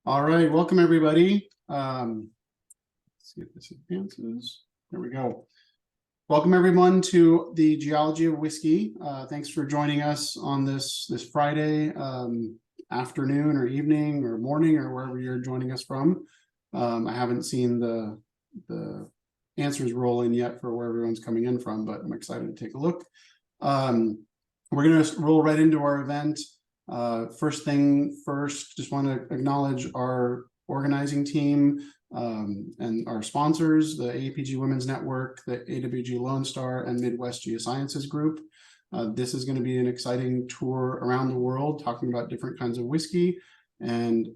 All right, welcome everybody. Let's see if this advances. There we go. Welcome everyone to the Geology of Whiskey. Thanks for joining us on this Friday afternoon or evening or morning or wherever you're joining us from. I haven't seen the answers roll in yet for where everyone's coming in from, but I'm excited to take a look. We're going to roll right into our event. First thing first, just want to acknowledge our organizing team and our sponsors, the AAPG Women's Network, the AAPG Lone Star, and Midwest Geosciences Group. This is going to be an exciting tour around the world talking about different kinds of whiskey. And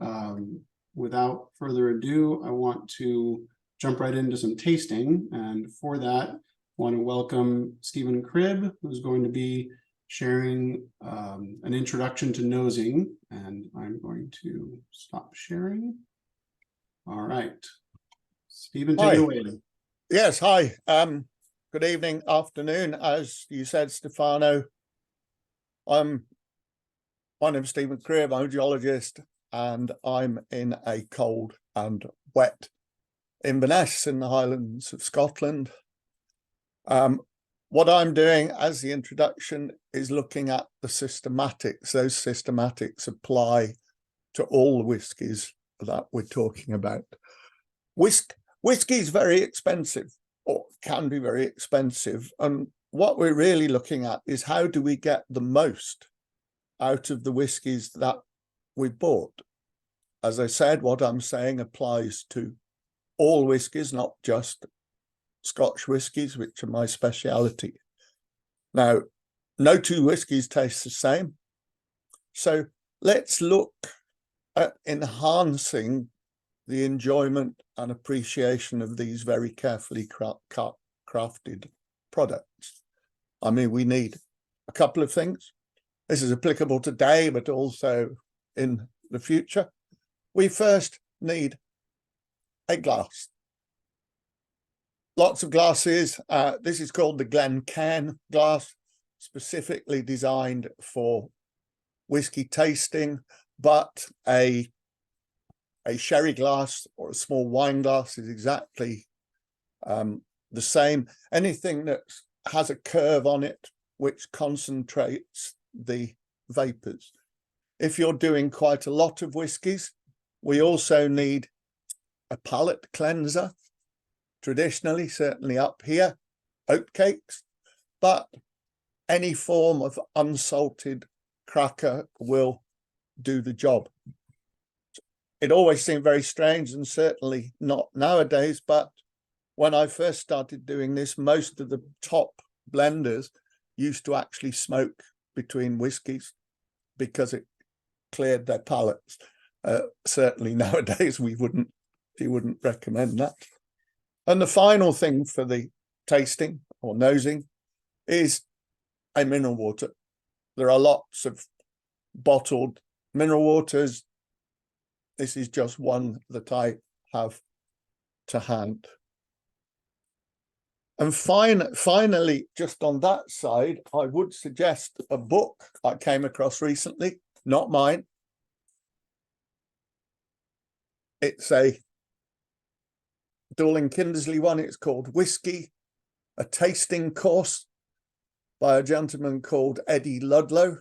without further ado, I want to jump right into some tasting. And for that, I want to welcome Stephen Cribb, who's going to be sharing an introduction to nosing, and I'm going to stop sharing. All right, Stephen, take it away. Yes, hi. Good evening, afternoon. As you said, Stefano, I'm my name's Stephen Cribb. I'm a geologist, and I'm in a cold and wet Inverness in the Highlands of Scotland. What I'm doing as the introduction is looking at the systematics. Those systematics apply to all the whiskies that we're talking about. Whiskey is very expensive, or can be very expensive. And what we're really looking at is how do we get the most out of the whiskies that we bought. As I said, what I'm saying applies to all whiskies, not just Scotch whiskies, which are my speciality. Now, no two whiskies taste the same. So let's look at enhancing the enjoyment and appreciation of these very carefully crafted products. I mean, we need a couple of things. This is applicable today, but also in the future. We first need a glass. Lots of glasses. This is called the Glencairn glass, specifically designed for whiskey tasting, but a sherry glass or a small wine glass is exactly the same. Anything that has a curve on it which concentrates the vapors. If you're doing quite a lot of whiskies, we also need a palate cleanser. Traditionally, certainly up here, oat cakes, but any form of unsalted cracker will do the job. It always seemed very strange, and certainly not nowadays, but when I first started doing this, most of the top blenders used to actually smoke between whiskies because it cleared their palates. Certainly nowadays we wouldn't recommend that. And the final thing for the tasting or nosing is a mineral water. There are lots of bottled mineral waters. This is just one that I have to hand. And finally, just on that side, I would suggest a book I came across recently, not mine. It's a Dooling Kindersley one. It's called Whisky, a Tasting Course by a gentleman called Eddie Ludlow.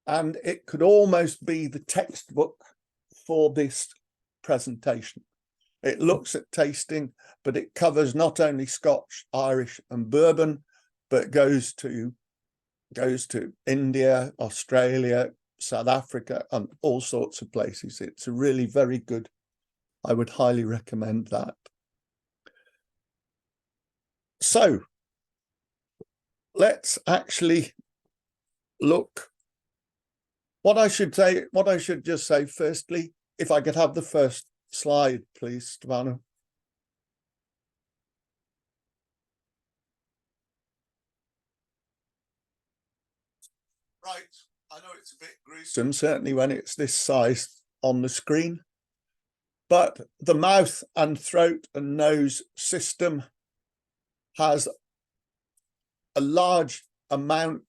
And it could almost be the textbook for this presentation. It looks at tasting, but it covers not only Scotch, Irish, and Bourbon, but goes to India, Australia, South Africa, and all sorts of places. It's a really very good. I would highly recommend that. So let's actually look. What I should just say firstly, if I could have the first slide, please, Stefano. Right, I know it's a bit gruesome, certainly when it's this size on the screen. But the mouth and throat and nose system has a large amount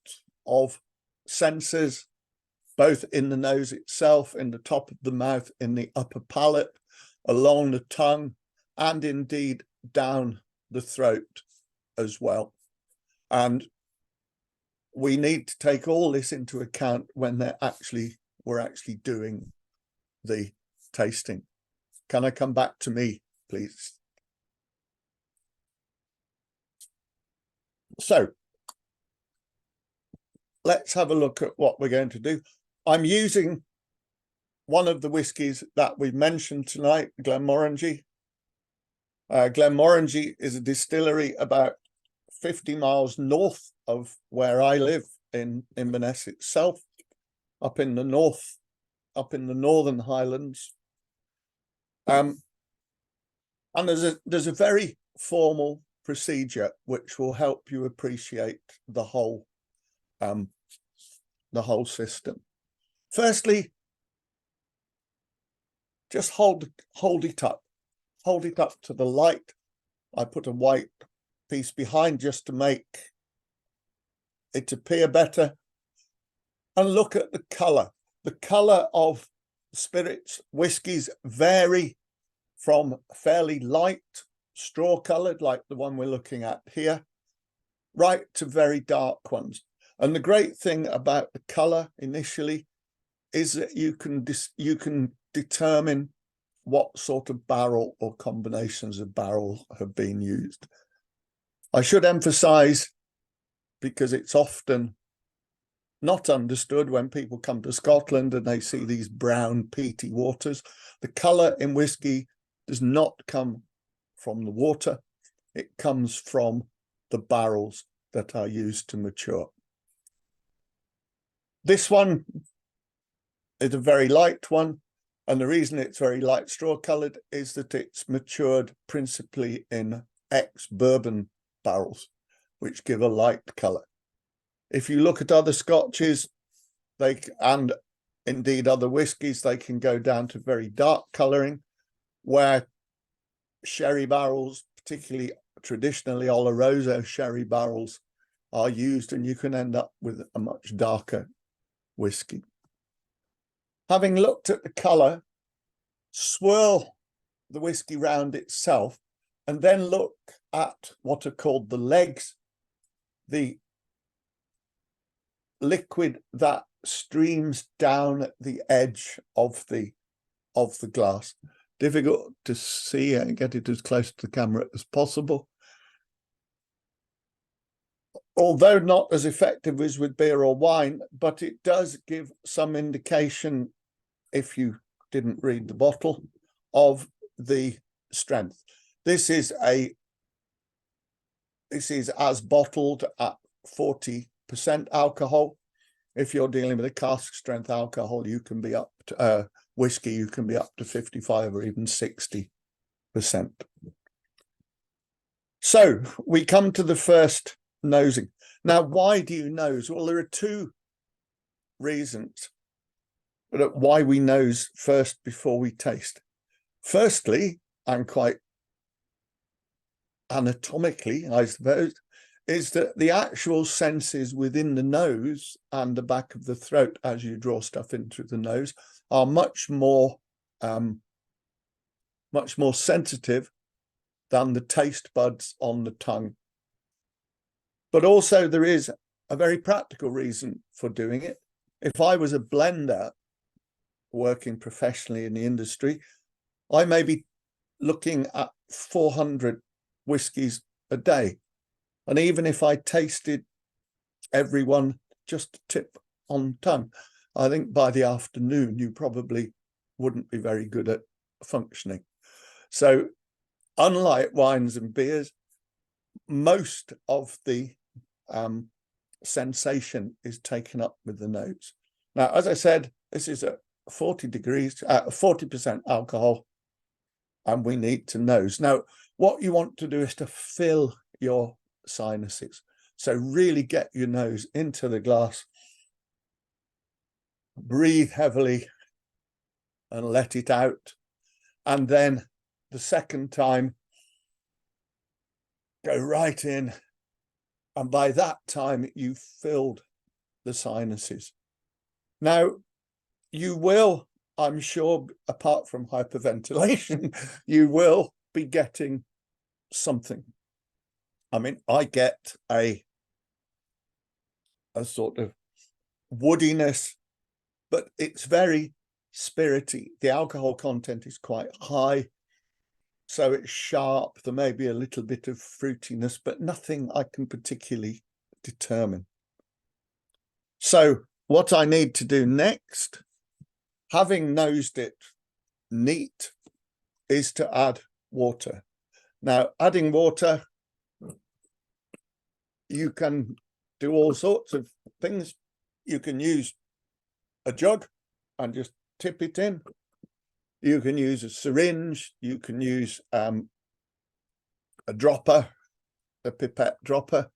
of sensors both in the nose itself, in the top of the mouth, in the upper palate, along the tongue, and indeed down the throat as well. And we need to take all this into account when we're actually doing the tasting. Can I come back to me, please? So let's have a look at what we're going to do. I'm using one of the whiskies that we've mentioned tonight, Glenmorangie. Glenmorangie is a distillery about 50 miles north of where I live in Inverness itself, up in the north, up in the Northern Highlands. And there's a very formal procedure which will help you appreciate the whole system. Firstly, just hold it up. Hold it up to the light. I put a white piece behind just to make it appear better. And look at the colour. The colour of spirits, whiskies vary from fairly light, straw-coloured, like the one we're looking at here, right to very dark ones. And the great thing about the colour initially is that you can determine what sort of barrel or combinations of barrels have been used. I should emphasize, because it's often not understood when people come to Scotland and they see these brown peaty waters, the colour in whiskey does not come from the water. It comes from the barrels that are used to mature. This one is a very light one. And the reason it's very light straw-coloured is that it's matured principally in ex-bourbon barrels, which give a light colour. If you look at other Scotches, and indeed other whiskies, they can go down to very dark colouring, where sherry barrels, particularly traditionally Oloroso sherry barrels, are used, and you can end up with a much darker whiskey. Having looked at the colour, swirl the whiskey round itself and then look at what are called the legs, the liquid that streams down the edge of the glass. Difficult to see and get it as close to the camera as possible. Although not as effective as with beer or wine, but it does give some indication, if you didn't read the bottle, of the strength. This is as bottled at 40% alcohol. If you're dealing with a cask strength alcohol, you can be up to whiskey, you can be up to 55 or even 60%. So we come to the first nosing. Now, why do you nose? Well, there are two reasons why we nose first before we taste. Firstly, and quite anatomically, I suppose, is that the actual senses within the nose and the back of the throat, as you draw stuff into the nose, are much more sensitive than the taste buds on the tongue. But also there is a very practical reason for doing it. If I was a blender working professionally in the industry, I may be looking at 400 whiskies a day. And even if I tasted every one just a tip on tongue, I think by the afternoon, you probably wouldn't be very good at functioning. So unlike wines and beers, most of the sensation is taken up with the nose. Now, as I said, this is at 40% alcohol, and we need to nose. Now, what you want to do is to fill your sinuses. So really get your nose into the glass, breathe heavily and let it out. And then the second time, go right in. And by that time, you've filled the sinuses. Now, you will, I'm sure, apart from hyperventilation, you will be getting something. I mean, I get a sort of woodiness, but it's very spirity. The alcohol content is quite high, so it's sharp. There may be a little bit of fruitiness, but nothing I can particularly determine. So what I need to do next, having nosed it neat, is to add water. Now, adding water, you can do all sorts of things. You can use a jug and just tip it in. You can use a syringe. You can use a dropper, a pipette dropper.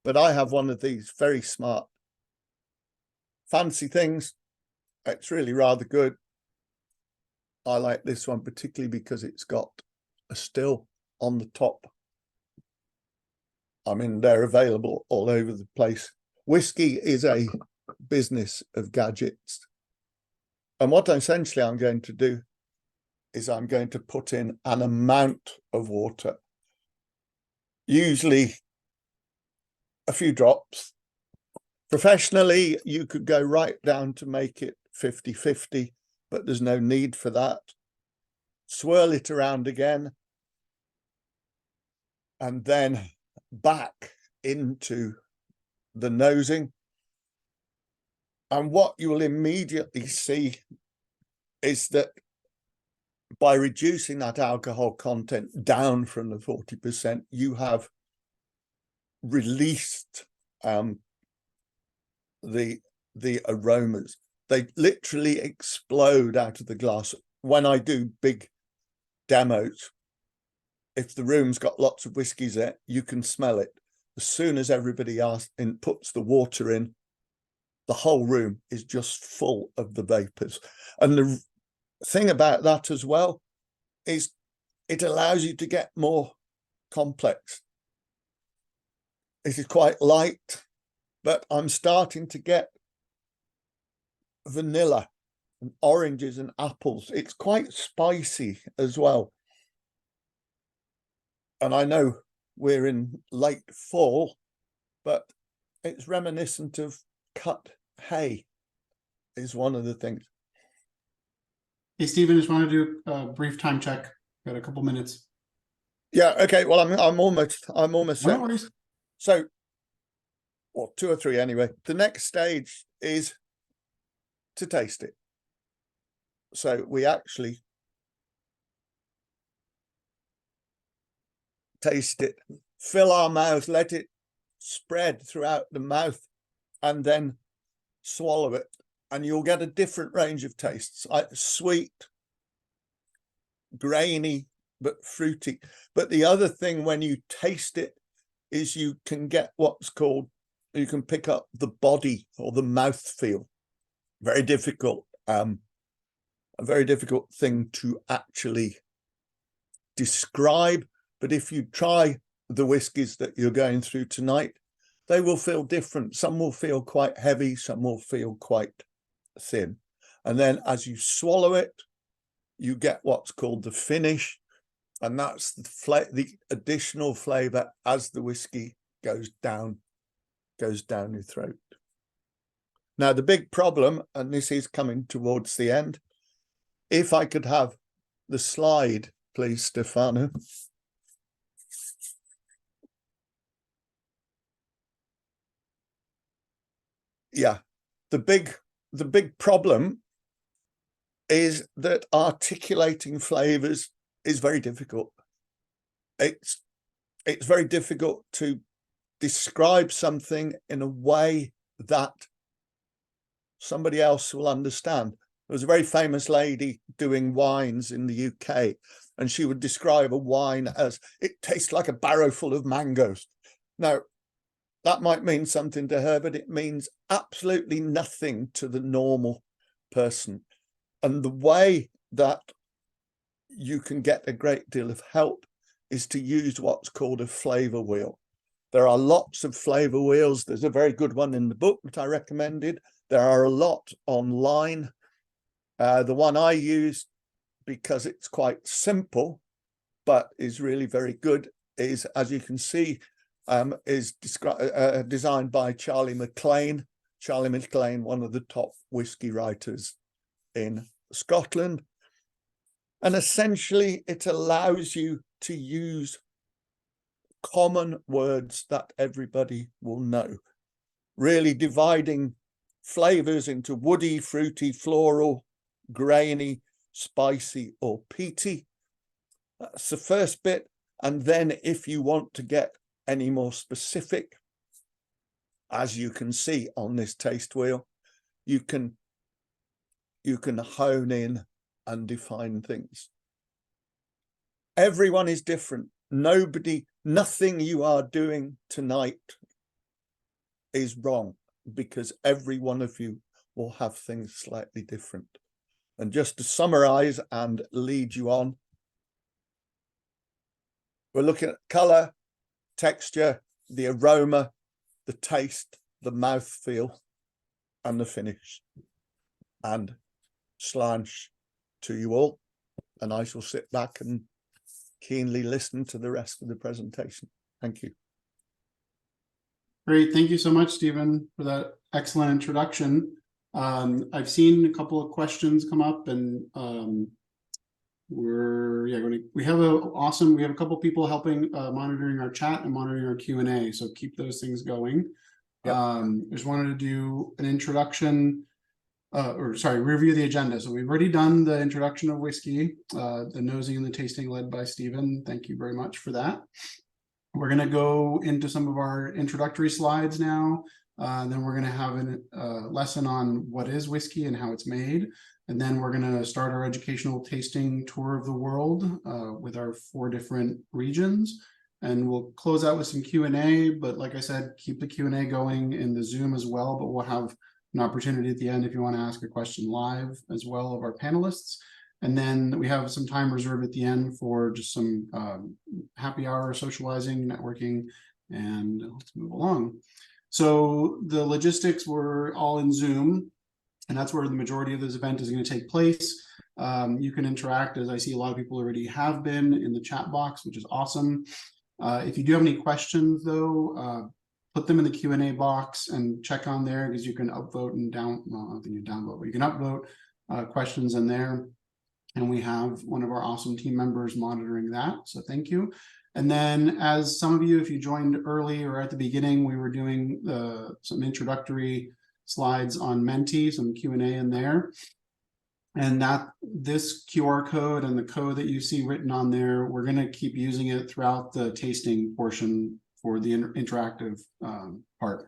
But I have one of these very smart, fancy things. It's really rather good. I like this one particularly because it's got a still on the top. I mean, they're available all over the place. Whiskey is a business of gadgets. And what essentially I'm going to do is I'm going to put in an amount of water, usually a few drops. Professionally, you could go right down to make it 50-50, but there's no need for that. Swirl it around again, and then back into the nosing. And what you will immediately see is that by reducing that alcohol content down from the 40%, you have released the aromas. They literally explode out of the glass. When I do big demos, if the room's got lots of whiskies there, you can smell it. As soon as everybody else puts the water in, the whole room is just full of the vapors. And the thing about that as well is it allows you to get more complex. It is quite light, but I'm starting to get vanilla and oranges and apples. It's quite spicy as well. And I know we're in late fall, but it's reminiscent of cut hay is one of the things. Hey, Stephen, just want to do a brief time check. Got a couple minutes. Yeah, okay. Well, I'm almost No worries. So, well, 2 or 3 anyway. The next stage is to taste it. So we actually taste it, fill our mouth, let it spread throughout the mouth, and then swallow it. And you'll get a different range of tastes, sweet, grainy, but fruity. But the other thing when you taste it is you can get what's called, you can pick up the body or the mouth feel. Very difficult, a very difficult thing to actually describe. But if you try the whiskies that you're going through tonight, they will feel different. Some will feel quite heavy, some will feel quite thin. And then as you swallow it, you get what's called the finish. And that's the additional flavor as the whiskey goes down your throat. Now, the big problem, and this is coming towards the end, if I could have the slide, please, Stefano. Yeah, the big problem is that articulating flavors is very difficult. It's very difficult to describe something in a way that somebody else will understand. There was a very famous lady doing wines in the UK, and she would describe a wine as, it tastes like a barrow full of mangoes. Now, that might mean something to her, but it means absolutely nothing to the normal person. And the way that you can get a great deal of help is to use what's called a flavor wheel. There are lots of flavor wheels. There's a very good one in the book that I recommended. There are a lot online. The one I use, because it's quite simple, but is really very good, is, as you can see, is designed by Charlie McLean. Charlie McLean, one of the top whiskey writers in Scotland. And essentially, it allows you to use common words that everybody will know, really dividing flavors into woody, fruity, floral, grainy, spicy, or peaty. That's the first bit. And then if you want to get any more specific, as you can see on this taste wheel, you can hone in and define things. Everyone is different. Nothing you are doing tonight is wrong, because every one of you will have things slightly different. And just to summarize and lead you on, we're looking at color, texture, the aroma, the taste, the mouthfeel, and the finish. And slanch to you all, and I shall sit back and keenly listen to the rest of the presentation. Thank you. Great. Thank you so much, Stephen, for that excellent introduction. I've seen a couple of questions come up, and we have a couple people helping monitoring our chat and monitoring our Q&A, so keep those things going. Yep. I just wanted to do an introduction, review the agenda. So we've already done the introduction of whiskey, the nosing and the tasting led by Stephen. Thank you very much for that. We're going to go into some of our introductory slides now. Then we're going to have a lesson on what is whiskey and how it's made. And then we're going to start our educational tasting tour of the world with our 4 different regions. And we'll close out with some Q&A. But like I said, keep the Q&A going in the Zoom as well. But we'll have an opportunity at the end if you want to ask a question live as well of our panelists. And then we have some time reserved at the end for just some happy hour socializing, networking, and let's move along. So the logistics were all in Zoom, and that's where the majority of this event is going to take place. You can interact, as I see a lot of people already have been, in the chat box, which is awesome. If you do have any questions, though, put them in the Q&A box and check on there, because you can upvote and I don't think you downvote, but you can upvote questions in there. And we have one of our awesome team members monitoring that, so thank you. And then, as some of you, if you joined early or at the beginning, we were doing some introductory slides on Menti, some Q&A in there. And this QR code and the code that you see written on there, we're going to keep using it throughout the tasting portion for the interactive part.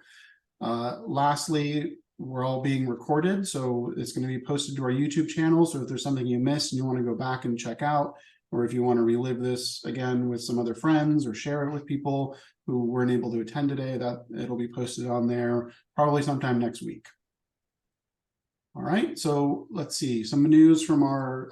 Lastly, we're all being recorded, so it's going to be posted to our YouTube channel. So if there's something you missed and you want to go back and check out, or if you want to relive this again with some other friends or share it with people who weren't able to attend today, that it'll be posted on there probably sometime next week. All right, so let's see some news from our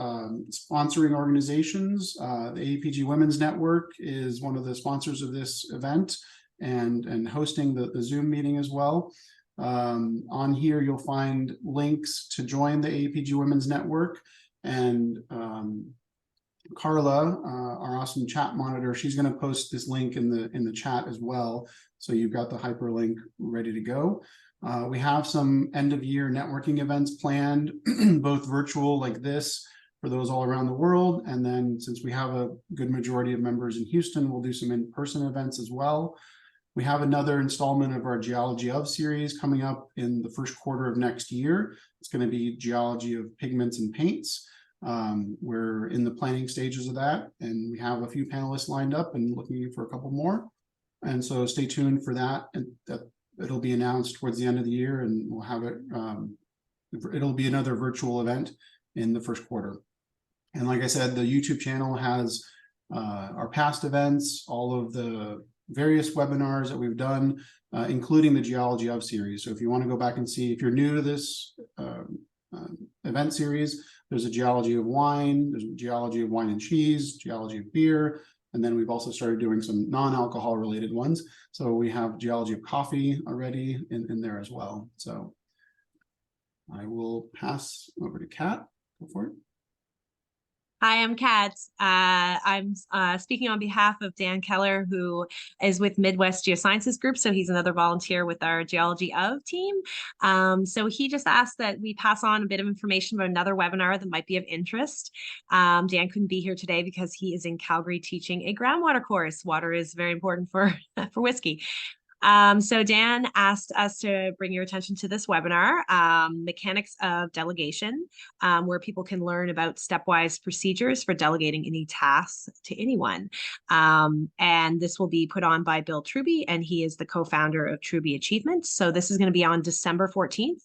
sponsoring organizations. The AAPG Women's Network is one of the sponsors of this event and hosting the Zoom meeting as well. On here, you'll find links to join the AAPG Women's Network, and Carla, our awesome chat monitor, she's going to post this link in the chat as well. So you've got the hyperlink ready to go. We have some end-of-year networking events planned, both virtual like this for those all around the world. And then since we have a good majority of members in Houston, we'll do some in-person events as well. We have another installment of our Geology of series coming up in the first quarter of next year. It's going to be Geology of Pigments and Paints. We're in the planning stages of that, and we have a few panelists lined up and looking for a couple more. And so stay tuned for that. And it'll be announced towards the end of the year, and we'll have it. It'll be another virtual event in the first quarter. And like I said, the YouTube channel has our past events, all of the various webinars that we've done, including the Geology of series. So if you want to go back and see, if you're new to this event series, there's a Geology of Wine, there's a Geology of Wine and Cheese, Geology of Beer, and then we've also started doing some non-alcohol related ones. So we have Geology of Coffee already in there as well. So I will pass over to Kat. Go for it. Hi, I'm Kat. I'm speaking on behalf of Dan Keller, who is with Midwest Geosciences Group. So he's another volunteer with our Geology of team. So he just asked that we pass on a bit of information about another webinar that might be of interest. Dan couldn't be here today because he is in Calgary teaching a groundwater course. Water is very important for whiskey. So Dan asked us to bring your attention to this webinar, Mechanics of Delegation, where people can learn about stepwise procedures for delegating any tasks to anyone. And this will be put on by Bill Truby, and he is the co-founder of Truby Achievements. So this is going to be on December 14th.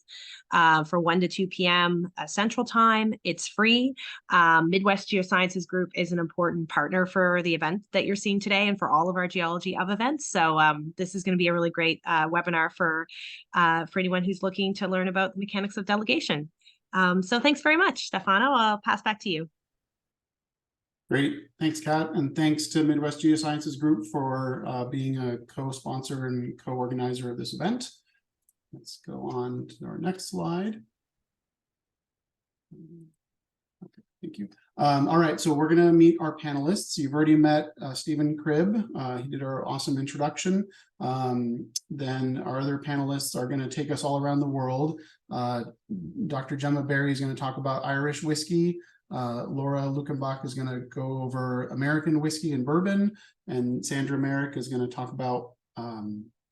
For 1 to 2 p.m. Central Time. It's free. Midwest Geosciences Group is an important partner for the event that you're seeing today and for all of our Geology of events. So this is going to be a really great webinar for anyone who's looking to learn about the mechanics of delegation. So thanks very much, Stefano. I'll pass back to you. Great. Thanks, Kat. And thanks to Midwest Geosciences Group for being a co-sponsor and co-organizer of this event. Let's go on to our next slide. Okay, thank you. All right, so we're going to meet our panelists. You've already met Stephen Cribb. He did our awesome introduction. Then our other panelists are going to take us all around the world. Dr. Gemma Barrie is going to talk about Irish whiskey. Lora Luckenbach is going to go over American whiskey and bourbon. And Sandra Marek is going to talk about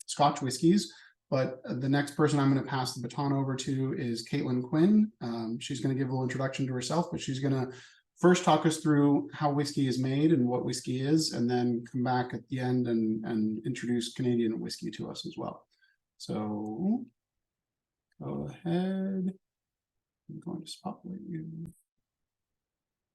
Scotch whiskeys. But the next person I'm going to pass the baton over to is Quinn. She's going to give a little introduction to herself, but she's going to first talk us through how whiskey is made and what whiskey is, and then come back at the end and introduce Canadian whiskey to us as well. So go ahead. I'm going to spotlight you.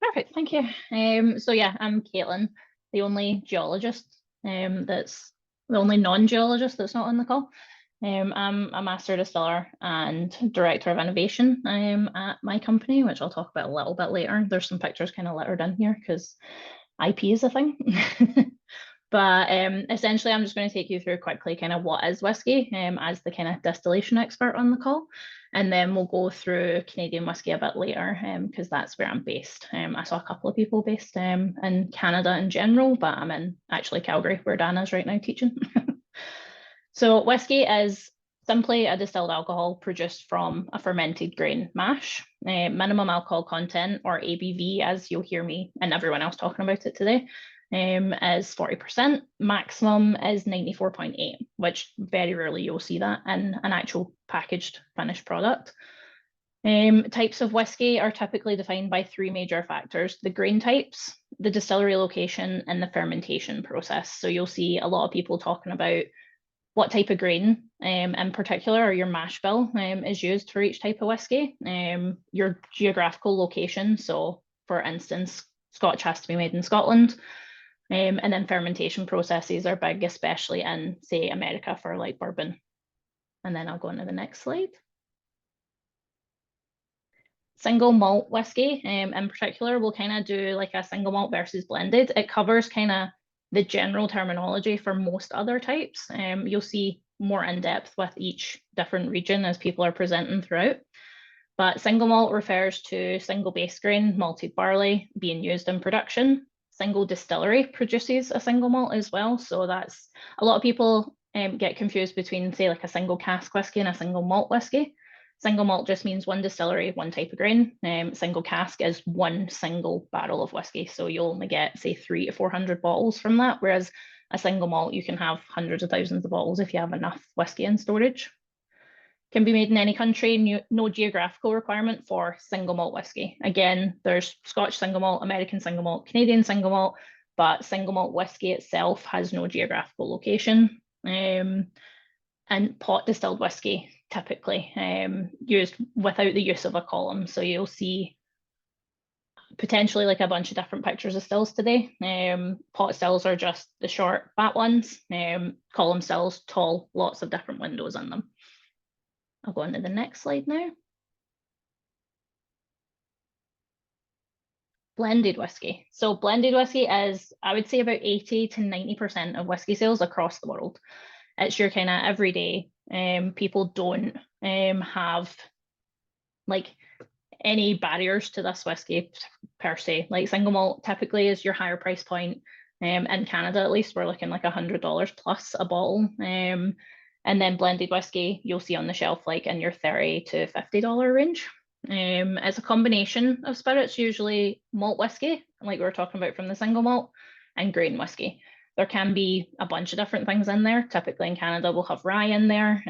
Perfect, thank you. So yeah, I'm Caitlin, the only geologist that's the only non-geologist that's not on the call. I'm a master distiller and director of innovation at my company, which I'll talk about a little bit later. There's some pictures kind of lettered in here because IP is a thing. But essentially, I'm just going to take you through quickly kind of what is whiskey as the kind of distillation expert on the call. And then we'll go through Canadian whiskey a bit later because that's where I'm based. I saw a couple of people based in Canada in general, but I'm in actually Calgary, where Dan is right now teaching. So whiskey is simply a distilled alcohol produced from a fermented grain mash. Minimum alcohol content, or ABV, as you'll hear me and everyone else talking about it today, is 40%. Maximum is 94.8, which very rarely you'll see that in an actual packaged finished product. Types of whiskey are typically defined by 3 major factors: the grain types, the distillery location, and the fermentation process. So you'll see a lot of people talking about what type of grain in particular, or your mash bill is used for each type of whiskey, your geographical location. So for instance, Scotch has to be made in Scotland. And then fermentation processes are big, especially in, say, America for like bourbon. And then I'll go on to the next slide. Single malt whiskey in particular, we'll kind of do like a single malt versus blended. It covers kind of the general terminology for most other types. You'll see more in depth with each different region as people are presenting throughout. But single malt refers to single base grain malted barley being used in production. Single distillery produces a single malt as well. So that's a lot of people get confused between, say, like a single cask whiskey and a single malt whiskey. Single malt just means one distillery, one type of grain. Single cask is one single barrel of whiskey. So you'll only get, say, 300 to 400 bottles from that. Whereas a single malt, you can have hundreds of thousands of bottles if you have enough whiskey in storage. Can be made in any country, no geographical requirement for single malt whiskey. Again, there's Scotch single malt, American single malt, Canadian single malt, but single malt whiskey itself has no geographical location. And pot distilled whiskey typically used without the use of a column. So you'll see potentially like a bunch of different pictures of stills today. Pot stills are just the short, fat ones. Column stills, tall, lots of different windows in them. I'll go on to the next slide now. Blended whiskey. So blended whiskey is, I would say, about 80 to 90% of whiskey sales across the world. It's your kind of everyday. People don't have, like, any barriers to this whiskey per se. Like single malt typically is your higher price point. In Canada, at least, we're looking like $100 plus a bottle. And then blended whiskey, you'll see on the shelf like in your $30 to $50 range. It's a combination of spirits, usually malt whiskey, like we were talking about from the single malt, and grain whiskey. There can be a bunch of different things in there. Typically in Canada, we'll have rye in there,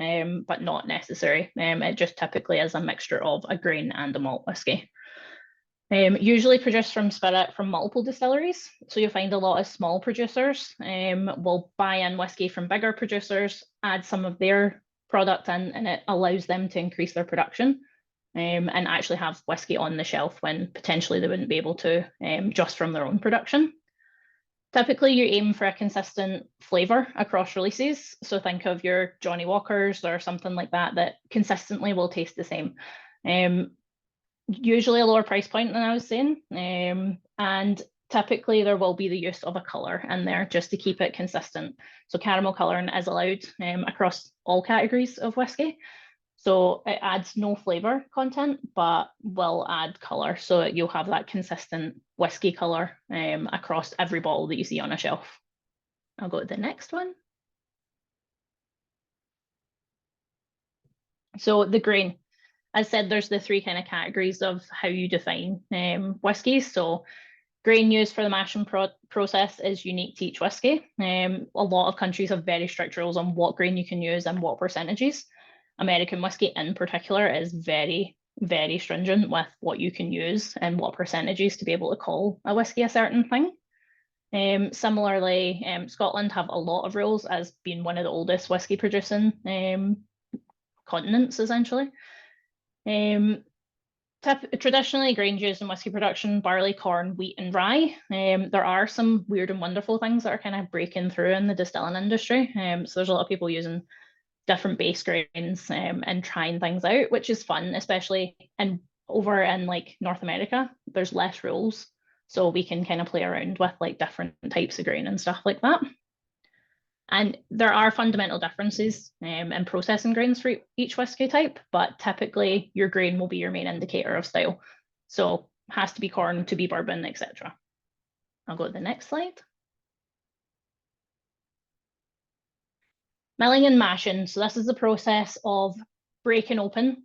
but not necessary. It just typically is a mixture of a grain and a malt whiskey. Usually produced from spirit from multiple distilleries. So you'll find a lot of small producers will buy in whiskey from bigger producers, add some of their product in, and it allows them to increase their production and actually have whiskey on the shelf when potentially they wouldn't be able to just from their own production. Typically, you aim for a consistent flavour across releases. So think of your Johnny Walkers or something like that that consistently will taste the same. Usually a lower price point than I was saying. And typically there will be the use of a colour in there just to keep it consistent. So caramel colouring is allowed across all categories of whiskey. So it adds no flavour content, but will add colour. So you'll have that consistent whiskey colour across every bottle that you see on a shelf. I'll go to the next one. So the grain. As said, there's the three kind of categories of how you define whiskies. So grain used for the mashing process is unique to each whiskey. A lot of countries have very strict rules on what grain you can use and what percentages. American whiskey in particular is very, very stringent with what you can use and what percentages to be able to call a whiskey a certain thing. Similarly, Scotland have a lot of rules as being one of the oldest whiskey producing continents, essentially. Traditionally, grains used in whiskey production, barley, corn, wheat, and rye. There are some weird and wonderful things that are kind of breaking through in the distilling industry. So there's a lot of people using different base grains and trying things out, which is fun, especially over in like North America. There's less rules, so we can kind of play around with like different types of grain and stuff like that. And there are fundamental differences in processing grains for each whiskey type, but typically your grain will be your main indicator of style. So has to be corn to be bourbon, etc. I'll go to the next slide. Milling and mashing. So this is the process of breaking open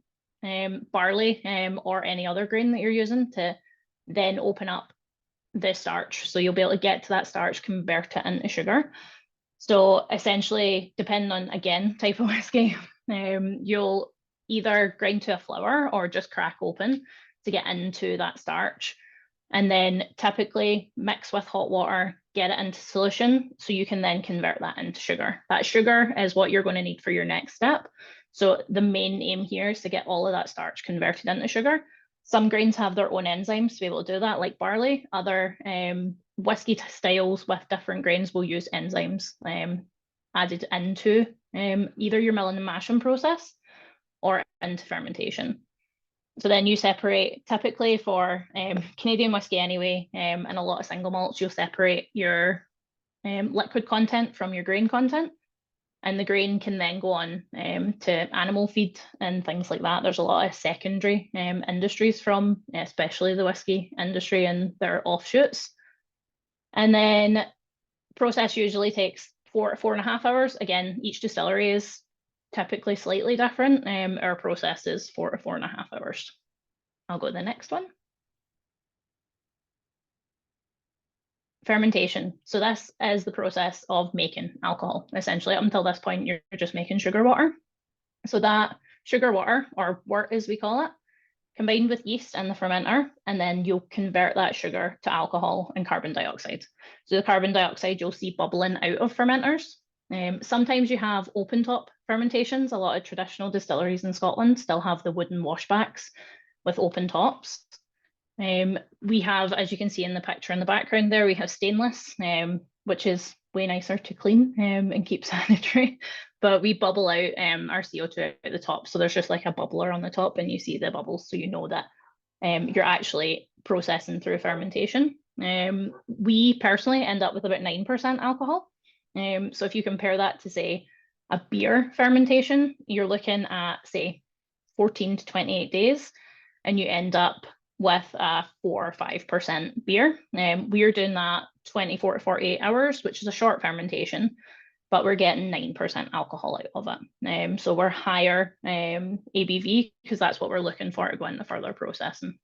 barley or any other grain that you're using to then open up the starch. So you'll be able to get to that starch, convert it into sugar. So essentially, depending on, again, type of whiskey, you'll either grind to a flour or just crack open to get into that starch. And then typically mix with hot water, get it into solution, so you can then convert that into sugar. That sugar is what you're going to need for your next step. So the main aim here is to get all of that starch converted into sugar. Some grains have their own enzymes to be able to do that, like barley. Other whiskey styles with different grains will use enzymes added into either your milling and mashing process or into fermentation. So then you separate, typically for Canadian whiskey anyway, and a lot of single malts, you'll separate your liquid content from your grain content. And the grain can then go on to animal feed and things like that. There's a lot of secondary industries from, especially the whiskey industry and their offshoots. And then process usually takes 4.5 hours. Again, each distillery is typically slightly different. Our process is 4 to 4.5 hours. I'll go to the next one. Fermentation. So this is the process of making alcohol. Essentially, up until this point, you're just making sugar water. So that sugar water, or wort as we call it, combined with yeast in the fermenter, and then you'll convert that sugar to alcohol and carbon dioxide. So the carbon dioxide you'll see bubbling out of fermenters. Sometimes you have open top fermentations. A lot of traditional distilleries in Scotland still have the wooden washbacks with open tops. We have, as you can see in the picture in the background there, we have stainless, which is way nicer to clean and keep sanitary, but we bubble out our CO2 at the top. So there's just like a bubbler on the top and you see the bubbles, so you know that you're actually processing through fermentation. We personally end up with about 9% alcohol. So if you compare that to, say, a beer fermentation, you're looking at, say, 14 to 28 days. and you end up with a 4 or 5% beer. We're doing that 24 to 48 hours, which is a short fermentation, but we're getting 9% alcohol out of it. So we're higher ABV because that's what we're looking for to go into further processing.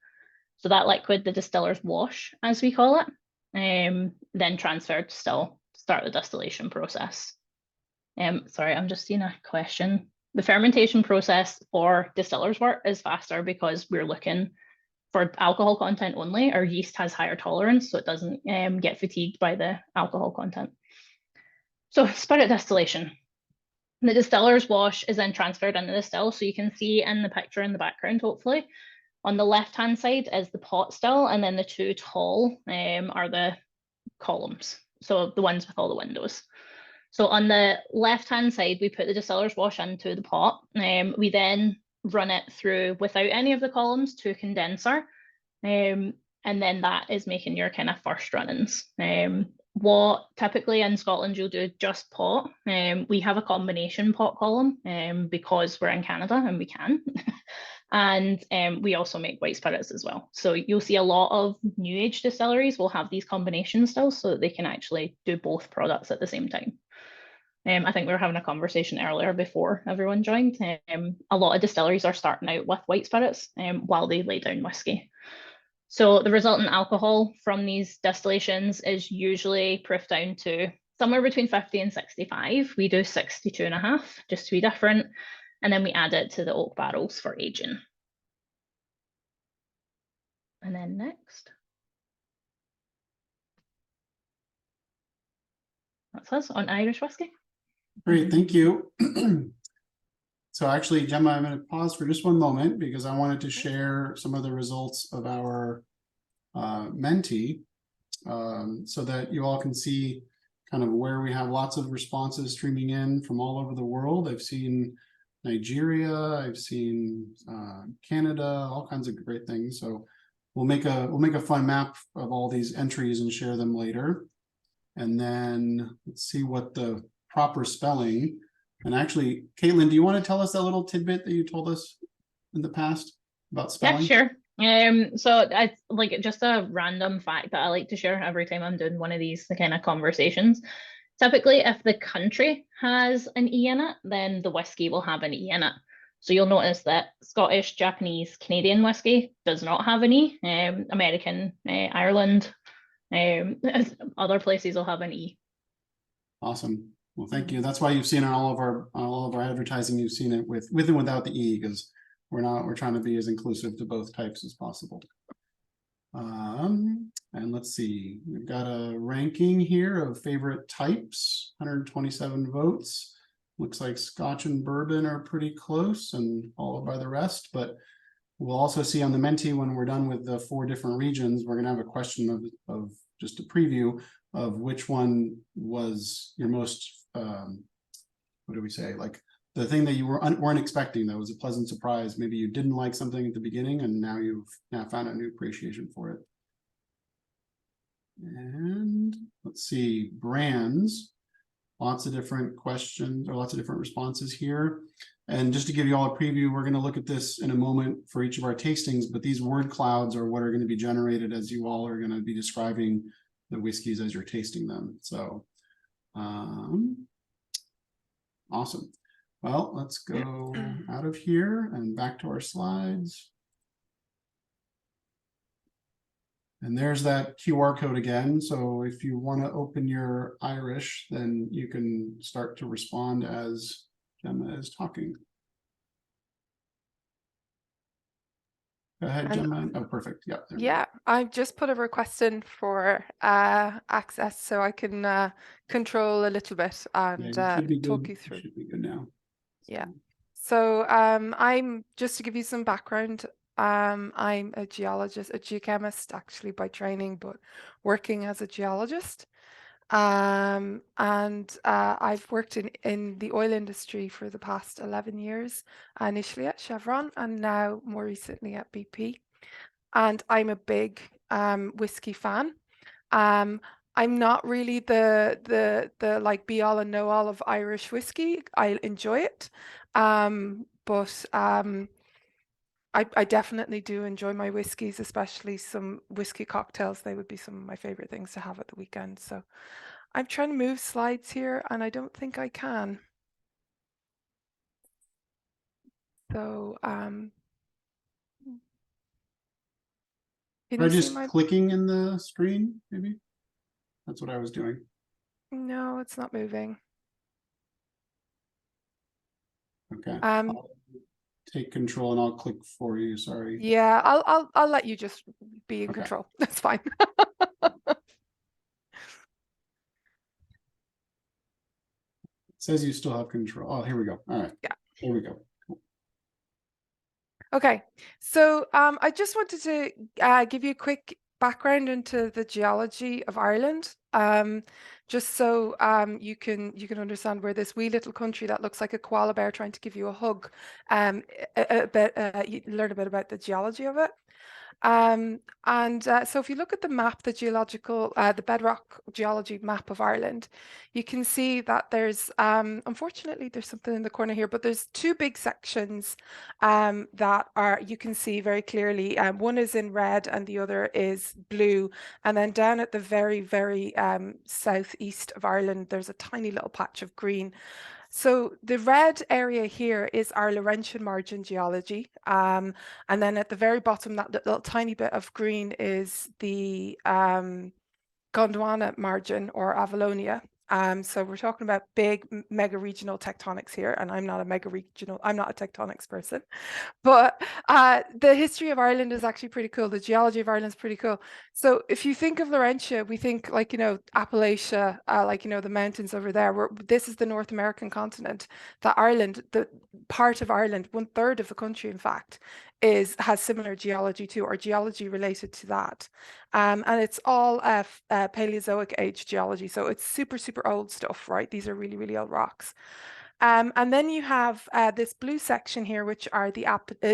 So that liquid, the distiller's wash, as we call it, then transferred to still start the distillation process. Sorry, I'm just seeing a question. The fermentation process for distillers wort is faster because we're looking for alcohol content only. Our yeast has higher tolerance, so it doesn't get fatigued by the alcohol content. So spirit distillation. The distiller's wash is then transferred into the still. So you can see in the picture in the background, hopefully, on the left-hand side is the pot still, and then the two tall are the columns. So the ones with all the windows. So on the left-hand side, we put the distiller's wash into the pot. We then run it through without any of the columns to a condenser. And then that is making your kind of first run-ins. What typically in Scotland you'll do just pot. We have a combination pot column because we're in Canada and we can. And we also make white spirits as well. So you'll see a lot of new age distilleries will have these combinations still so that they can actually do both products at the same time. I think we were having a conversation earlier before everyone joined. A lot of distilleries are starting out with white spirits while they lay down whiskey. So the resultant alcohol from these distillations is usually proofed down to somewhere between 50 and 65. We do 62.5 just to be different. And then we add it to the oak barrels for aging. And then next. That's us on Irish whiskey. Great, thank you. So actually, Gemma, I'm going to pause for just one moment because I wanted to share some of the results of our Menti so that you all can see kind of where we have lots of responses streaming in from all over the world. I've seen Nigeria, I've seen Canada, all kinds of great things. So we'll make a fun map of all these entries and share them later. And then let's see what the proper spelling. And actually, Caitlin, do you want to tell us that little tidbit that you told us in the past about spelling? Yeah, sure. So it's like just a random fact that I like to share every time I'm doing one of these kind of conversations. Typically, if the country has an E in it, then the whiskey will have an E in it. So you'll notice that Scottish, Japanese, Canadian whiskey does not have an E. American, Ireland, other places will have an E. Awesome. Well, thank you. That's why you've seen on all of our advertising, you've seen it with and without the E, because we're trying to be as inclusive to both types as possible. And let's see, we've got a ranking here of favorite types, 127 votes. Looks like Scotch and Bourbon are pretty close and followed by the rest, but we'll also see on the Menti when we're done with the 4 different regions, we're going to have a question of just a preview of which one was your most, what do we say, like the thing that you weren't expecting that was a pleasant surprise. Maybe you didn't like something at the beginning and now you've found a new appreciation for it. And let's see, brands, lots of different questions or lots of different responses here. And just to give you all a preview, we're going to look at this in a moment for each of our tastings, but these word clouds are what are going to be generated as you all are going to be describing the whiskeys as you're tasting them. So awesome. Well, let's go out of here and back to our slides. And there's that QR code again. So if you want to open your Irish, then you can start to respond as Gemma is talking. Go ahead, Gemma. Oh, perfect. Yeah. Yeah, I've just put a request in for access so I can control a little bit and talk you through. Should be good now. Yeah. So I'm just to give you some background. I'm a geologist, a geochemist actually by training, but working as a geologist. And I've worked in the oil industry for the past 11 years, initially at Chevron and now more recently at BP. And I'm a big whiskey fan. I'm not really the like be all and know all of Irish whiskey. I enjoy it, but I definitely do enjoy my whiskies, especially some whiskey cocktails. They would be some of my favorite things to have at the weekend. So I'm trying to move slides here and I don't think I can. So can Or you see just my, clicking in the screen, maybe? That's what I was doing. no, it's not moving. Okay. Um, I'll take control and I'll click for you. Sorry. yeah, I'll let you just be in Okay. control. That's fine. It says you still have control. Oh, here we go. All right. Yeah. There we go. Okay, so I just wanted to give you a quick background into the geology of Ireland, just so you can understand where this wee little country that looks like a koala bear trying to give you a hug, you learn a bit about the geology of it. So if you look at the map, the bedrock geology map of Ireland, you can see that there's, unfortunately, there's something in the corner here, but there's two big sections that you can see very clearly. One is in red and the other is blue. And then down at the very, very southeast of Ireland, there's a tiny little patch of green. So the red area here is our Laurentian margin geology. And then at the very bottom, that little tiny bit of green is the Gondwana margin or Avalonia. So we're talking about big mega regional tectonics here, and I'm not a tectonics person. But the history of Ireland is actually pretty cool. The geology of Ireland is pretty cool. So if you think of Laurentia, we think like, Appalachia, the mountains over there. This is the North American continent. That Ireland, the part of Ireland, 1/3 of the country, in fact, has similar geology to, or geology related to that. And it's all Paleozoic age geology. So it's super, super old stuff, right? These are really, really old rocks. And then you have this blue section here, which are the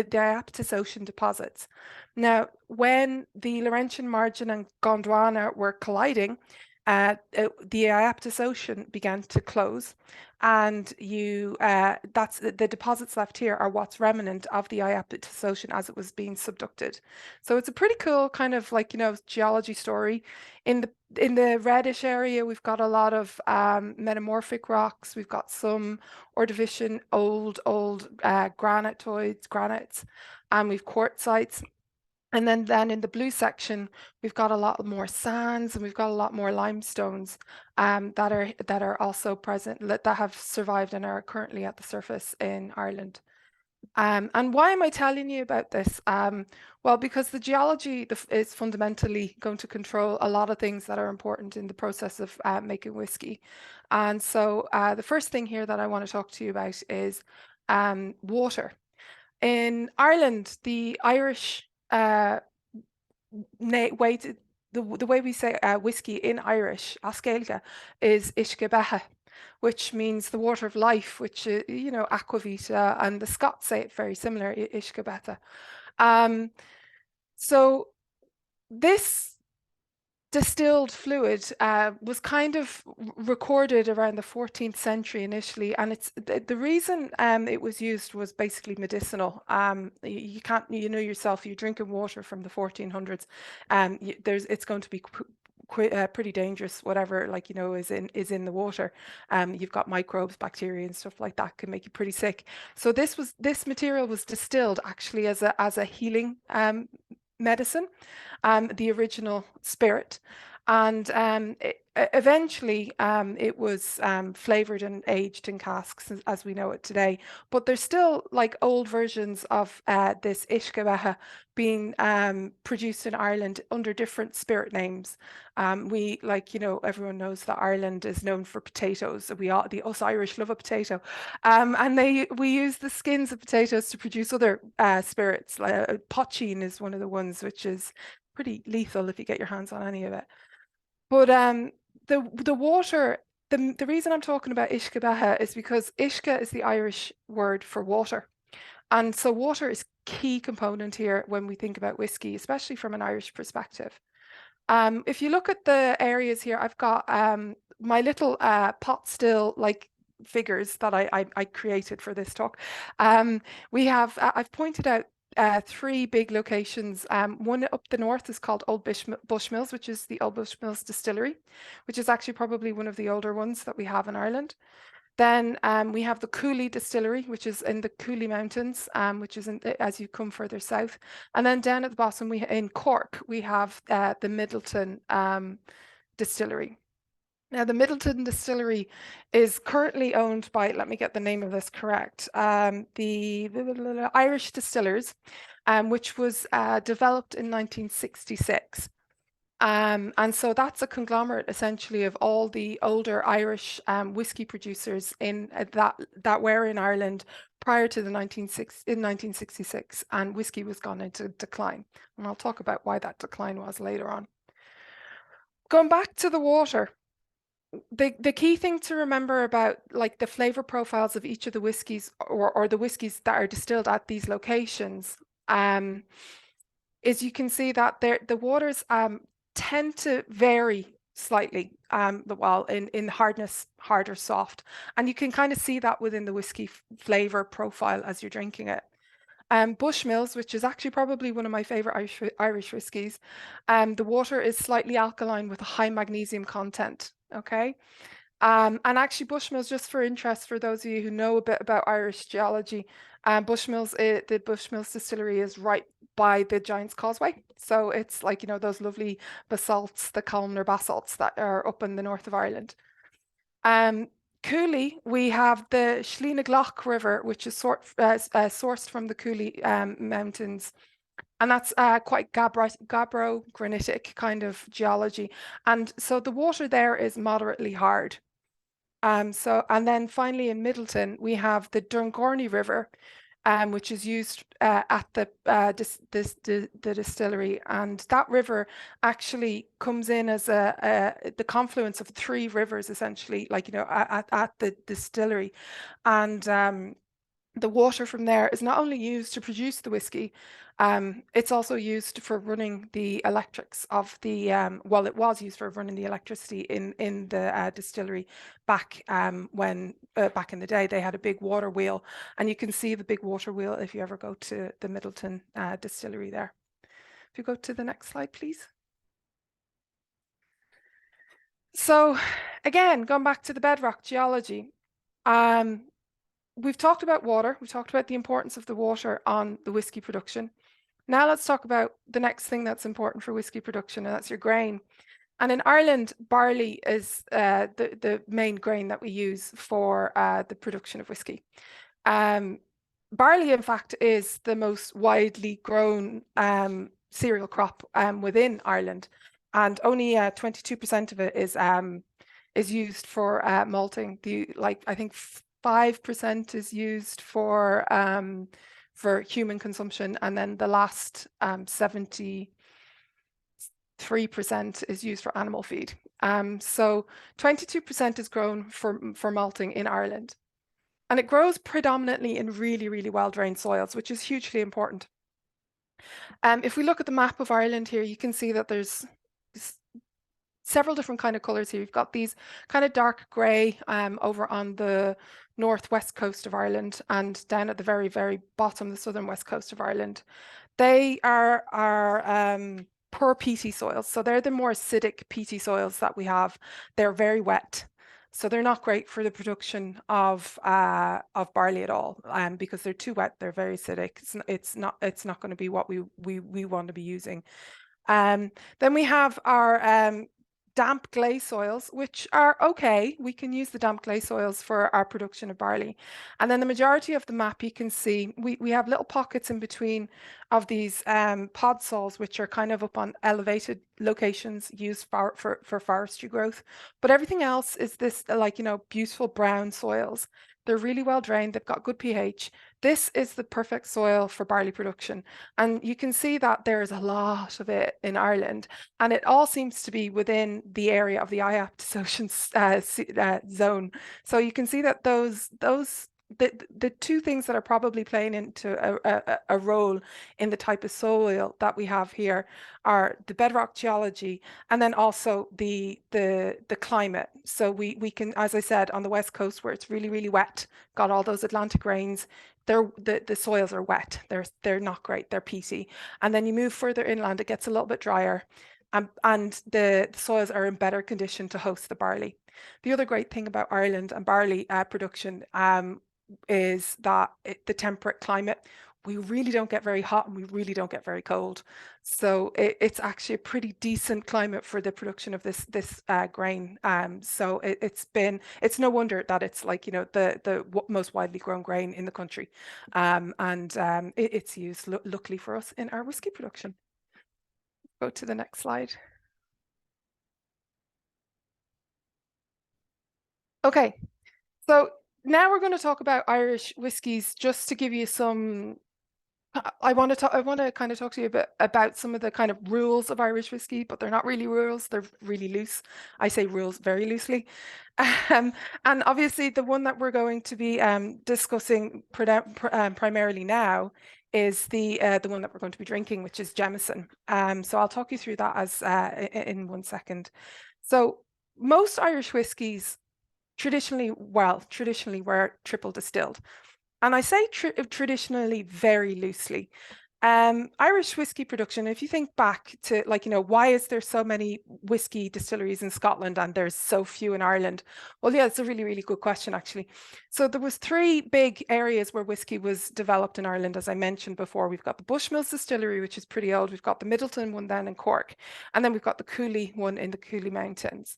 Diaptous ocean deposits. Now, when the Laurentian margin and Gondwana were colliding, the Diaptous ocean began to close, and that's the deposits left here are what's remnant of the Diaptous ocean as it was being subducted. So it's a pretty cool kind of geology story. In the reddish area, we've got a lot of metamorphic rocks. We've got some Ordovician old granites, and we've quartzites. And then in the blue section, we've got a lot more sands and we've got a lot more limestones that are also present, that have survived and are currently at the surface in Ireland. And why am I telling you about this? Well, because the geology is fundamentally going to control a lot of things that are important in the process of making whiskey. And so the first thing here that I want to talk to you about is water. In Ireland, the Irish the way we say whiskey in Irish, ascailga, is Uisce which means the water of life, which is, aquavita, and the Scots say it very similar, Uisce So this distilled fluid was kind of recorded around the 14th century initially, and it's the reason it was used was basically medicinal. You can't, yourself, you're drinking water from the 1400s, it's going to be pretty dangerous, whatever is in the water. You've got microbes, bacteria, and stuff like that can make you pretty sick. So this material was distilled actually as a healing medicine, the original spirit, and eventually it was flavored and aged in casks as we know it today. But there's still old versions of this Uisce being produced in Ireland under different spirit names. Everyone knows that Ireland is known for potatoes. Us Irish love a potato, and we use the skins of potatoes to produce other spirits. Pochine is one of the ones, which is pretty lethal if you get your hands on any of it. But the water, the reason I'm talking about Uisce is because Uisce is the Irish word for water. And so water is key component here when we think about whiskey, especially from an Irish perspective. If you look at the areas here, I've got my little pot still figures that I created for this talk. I've pointed out three big locations. One up the north is called Old Bushmills, which is the Old Bushmills Distillery, which is actually probably one of the older ones that we have in Ireland. Then we have the Cooley Distillery, which is in the Cooley Mountains, which is as you come further south. And then down at the bottom, in Cork, we have the Middleton Distillery. Now, the Middleton Distillery is currently owned by, let me get the name of this correct, the Irish Distillers, which was developed in 1966. And so that's a conglomerate essentially of all the older Irish whiskey producers in that were in Ireland prior to the 1966, and whiskey was gone into decline. And I'll talk about why that decline was later on. Going back to the water. The key thing to remember about like the flavor profiles of each of the whiskies or the whiskies that are distilled at these locations is you can see that the waters tend to vary slightly in hardness, hard or soft, and you can kind of see that within the whiskey flavor profile as you're drinking it. Bushmills, which is actually probably one of my favorite Irish whiskies, the water is slightly alkaline with a high magnesium content. Okay. And actually Bushmills, just for interest, for those of you who know a bit about Irish geology, Bushmills, the Bushmills Distillery is right by the Giant's Causeway. So it's like, you know, those lovely basalts, the columnar basalts that are up in the north of Ireland. Cooley, we have the Slíneaghlach River, which is sourced from the Cooley Mountains. And that's quite gabbro-granitic kind of geology. And so the water there is moderately hard. And then finally in Middleton, we have the Dungorney River, which is used at the distillery. And that river actually comes in as the confluence of three rivers, essentially, like, you know, at the distillery. And the water from there is not only used to produce the whiskey, it's also used for running the electrics of the, well, it was used for running the electricity in the distillery back back in the day. They had a big water wheel, and you can see the big water wheel if you ever go to the Middleton distillery there. If you go to the next slide, please. So again, going back to the bedrock geology, we've talked about water. We've talked about the importance of the water on the whiskey production. Now let's talk about the next thing that's important for whiskey production, and that's your grain. And in Ireland, barley is the main grain that we use for the production of whiskey. Barley, in fact, is the most widely grown cereal crop within Ireland, and only 22% of it is used for malting. I think 5% is used for human consumption, and then the last 73% is used for animal feed. So 22% is grown for malting in Ireland, and it grows predominantly in really, really well-drained soils, which is hugely important. If we look at the map of Ireland here, you can see that there's several different kind of colors here. You've got these kind of dark gray over on the northwest coast of Ireland, and down at the very, very bottom, the southern west coast of Ireland. They are poor peaty soils. So they're the more acidic peaty soils that we have. They're very wet. So they're not great for the production of barley at all, because they're too wet. They're very acidic. It's not going to be what we want to be using. Then we have our damp clay soils, which are okay. We can use the damp clay soils for our production of barley. And then the majority of the map, you can see we have little pockets in between of these pod soils, which are kind of up on elevated locations used for forestry growth. But everything else is this, like, you know, beautiful brown soils. They're really well drained. They've got good pH. This is the perfect soil for barley production. And you can see that there's a lot of it in Ireland, and it all seems to be within the area of the AAPG zone. So you can see that those the two things that are probably playing into a role in the type of soil that we have here are the bedrock geology, and then also the climate. So we can, as I said, on the west coast where it's really wet, got all those Atlantic rains, the soils are wet. They're not great. They're peaty. And then you move further inland, it gets a little bit drier, and the soils are in better condition to host the barley. The other great thing about Ireland and barley production is that the temperate climate, we really don't get very hot and we really don't get very cold. So it's actually a pretty decent climate for the production of this grain. So it's no wonder that it's like, you know, the most widely grown grain in the country. It's used, luckily for us, in our whiskey production. Go to the next slide. Okay, so now we're going to talk about Irish whiskies, just to give you some. I want to kind of talk to you a bit about some of the kind of rules of Irish whiskey, but they're not really rules, they're really loose. I say rules very loosely. And obviously the one that we're going to be discussing primarily now is the one that we're going to be drinking, which is Jameson. So I'll talk you through that as in 1 second. So most Irish whiskies traditionally were triple distilled. And I say traditionally very loosely. Irish whiskey production, if you think back to, like, you know, why is there so many whiskey distilleries in Scotland and there's so few in Ireland? Well, yeah, it's a really good question, actually. So there was 3 big areas where whiskey was developed in Ireland, as I mentioned before. We've got the Bushmills Distillery, which is pretty old. We've got the Middleton one then in Cork. And then we've got the Cooley one in the Cooley Mountains.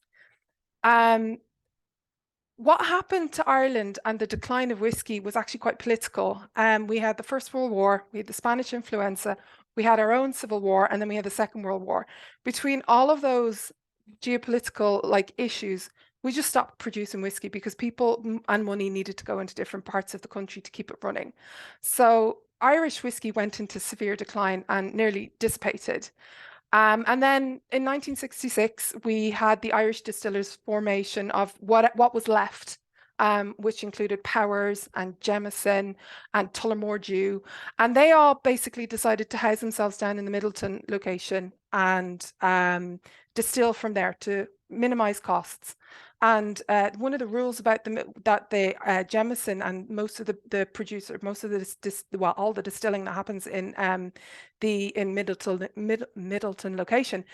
What happened to Ireland and the decline of whiskey was actually quite political. We had the First World War, we had the Spanish influenza, we had our own civil war, and then we had the Second World War. Between all of those geopolitical issues, we just stopped producing whiskey because people and money needed to go into different parts of the country to keep it running. So Irish whiskey went into severe decline and nearly dissipated. And then in 1966, we had the Irish Distillers formation of what was left, which included Powers and Jameson and Tullamore Dew. And they all basically decided to house themselves down in the Middleton location and distill from there to minimize costs. And one of the rules about the Jameson and most of the producer, most of the all the distilling that happens in Middleton location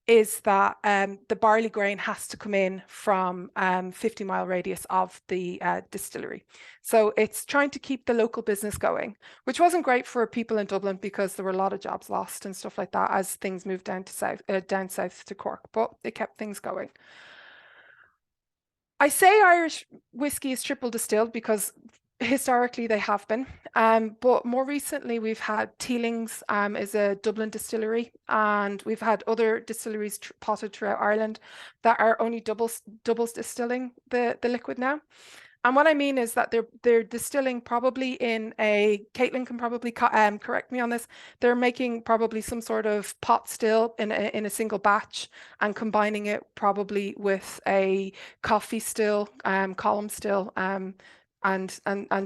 is that the barley grain has to come in from 50-mile radius of the distillery. So it's trying to keep the local business going, which wasn't great for people in Dublin because there were a lot of jobs lost and stuff like that as things moved down south to Cork, but it kept things going. I say Irish whiskey is triple distilled because historically they have been, but more recently we've had Teelings is a Dublin distillery, and we've had other distilleries potted throughout Ireland that are only doubles distilling the liquid now. And what I mean is that they're distilling probably in Caitlin can probably correct me on this, they're making probably some sort of pot still in a single batch and combining it probably with a coffee still, column still, and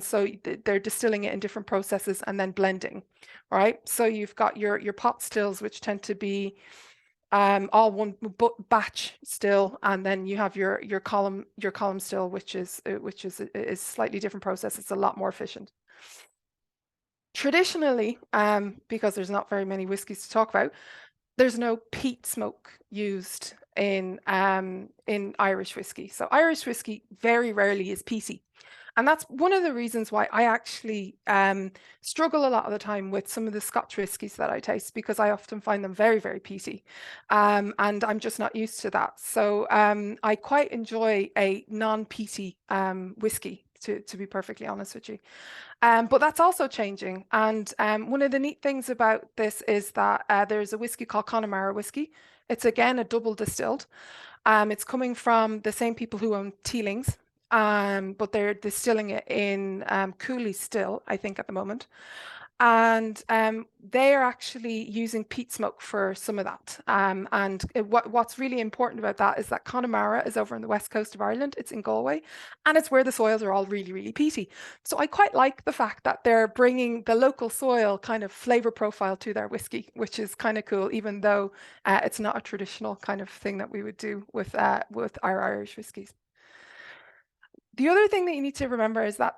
so they're distilling it in different processes and then blending, right? So you've got your pot stills, which tend to be all one batch still, and then you have your column still, which is a slightly different process. It's a lot more efficient. Traditionally, because there's not very many whiskies to talk about, there's no peat smoke used in Irish whiskey. So Irish whiskey very rarely is peaty. And that's one of the reasons why I actually struggle a lot of the time with some of the Scotch whiskies that I taste, because I often find them very peaty. And I'm just not used to that. So I quite enjoy a non-peaty whiskey, to be perfectly honest with you. But that's also changing. And one of the neat things about this is that there's a whiskey called Connemara whiskey. It's again a double distilled. It's coming from the same people who own Teelings. But they're distilling it in Cooley still, I think, at the moment. And they are actually using peat smoke for some of that. What's really important about that is that Connemara is over on the west coast of Ireland. It's in Galway, and it's where the soils are all really, really peaty. So I quite like the fact that they're bringing the local soil kind of flavor profile to their whiskey, which is kind of cool, even though it's not a traditional kind of thing that we would do with our Irish whiskies. The other thing that you need to remember is that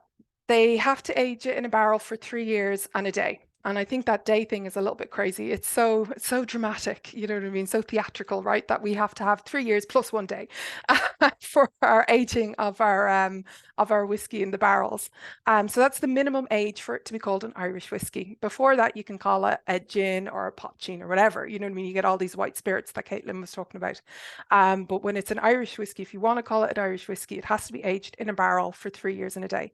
they have to age it in a barrel for 3 years and a day. And I think that day thing is a little bit crazy. It's so dramatic, you know what I mean? So theatrical, right? That we have to have 3 years plus 1 day for our aging of our whiskey in the barrels. So that's the minimum age for it to be called an Irish whiskey. Before that, you can call it a gin or a potchin or whatever. You know what I mean? You get all these white spirits that Caitlin was talking about. But when it's an Irish whiskey, if you want to call it an Irish whiskey, it has to be aged in a barrel for 3 years and a day.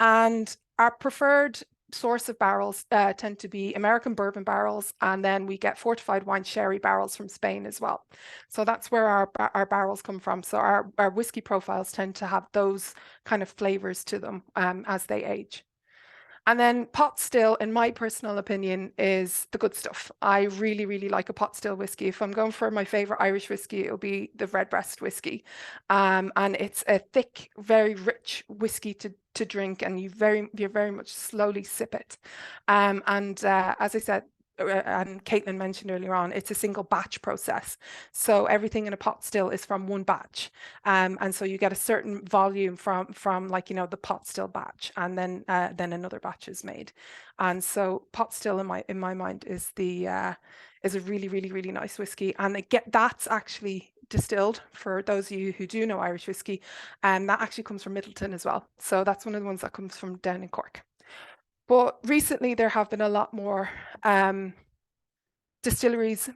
And our preferred source of barrels tend to be American bourbon barrels, and then we get fortified wine sherry barrels from Spain as well. So that's where our barrels come from. So our whiskey profiles tend to have those kind of flavors to them as they age. And then pot still, in my personal opinion, is the good stuff. I really, really like a pot still whiskey. If I'm going for my favorite Irish whiskey, it'll be the Redbreast whiskey. And it's a thick, very rich whiskey to drink, and you very much slowly sip it. As I said, and Caitlin mentioned earlier on, it's a single batch process. So everything in a pot still is from one batch. And so you get a certain volume from like, you know, the pot still batch, and then another batch is made. And so pot still in my mind is a really, really, really nice whiskey. And that's actually distilled, for those of you who do know Irish whiskey, and that actually comes from Middleton as well. So that's one of the ones that comes from down in Cork. But recently there have been a lot more distilleries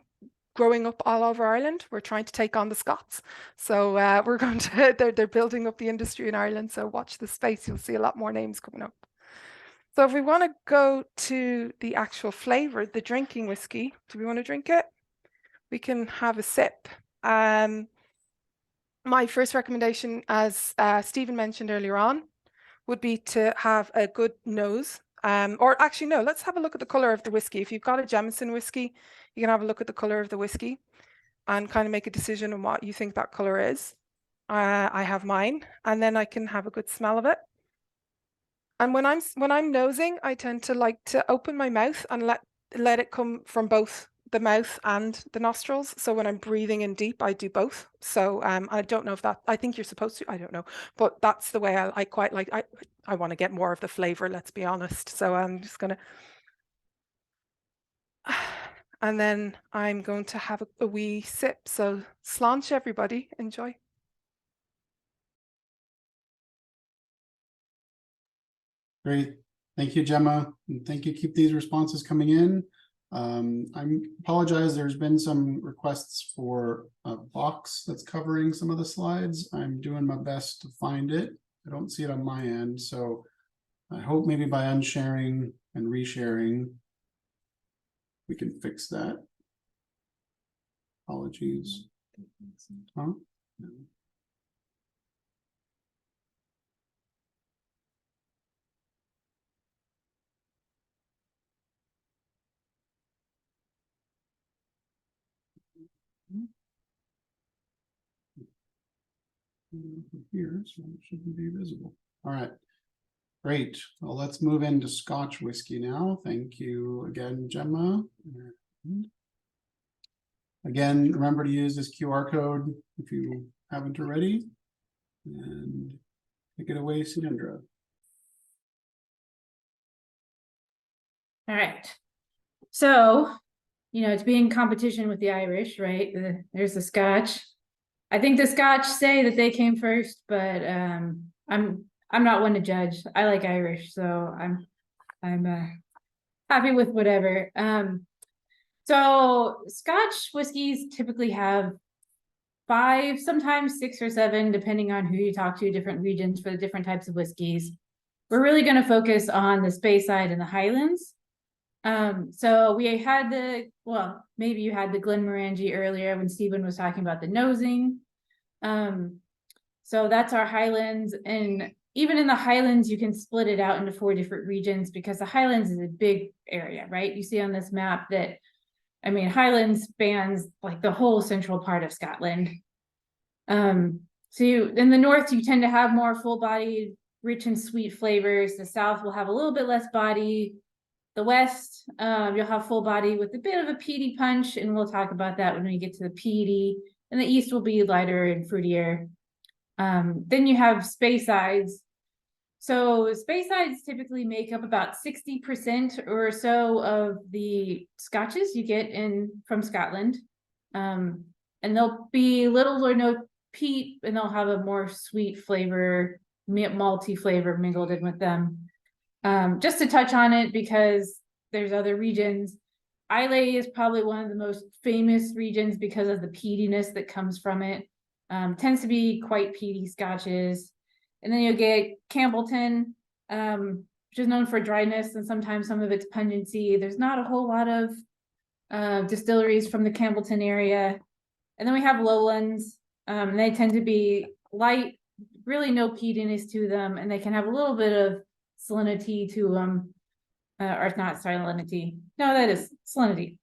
growing up all over Ireland. We're trying to take on the Scots. So we're going to, they're building up the industry in Ireland. So watch the space, you'll see a lot more names coming up. So if we want to go to the actual flavor, the drinking whiskey, do we want to drink it? We can have a sip. My first recommendation, as Stephen mentioned earlier on, would be to have a good nose. Or actually, no, let's have a look at the color of the whiskey. If you've got a Jameson whiskey, you can have a look at the color of the whiskey and kind of make a decision on what you think that color is. I have mine, and then I can have a good smell of it. And when I'm nosing, I tend to like to open my mouth and let it come from both the mouth and the nostrils. So when I'm breathing in deep, I do both. So I don't know if that, I think you're supposed to, I don't know, but that's the way I quite like. I want to get more of the flavor, let's be honest. So I'm just gonna, and then I'm going to have a wee sip. So sláinte, everybody, enjoy. Great. Thank you, Gemma. And thank you. Keep these responses coming in. I apologize. There's been some requests for a box that's covering some of the slides. I'm doing my best to find it. I don't see it on my end. So I hope maybe by unsharing and resharing, we can fix that. Apologies. Huh? No. Here, so it shouldn't be visible. All right, great. Well, let's move into Scotch whiskey now. Thank you again, Gemma. Again, remember to use this QR code if you haven't already. And take it away, Sandra. All right. So, you know, to be in competition with the Irish, right? There's the Scotch. I think the Scotch say that they came first, but I'm not one to judge. I like Irish, so I'm happy with whatever. So Scotch whiskeys typically have 5, sometimes 6 or 7, depending on who you talk to, different regions for the different types of whiskeys. We're really going to focus on the Speyside and the Highlands. So we had maybe you had the Glenmorangie earlier when Stephen was talking about the nosing. So that's our Highlands, and even in the Highlands, you can split it out into 4 different regions because the Highlands is a big area, right? You see on this map that, I mean, Highlands spans like the whole central part of Scotland. So in the north, you tend to have more full-bodied, rich and sweet flavors. The south will have a little bit less body. The west, you'll have full body with a bit of a peaty punch, and we'll talk about that when we get to the peaty. And the east will be lighter and fruitier. Then you have Speysides. So Speysides typically make up about 60% or so of the scotches you get from Scotland. And they'll be little or no peat, and they'll have a more sweet flavor, malty flavor mingled in with them. Just to touch on it, because there's other regions, Islay is probably one of the most famous regions because of the peatiness that comes from it. Tends to be quite peaty scotches. And then you'll get Campbellton, which is known for dryness and sometimes some of its pungency. There's not a whole lot of distilleries from the Campbellton area. And then we have Lowlands. They tend to be light, really no peatiness to them, and they can have a little bit of salinity to them, or not salinity. No, that is salinity.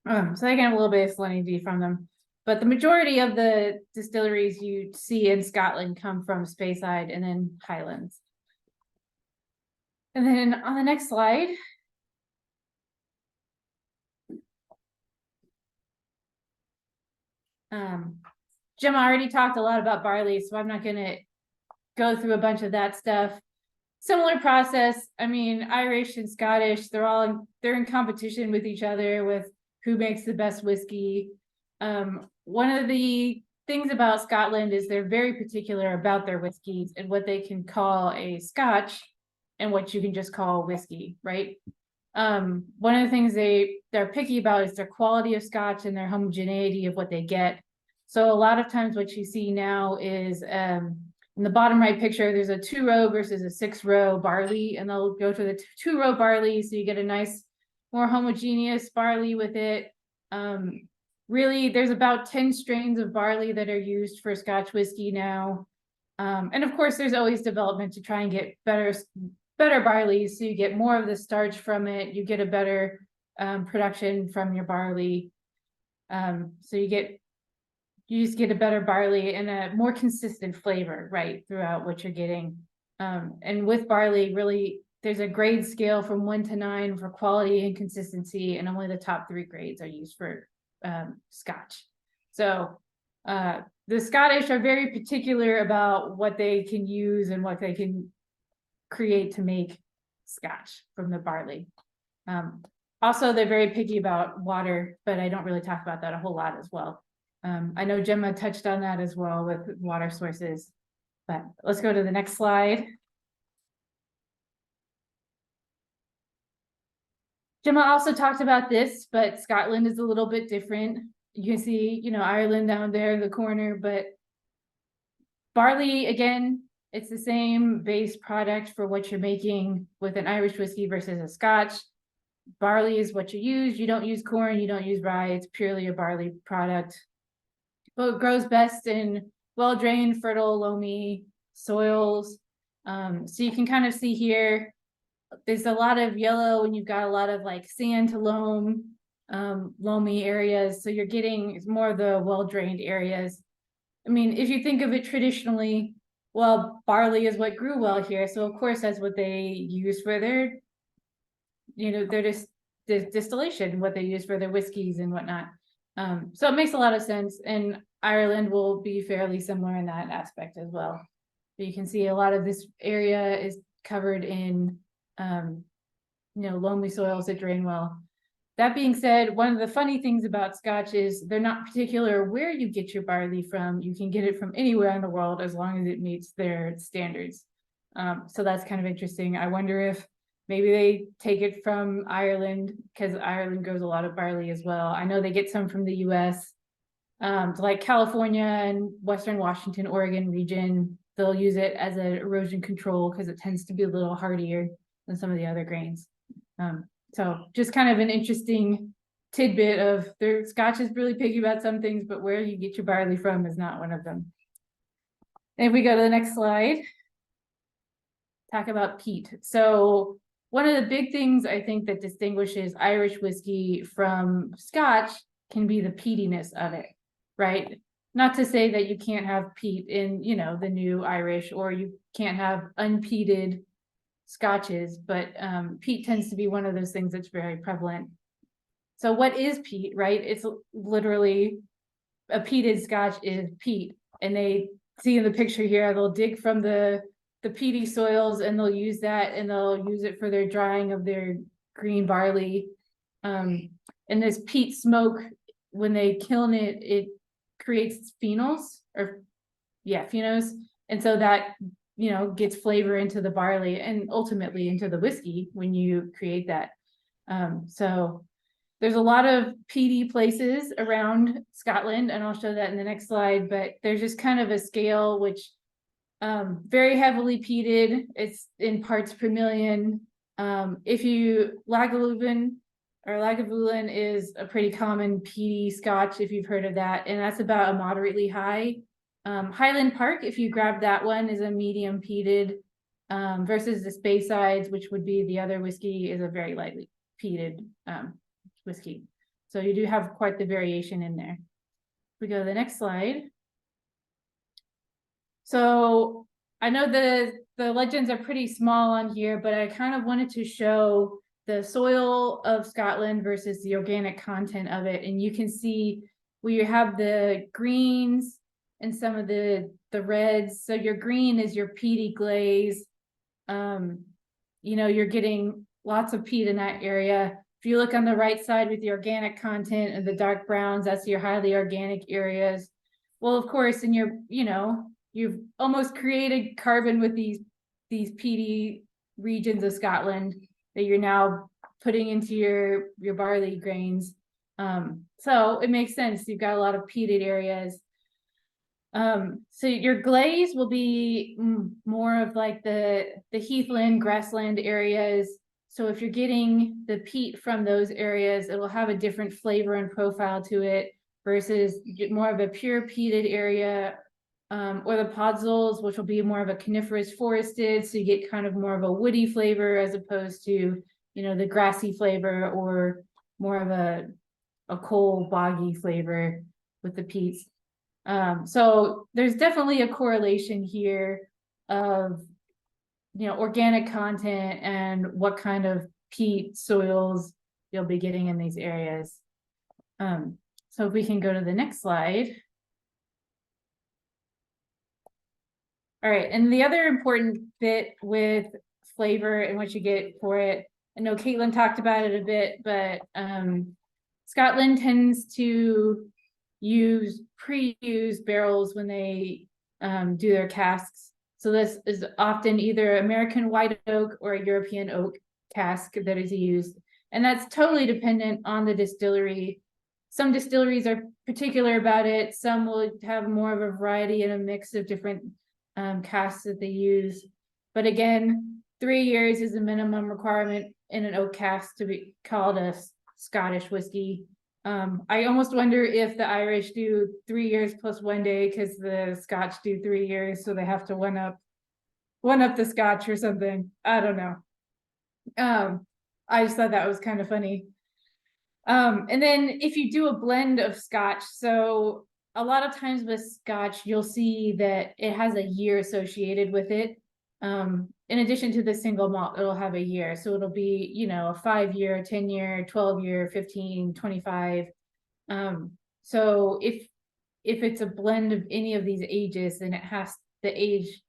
So they can have a little bit of salinity from them. But the majority of the distilleries you see in Scotland come from Speyside and then Highlands. And then on the next slide, Gemma already talked a lot about barley, so I'm not going to go through a bunch of that stuff. Similar process. I mean, Irish and Scottish, they're in competition with each other with who makes the best whiskey. One of the things about Scotland is they're very particular about their whiskeys and what they can call a Scotch and what you can just call whiskey, right? One of the things they're picky about is their quality of Scotch and their homogeneity of what they get. So a lot of times what you see now is in the bottom right picture, there's a 2-row versus a 6-row barley, and they'll go to the 2-row barley, so you get a nice, more homogeneous barley with it. Really, there's about 10 strains of barley that are used for Scotch whiskey now. And of course, there's always development to try and get better barley, so you get more of the starch from it, you get a better production from your barley. So you just get a better barley and a more consistent flavor, right, throughout what you're getting. And with barley, really, there's a grade scale from 1 to 9 for quality and consistency, and only the top 3 grades are used for Scotch. So the Scottish are very particular about what they can use and what they can create to make Scotch from the barley. Also, they're very picky about water, but I don't really talk about that a whole lot as well. I know Gemma touched on that as well with water sources, but let's go to the next slide. Gemma also talked about this, but Scotland is a little bit different. You can see, Ireland down there in the corner, but barley, again, it's the same base product for what you're making with an Irish whiskey versus a Scotch. Barley is what you use. You don't use corn, you don't use rye. It's purely a barley product. But it grows best in well-drained, fertile, loamy soils. So you can kind of see here, there's a lot of yellow and you've got a lot of like sand to loam, loamy areas. So you're getting more of the well-drained areas. I mean, if you think of it traditionally, well, barley is what grew well here. So of course, that's what they use for their, their distillation, what they use for their whiskeys and whatnot. So it makes a lot of sense. And Ireland will be fairly similar in that aspect as well. But you can see a lot of this area is covered in, loamy soils that drain well. That being said, one of the funny things about Scotch is they're not particular where you get your barley from. You can get it from anywhere in the world as long as it meets their standards. So that's kind of interesting. I wonder if maybe they take it from Ireland, because Ireland grows a lot of barley as well. I know they get some from the US. Like California and Western Washington, Oregon region, they'll use it as an erosion control because it tends to be a little hardier than some of the other grains. So just kind of an interesting tidbit of their Scotch is really picky about some things, but where you get your barley from is not one of them. And if we go to the next slide. talk about peat. So one of the big things I think that distinguishes Irish whiskey from Scotch can be the peatiness of it, right? Not to say that you can't have peat in, you know, the new Irish, or you can't have unpeated Scotches, but peat tends to be one of those things that's very prevalent. So what is peat, right? It's literally a peated Scotch is peat. And they see in the picture here, they'll dig from the peaty soils and they'll use that, and they'll use it for their drying of their green barley. And this peat smoke, when they kiln it, it creates phenols, phenols. And so that, you know, gets flavor into the barley and ultimately into the whiskey when you create that. So there's a lot of peaty places around Scotland, and I'll show that in the next slide, but there's just kind of a scale which very heavily peated. It's in parts per million. If you Lagavulin is a pretty common peaty Scotch, if you've heard of that, and that's about a moderately high. Highland Park, if you grab that one, is a medium peated, versus the Speysides, which would be the other whiskey, is a very lightly peated whiskey. So you do have quite the variation in there. We go to the next slide. So I know the legends are pretty small on here, but I kind of wanted to show the soil of Scotland versus the organic content of it. And you can see where you have the greens and some of the reds. So your green is your peaty glaze. You know, you're getting lots of peat in that area. If you look on the right side with the organic content and the dark browns, that's your highly organic areas. Well, of course, in your, you know, you've almost created carbon with these peaty regions of Scotland that you're now putting into your barley grains. So it makes sense. You've got a lot of peated areas. So your glaze will be more of like the heathland, grassland areas. So if you're getting the peat from those areas, it will have a different flavor and profile to it versus more of a pure peated area, or the podzels, which will be more of a coniferous forested. So you get kind of more of a woody flavor as opposed to, you know, the grassy flavor or more of a coal boggy flavor with the peats. So there's definitely a correlation here of, you know, organic content and what kind of peat soils you'll be getting in these areas. So if we can go to the next slide. All right, and the other important bit with flavor and what you get for it, I know Caitlin talked about it a bit, but Scotland tends to use pre-used barrels when they do their casks. So this is often either American white oak or a European oak cask that is used. And that's totally dependent on the distillery. Some distilleries are particular about it. Some will have more of a variety and a mix of different casks that they use. But again, 3 years is a minimum requirement in an oak cask to be called a Scottish whiskey. I almost wonder if the Irish do 3 years plus 1 day because the Scotch do 3 years, so they have to one up the Scotch or something. I don't know. I just thought that was kind of funny. And then if you do a blend of Scotch, so a lot of times with Scotch, you'll see that it has a year associated with it. In addition to the single malt, it'll have a year. So it'll be, you know, a 5-year, 10-year, 12-year, 15, 25. So if it's a blend of any of these ages, then the age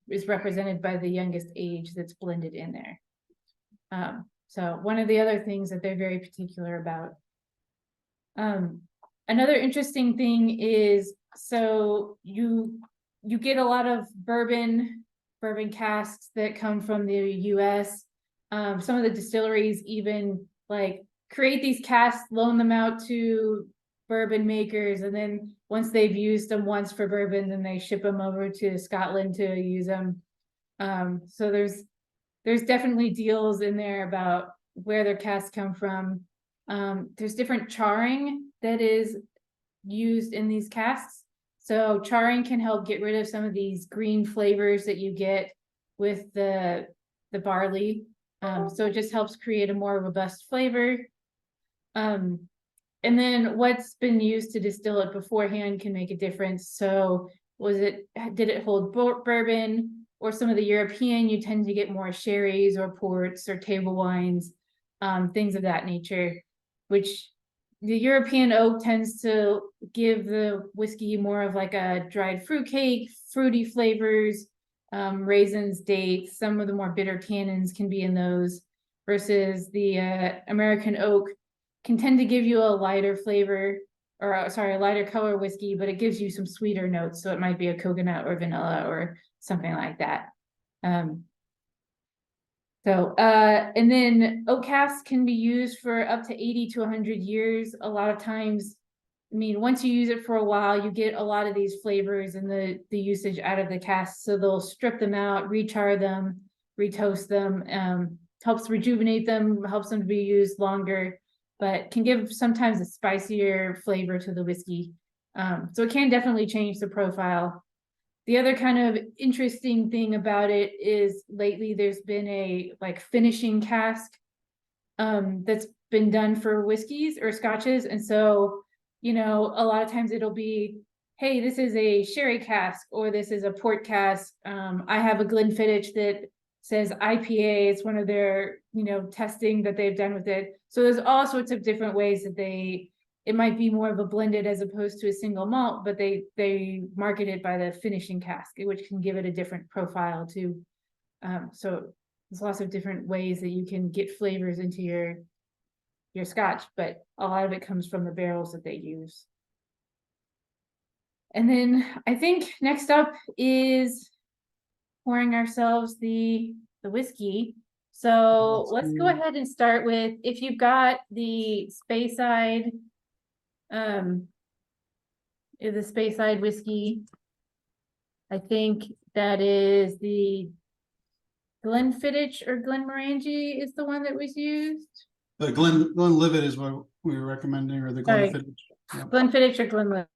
is represented by the youngest age that's blended in there. So one of the other things that they're very particular about. Another interesting thing is, so you get a lot of bourbon casks that come from the US. Some of the distilleries even like create these casks, loan them out to bourbon makers, and then once they've used them once for bourbon, then they ship them over to Scotland to use them. So there's definitely deals in there about where their casks come from. There's different charring that is used in these casks. So charring can help get rid of some of these green flavors that you get with the barley. So it just helps create a more robust flavor. And then what's been used to distill it beforehand can make a difference. So did it hold bourbon, or some of the European, you tend to get more sherries or ports or table wines, things of that nature, which the European oak tends to give the whiskey more of like a dried fruitcake, fruity flavors, raisins, dates. Some of the more bitter tannins can be in those, versus the American oak can tend to give you a lighter flavor, or sorry, a lighter color whiskey, but it gives you some sweeter notes. So it might be a coconut or vanilla or something like that. And then oak casks can be used for up to 80 to 100 years. A lot of times, I mean, once you use it for a while, you get a lot of these flavors and the usage out of the casks. So they'll strip them out, rechar them, retoast them, helps rejuvenate them, helps them to be used longer, but can give sometimes a spicier flavor to the whiskey. So it can definitely change the profile. The other kind of interesting thing about it is lately there's been a like finishing cask that's been done for whiskeys or scotches. And so, you know, a lot of times it'll be, hey, this is a sherry cask, or this is a port cask. I have a Glenfiddich that says IPA. It's one of their, you know, testing that they've done with it. So there's all sorts of different ways that it might be more of a blended as opposed to a single malt, but they market it by the finishing cask, which can give it a different profile too. So there's lots of different ways that you can get flavors into your scotch, but a lot of it comes from the barrels that they use. And then I think next up is pouring ourselves the whiskey. So let's go ahead and start with, if you've got the Speyside, whiskey, I think that is the Glenfiddich or Glenmorangie is the one that was used. The Glenlivet is what we were recommending, or the Sorry. Glenfiddich. Yep. Glenfiddich or Glenlivet.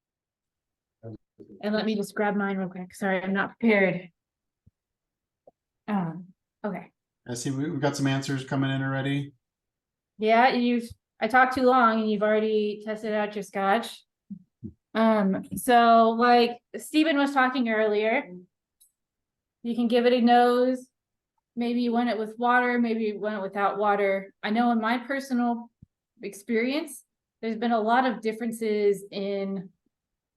And let me just grab mine real quick. Sorry, I'm not prepared. Okay. I see we've got some answers coming in already. Yeah, I talked too long and you've already tested out your scotch. So like Stephen was talking earlier, you can give it a nose. Maybe you want it with water, maybe you want it without water. I know in my personal experience, there's been a lot of differences in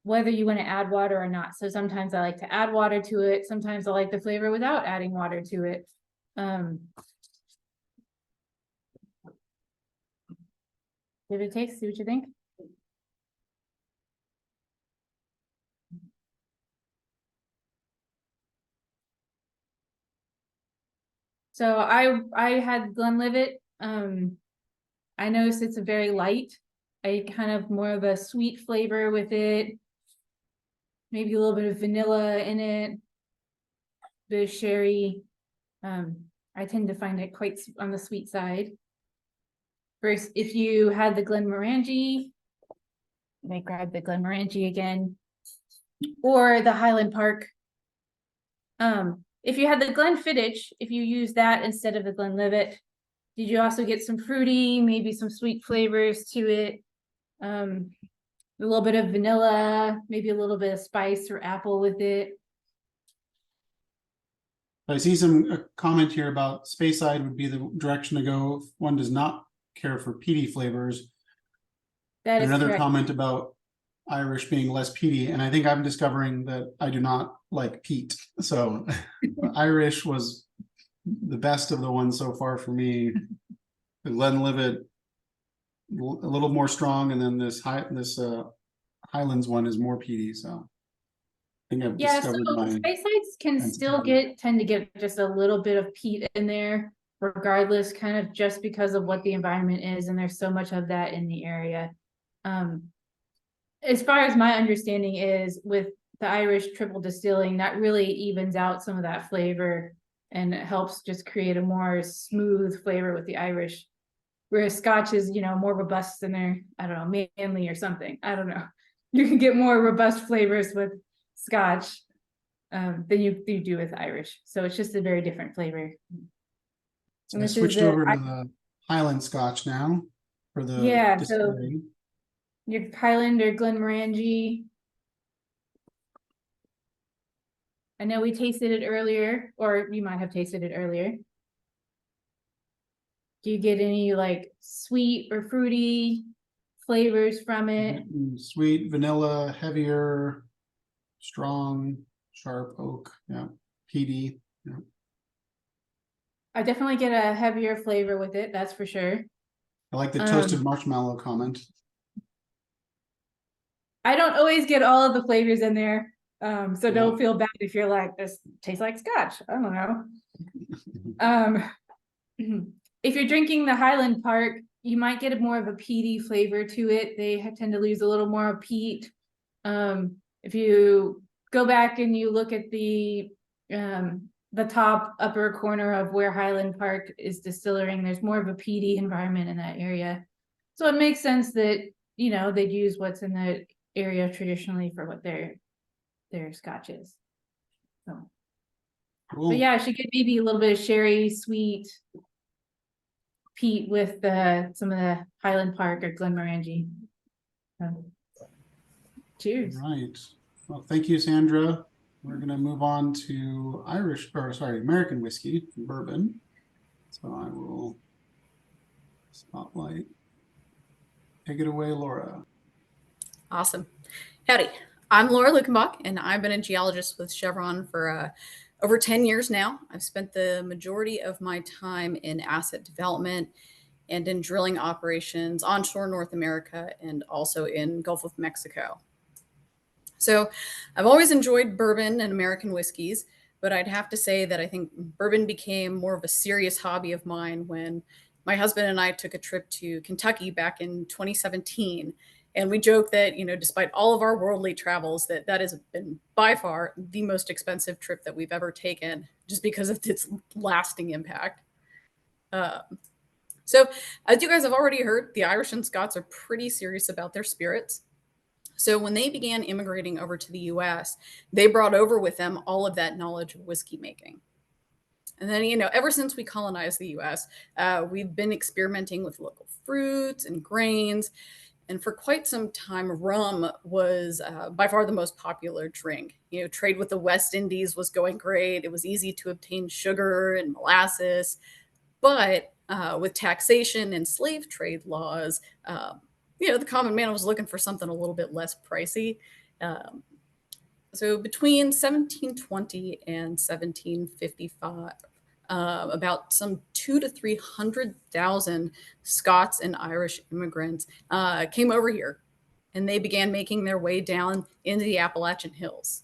whether you want to add water or not. So sometimes I like to add water to it. Sometimes I like the flavor without adding water to it. Give it a taste, see what you think. So I had Glenlivet. I noticed it's a very light. I kind of more of a sweet flavor with it. Maybe a little bit of vanilla in it. Bit of sherry. I tend to find it quite on the sweet side. First, if you had the Glenmorangie, let me grab the Glenmorangie again, or the Highland Park. If you had the Glenfiddich, if you use that instead of the Glenlivet, did you also get some fruity, maybe some sweet flavors to it? A little bit of vanilla, maybe a little bit of spice or apple with it. I see a comment here about Speyside would be the direction to go if one does not care for peaty flavors. That is another correct. Comment about Irish being less peaty, and I think I'm discovering that I do not like peat. So Irish was the best of the ones so far for me. The Glenlivet a little more strong, and then this Highlands one is more peaty. So I think I've discovered so my Speysides can still tend to get just a little bit of peat in there, regardless, kind of just because of what the environment is, and there's so much of that in the area. As far as my understanding is, with the Irish triple distilling, that really evens out some of that flavor and it helps just create a more smooth flavor with the Irish. Whereas Scotch is, you know, more robust in there, I don't know, manly or something. I don't know. You can get more robust flavors with Scotch. than you do with Irish. So it's just a very different flavor. So And I this is switched the- over to the Highland Scotch now for the Yeah, so- distillery. Your Highland or Glenmorangie. I know we tasted it earlier, or you might have tasted it earlier. Do you get any like sweet or fruity flavors from it? Sweet, vanilla, heavier, strong, sharp oak, yeah, peaty. Yeah. I definitely get a heavier flavor with it, that's for sure. I like the toasted marshmallow comment. I don't always get all of the flavors in there. So Yeah. don't feel bad if you're like, this tastes like Scotch. I don't know. If you're drinking the Highland Park, you might get more of a peaty flavor to it. They tend to lose a little more peat. If you go back and you look at the top upper corner of where Highland Park is distilling, there's more of a peaty environment in that area. So it makes sense that, you know, they'd use what's in the area traditionally for what their Scotch is. So, Cool. but yeah, I should get maybe a little bit of sherry, sweet, peat with some of the Highland Park or Glenmorangie. Cheers. Right. Well, thank you, Sandra. We're going to move on to American whiskey, bourbon. So I will spotlight. Take it away, Lora. Awesome. Howdy. I'm Lora Luckenbach, and I've been a geologist with Chevron for over 10 years now. I've spent the majority of my time in asset development and in drilling operations onshore North America and also in Gulf of Mexico. So I've always enjoyed bourbon and American whiskeys, but I'd have to say that I think bourbon became more of a serious hobby of mine when my husband and I took a trip to Kentucky back in 2017. And we joke that, you know, despite all of our worldly travels, that has been by far the most expensive trip that we've ever taken, just because of its lasting impact. So as you guys have already heard, the Irish and Scots are pretty serious about their spirits. So when they began immigrating over to the US, they brought over with them all of that knowledge of whiskey making. And then, you know, ever since we colonized the US, we've been experimenting with local fruits and grains. And for quite some time, rum was by far the most popular drink. You know, trade with the West Indies was going great. It was easy to obtain sugar and molasses. But with taxation and slave trade laws, you know, the common man was looking for something a little bit less pricey. So between 1720 and 1755, about some 200,000 to 300,000 Scots and Irish immigrants came over here, and they began making their way down into the Appalachian Hills.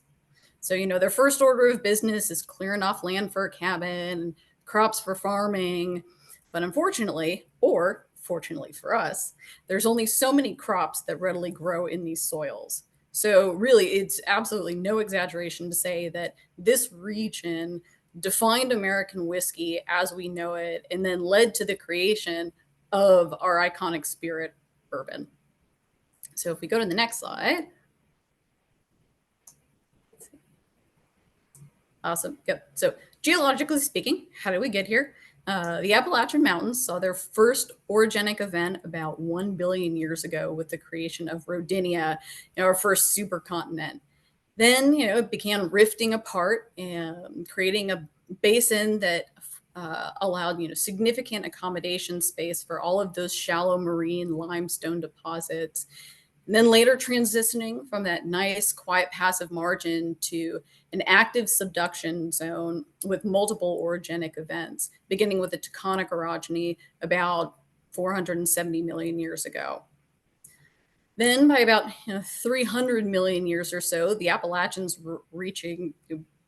So, you know, their first order of business is clearing off land for a cabin, crops for farming. But unfortunately, or fortunately for us, there's only so many crops that readily grow in these soils. So really, it's absolutely no exaggeration to say that this region defined American whiskey as we know it, and then led to the creation of our iconic spirit, bourbon. So if we go to the next slide. Awesome. Yep. So geologically speaking, how did we get here? The Appalachian Mountains saw their first orogenic event about 1 billion years ago with the creation of Rodinia, you know, our first supercontinent. Then, you know, it began rifting apart and creating a basin that allowed, you know, significant accommodation space for all of those shallow marine limestone deposits. And then later transitioning from that nice, quiet, passive margin to an active subduction zone with multiple orogenic events, beginning with the Taconic orogeny about 470 million years ago. Then by about 300 million years or so, the Appalachians were reaching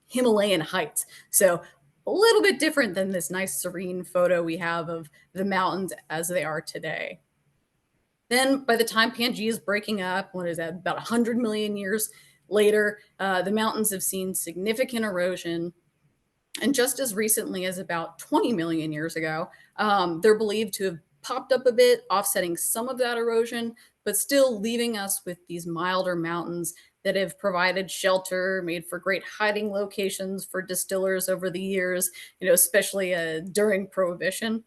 Himalayan heights. So a little bit different than this nice serene photo we have of the mountains as they are today. Then by the time Pangea is breaking up, what is that, about 100 million years later, the mountains have seen significant erosion. And just as recently as about 20 million years ago, they're believed to have popped up a bit, offsetting some of that erosion, but still leaving us with these milder mountains that have provided shelter, made for great hiding locations for distillers over the years, especially during Prohibition.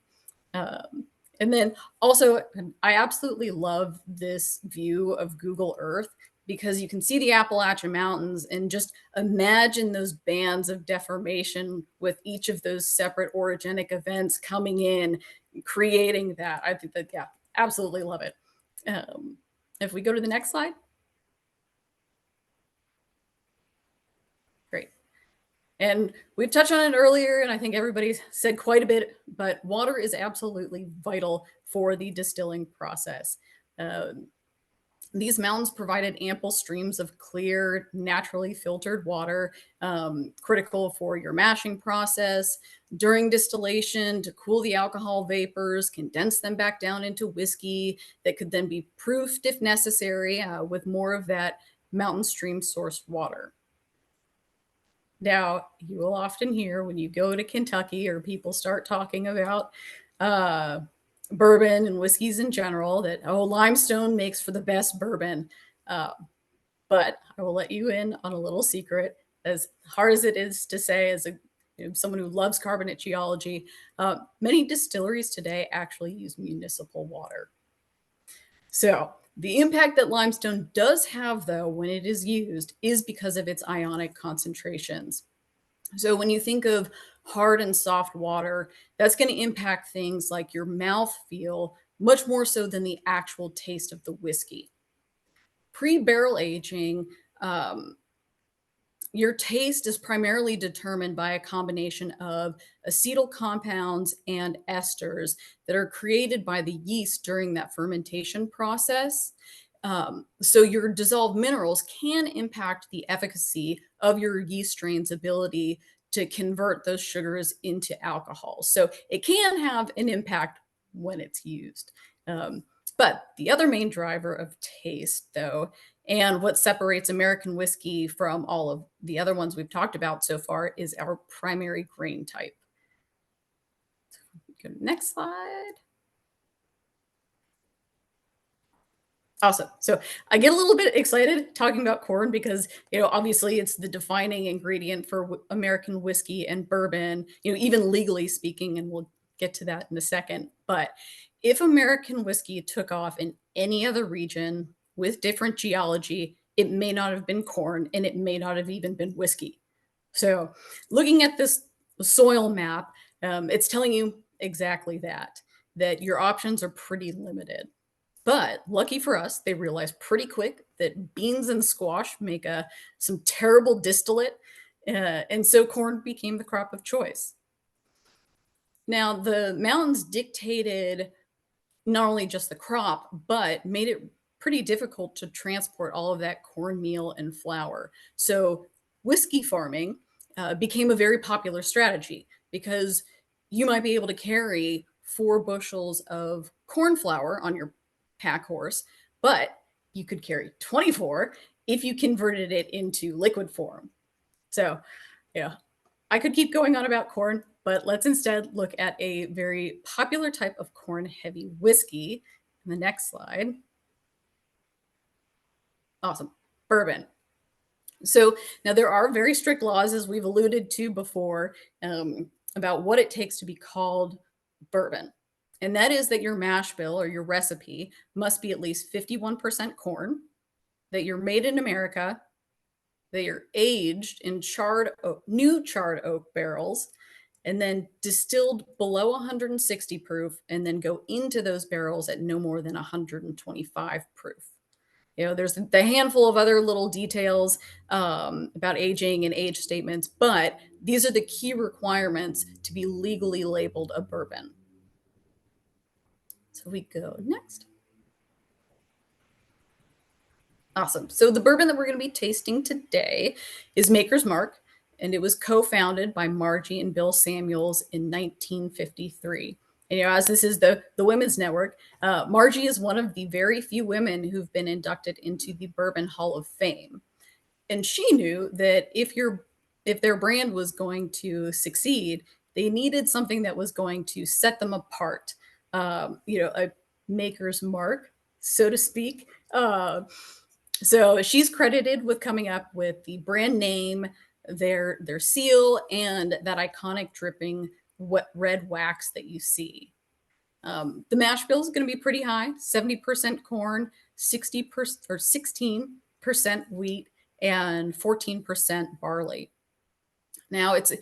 And then also, I absolutely love this view of Google Earth because you can see the Appalachian Mountains and just imagine those bands of deformation with each of those separate orogenic events coming in, creating that. I think that, yeah, absolutely love it. If we go to the next slide. Great. And we've touched on it earlier, and I think everybody's said quite a bit, but water is absolutely vital for the distilling process. These mountains provided ample streams of clear, naturally filtered water, critical for your mashing process. During distillation, to cool the alcohol vapors, condense them back down into whiskey that could then be proofed if necessary with more of that mountain stream sourced water. Now, you will often hear when you go to Kentucky or people start talking about bourbon and whiskeys in general that, oh, limestone makes for the best bourbon. But I will let you in on a little secret. As hard as it is to say, as someone who loves carbonate geology, many distilleries today actually use municipal water. So the impact that limestone does have, though, when it is used is because of its ionic concentrations. So when you think of hard and soft water, that's going to impact things like your mouthfeel much more so than the actual taste of the whiskey. Pre-barrel aging, your taste is primarily determined by a combination of acetyl compounds and esters that are created by the yeast during that fermentation process. So your dissolved minerals can impact the efficacy of your yeast strain's ability to convert those sugars into alcohol. So it can have an impact when it's used. But the other main driver of taste, though, and what separates American whiskey from all of the other ones we've talked about so far is our primary grain type. Go to the next slide. Awesome. So I get a little bit excited talking about corn because, obviously it's the defining ingredient for American whiskey and bourbon, even legally speaking, and we'll get to that in a second. But if American whiskey took off in any other region with different geology, it may not have been corn and it may not have even been whiskey. So looking at this soil map, it's telling you exactly that your options are pretty limited. But lucky for us, they realized pretty quick that beans and squash make some terrible distillate, and so corn became the crop of choice. Now, the mountains dictated not only just the crop, but made it pretty difficult to transport all of that cornmeal and flour. So whiskey farming became a very popular strategy because you might be able to carry 4 bushels of corn flour on your pack horse, but you could carry 24 if you converted it into liquid form. So, yeah, I could keep going on about corn, but let's instead look at a very popular type of corn-heavy whiskey in the next slide. Awesome, bourbon. So now there are very strict laws, as we've alluded to before, about what it takes to be called bourbon. And that is that your mash bill or your recipe must be at least 51% corn, that you're made in America, that you're aged in new charred oak barrels, and then distilled below 160 proof, and then go into those barrels at no more than 125 proof. There's the handful of other little details about aging and age statements, but these are the key requirements to be legally labeled a bourbon. So we go next. Awesome. So the bourbon that we're going to be tasting today is Maker's Mark, and it was co-founded by Margie and Bill Samuels in 1953. And, as this is the Women's Network, Margie is one of the very few women who've been inducted into the Bourbon Hall of Fame. And she knew that if their brand was going to succeed, they needed something that was going to set them apart. A Maker's Mark so to speak. So she's credited with coming up with the brand name, their seal, and that iconic dripping red wax that you see. The mash bill is going to be pretty high: 70% corn, 60% or 16% wheat, and 14% barley. Now it's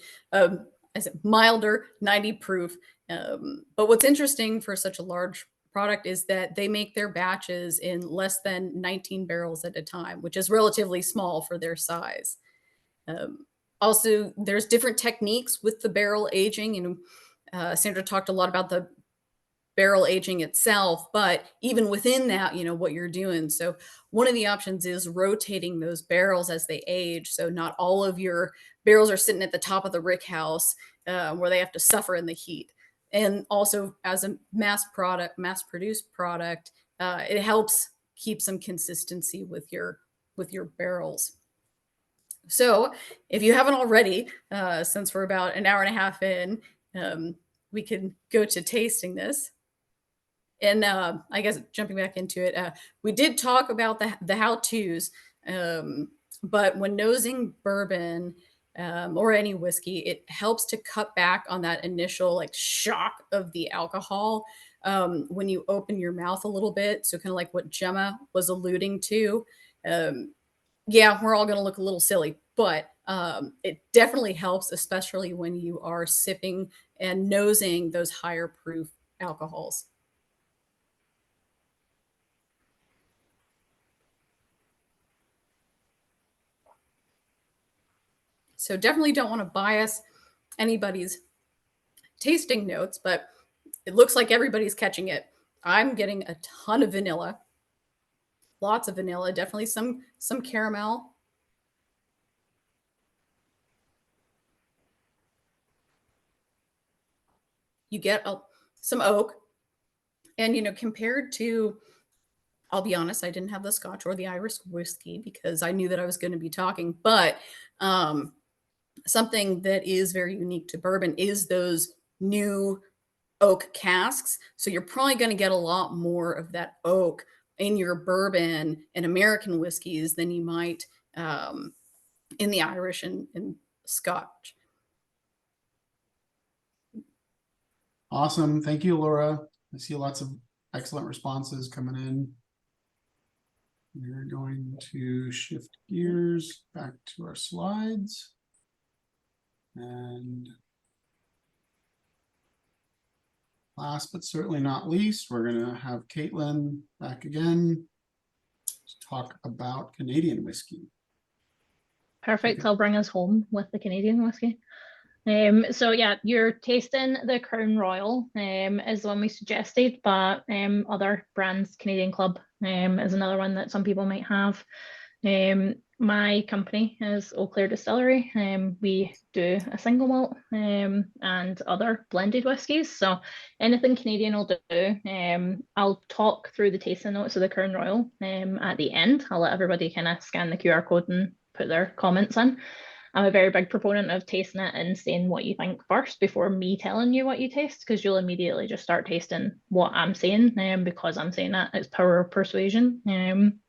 milder, 90 proof. But what's interesting for such a large product is that they make their batches in less than 19 barrels at a time, which is relatively small for their size. Also, there's different techniques with the barrel aging, and Sandra talked a lot about the barrel aging itself, but even within that, what you're doing. So one of the options is rotating those barrels as they age. So not all of your barrels are sitting at the top of the rick house where they have to suffer in the heat. And also, as a mass-produced product, it helps keep some consistency with your barrels. So if you haven't already, since we're about an hour and a half in, we can go to tasting this. And I guess jumping back into it, we did talk about the how-tos, but when nosing bourbon or any whiskey, it helps to cut back on that initial shock of the alcohol when you open your mouth a little bit. So kind of like what Gemma was alluding to. Yeah, we're all going to look a little silly, but it definitely helps, especially when you are sipping and nosing those higher proof alcohols. So definitely don't want to bias anybody's tasting notes, but it looks like everybody's catching it. I'm getting a ton of vanilla, lots of vanilla, definitely some caramel. You get some oak, and compared to, I'll be honest, I didn't have the Scotch or the Irish whiskey because I knew that I was going to be talking, but something that is very unique to bourbon is those new oak casks. So you're probably going to get a lot more of that oak in your bourbon and American whiskeys than you might in the Irish and Scotch. Awesome. Thank you, Laura. I see lots of excellent responses coming in. We're going to shift gears back to our slides. And last but certainly not least, we're going to have Caitlin back again to talk about Canadian whiskey. Perfect. Okay. I'll bring us home with the Canadian whiskey. So yeah, you're tasting the Crown Royal is the one we suggested, but other brands, Canadian Club is another one that some people might have. My company is Eau Claire Distillery. We do a single malt and other blended whiskies. So anything Canadian will do. I'll talk through the tasting notes of the Crown Royal at the end. I'll let everybody kind of scan the QR code and put their comments in. I'm a very big proponent of tasting it and saying what you think first before me telling you what you taste, because you'll immediately just start tasting what I'm saying because I'm saying that. It's power of persuasion.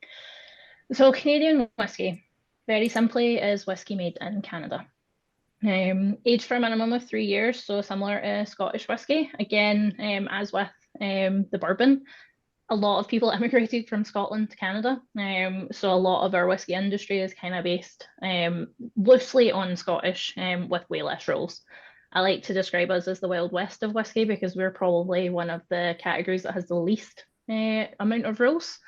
So Canadian whiskey, very simply, is whiskey made in Canada. Aged for a minimum of 3 years, so similar to Scottish whiskey. Again, as with the bourbon, a lot of people immigrated from Scotland to Canada. So a lot of our whiskey industry is kind of based loosely on Scottish with way less rules. I like to describe us as the Wild West of whiskey because we're probably one of the categories that has the least amount of rules.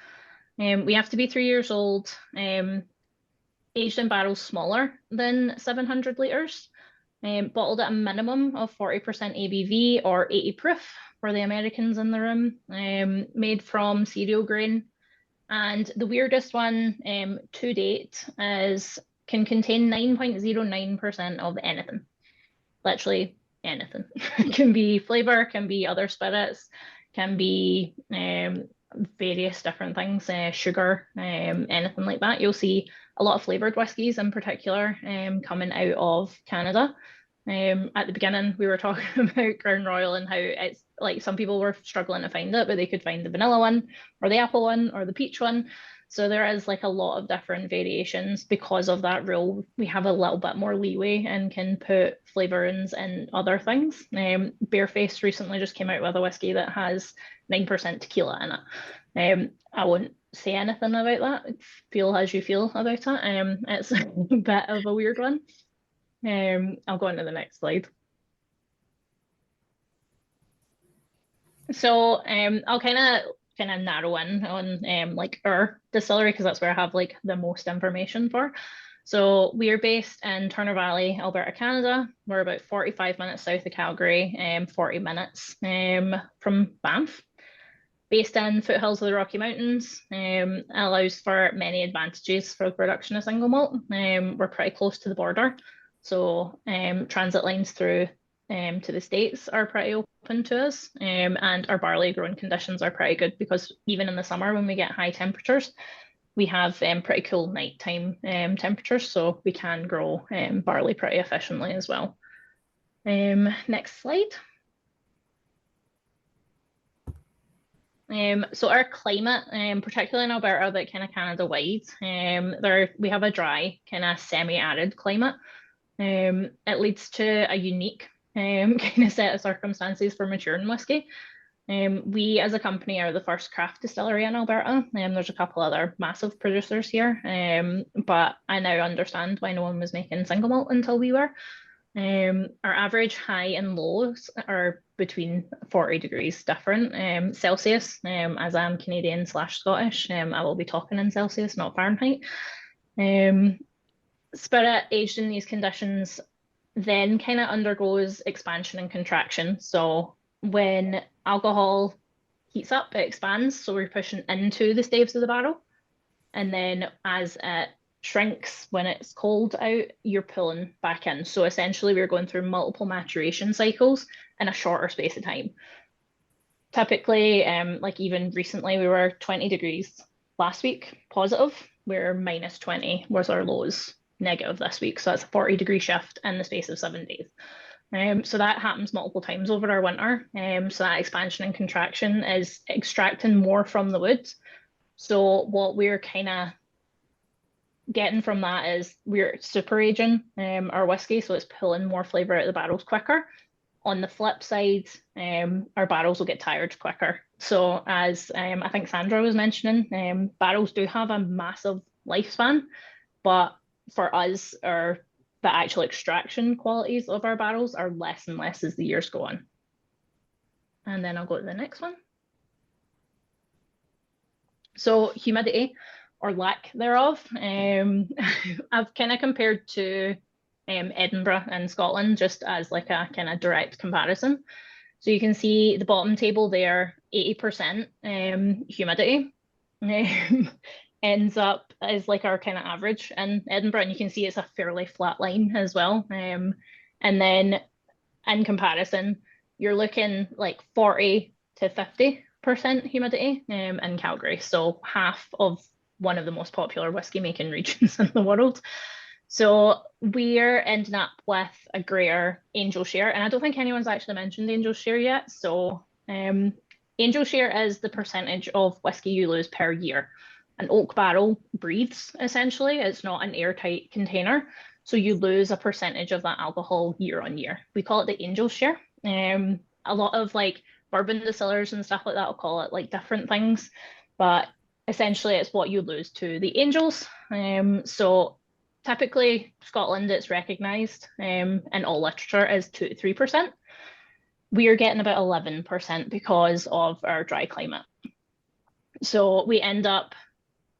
We have to be 3 years old, aged in barrels smaller than 700 litres, bottled at a minimum of 40% ABV or 80 proof for the Americans in the room, made from cereal grain. And the weirdest one to date can contain 9.09% of anything, literally anything. It can be flavour, can be other spirits, can be various different things, sugar, anything like that. You'll see a lot of flavoured whiskies in particular coming out of Canada. At the beginning, we were talking about Crown Royal and how it's like some people were struggling to find it, but they could find the vanilla one or the apple one or the peach one. So there is like a lot of different variations. Because of that rule, we have a little bit more leeway and can put flavorings and other things. Barefaced recently just came out with a whiskey that has 9% tequila in it. I won't say anything about that. Feel as you feel about it. It's a bit of a weird one. I'll go on to the next slide. So I'll kind of narrow in on like our distillery, because that's where I have like the most information for. So we're based in Turner Valley, Alberta, Canada. We're about 45 minutes south of Calgary, 40 minutes from Banff. Based in foothills of the Rocky Mountains, allows for many advantages for the production of single malt. We're pretty close to the border, so transit lines through to the States are pretty open to us, and our barley growing conditions are pretty good, because even in the summer when we get high temperatures, we have pretty cool nighttime temperatures, so we can grow barley pretty efficiently as well. Next slide. So our climate, particularly in Alberta, but kind of Canada-wide, we have a dry, kind of semi-arid climate. It leads to a unique kind of set of circumstances for maturing whiskey. We as a company are the first craft distillery in Alberta. There's a couple other massive producers here, but I now understand why no one was making single malt until we were. Our average high and lows are between 40 degrees different Celsius. As I'm Canadian / Scottish, I will be talking in Celsius, not Fahrenheit. Spirit aged in these conditions then kind of undergoes expansion and contraction. So when alcohol heats up, it expands. So we're pushing into the staves of the barrel. And then as it shrinks when it's cold out, you're pulling back in. So essentially we're going through multiple maturation cycles in a shorter space of time. Typically, like even recently, we were 20 degrees last week positive, where minus 20 was our lows negative this week. So that's a 40-degree shift in the space of 7 days. So that happens multiple times over our winter. So that expansion and contraction is extracting more from the wood. So what we're kind of getting from that is we're super aging our whiskey, so it's pulling more flavour out of the barrels quicker. On the flip side, our barrels will get tired quicker. So as I think Sandra was mentioning, barrels do have a massive lifespan, but for us, the actual extraction qualities of our barrels are less and less as the years go on. And then I'll go to the next one. So humidity, or lack thereof. I've kind of compared to Edinburgh in Scotland, just as like a kind of direct comparison. So you can see the bottom table there, 80% humidity ends up as like our kind of average in Edinburgh, and you can see it's a fairly flat line as well. And then in comparison, you're looking like 40 to 50% humidity in Calgary, so half of one of the most popular whiskey making regions in the world. So we're ending up with a greater angel share, and I don't think anyone's actually mentioned angel share yet. So angel share is the percentage of whiskey you lose per year. An oak barrel breathes, essentially. It's not an airtight container, so you lose a percentage of that alcohol year on year. We call it the angel share. A lot of like bourbon distillers and stuff like that will call it like different things, but essentially it's what you lose to the angels. So typically Scotland, it's recognised in all literature as 2 to 3%. We are getting about 11% because of our dry climate. So we end up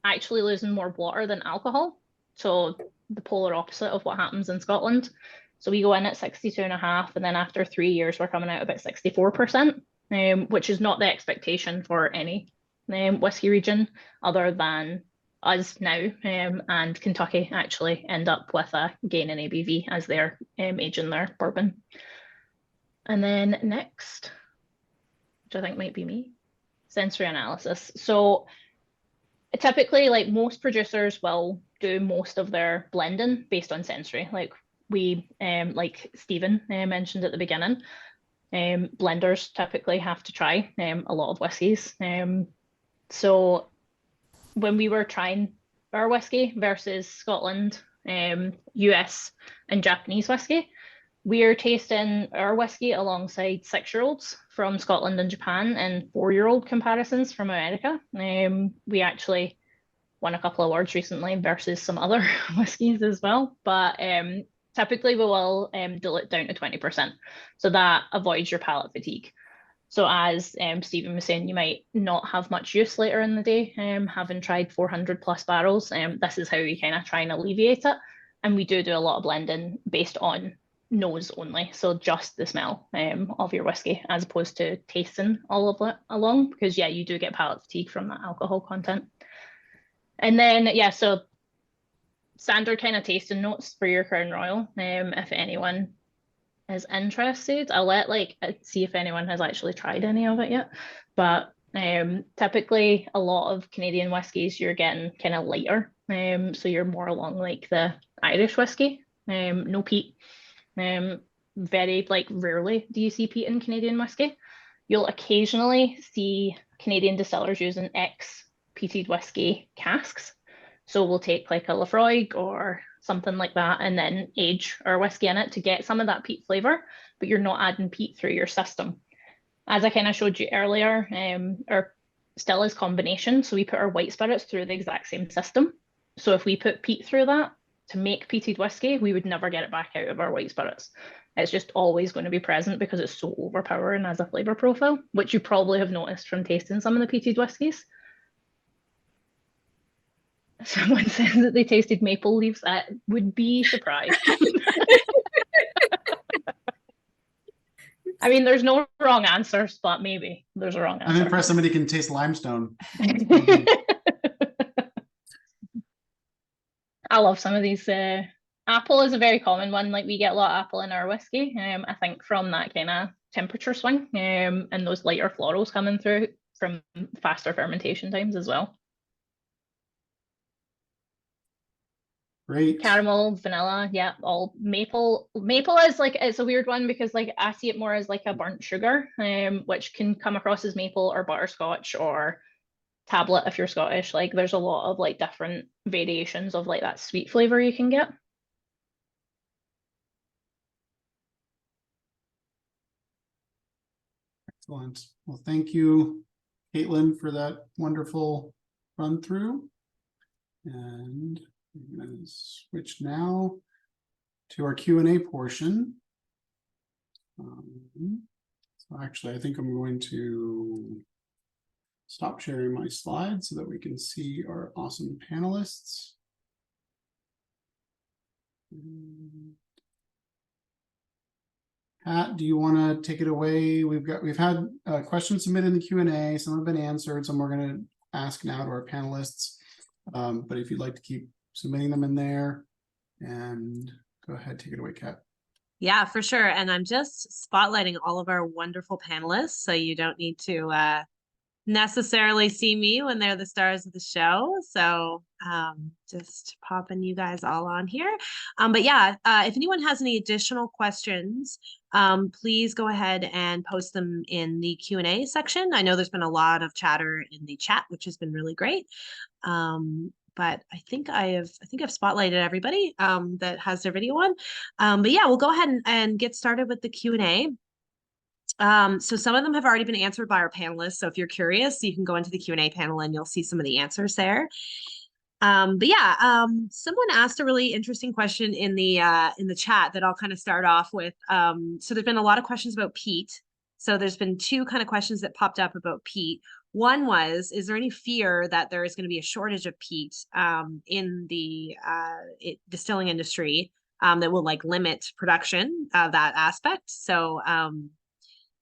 actually losing more water than alcohol. So the polar opposite of what happens in Scotland. So we go in at 62.5, and then after 3 years, we're coming out about 64%, which is not the expectation for any whiskey region other than us now, and Kentucky actually end up with a gain in ABV as they're aging their bourbon. And then next, which I think might be me, sensory analysis. So typically, like most producers will do most of their blending based on sensory, like we like Stephen mentioned at the beginning. blenders typically have to try a lot of whiskies. So when we were trying our whiskey versus Scotland, US and Japanese whiskey, we are tasting our whiskey alongside 6-year-olds from Scotland and Japan and 4-year-old comparisons from America. We actually won a couple of awards recently versus some other whiskies as well, but typically we will dilute down to 20%. So that avoids your palate fatigue. So as Stephen was saying, you might not have much use later in the day, having tried 400 plus barrels. This is how we kind of try and alleviate it. And we do a lot of blending based on nose only. So just the smell of your whiskey as opposed to tasting all of it along, because yeah, you do get palate fatigue from that alcohol content. And then, yeah, so standard kind of tasting notes for your Crown Royal. If anyone is interested, I'll let see if anyone has actually tried any of it yet. But typically a lot of Canadian whiskies you're getting kind of lighter. So you're more along like the Irish whiskey, no peat. Very rarely do you see peat in Canadian whiskey. You'll occasionally see Canadian distillers using ex-peated whiskey casks. So we'll take like a Lafroig or something like that and then age our whiskey in it to get some of that peat flavor, but you're not adding peat through your system. As I kind of showed you earlier, our still is combination. So we put our white spirits through the exact same system. So if we put peat through that to make peated whiskey, we would never get it back out of our white spirits. It's just always going to be present because it's so overpowering as a flavor profile, which you probably have noticed from tasting some of the peated whiskies. Someone says that they tasted maple leaves. I would be surprised. I mean, there's no wrong answers, but maybe there's a wrong answer. I'm impressed somebody can taste limestone. I love some of these. Apple is a very common one. Like we get a lot of apple in our whiskey. I think from that kind of temperature swing and those lighter florals coming through from faster fermentation times as well. Great. Caramel, vanilla, yeah, all maple. Maple is it's a weird one because I see it more as like a burnt sugar, which can come across as maple or butterscotch or tablet if you're Scottish. There's a lot of different variations of that sweet flavor you can get. Excellent. Well, thank you, Caitlin, for that wonderful run through. And I'm going to switch now to our Q&A portion. So actually, I think I'm going to stop sharing my slides so that we can see our awesome panelists. Pat, do you want to take it away? We've had questions submitted in the Q&A. Some have been answered. Some we're going to ask now to our panelists. But if you'd like to keep submitting them in there, and go ahead, take it away, Kat. Yeah, for sure. And I'm just spotlighting all of our wonderful panelists, so you don't need to necessarily see me when they're the stars of the show. So just popping you guys all on here. But yeah, if anyone has any additional questions, please go ahead and post them in the Q&A section. I know there's been a lot of chatter in the chat, which has been really great. But I think I've spotlighted everybody that has their video on. But yeah, we'll go ahead and get started with the Q&A. So some of them have already been answered by our panelists. So if you're curious, you can go into the Q&A panel and you'll see some of the answers there. But yeah, someone asked a really interesting question in the chat that I'll kind of start off with. So there's been a lot of questions about peat. So there's been two kind of questions that popped up about peat. One was, is there any fear that there is going to be a shortage of peat in the distilling industry that will limit production of that aspect? So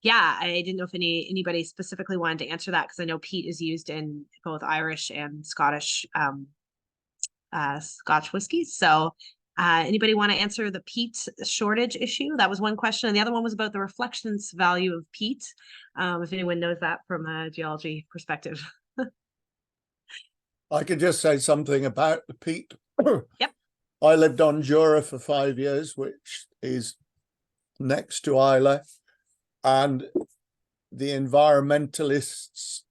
yeah, I didn't know if anybody specifically wanted to answer that, because I know peat is used in both Irish and Scottish Scotch whiskeys. So anybody want to answer the peat shortage issue? That was one question. And the other one was about the reflectance value of peat. If anyone knows that from a geology perspective. I could just say something about the peat. Yep. I lived on Jura for 5 years, which is next to Islay. And the environmentalists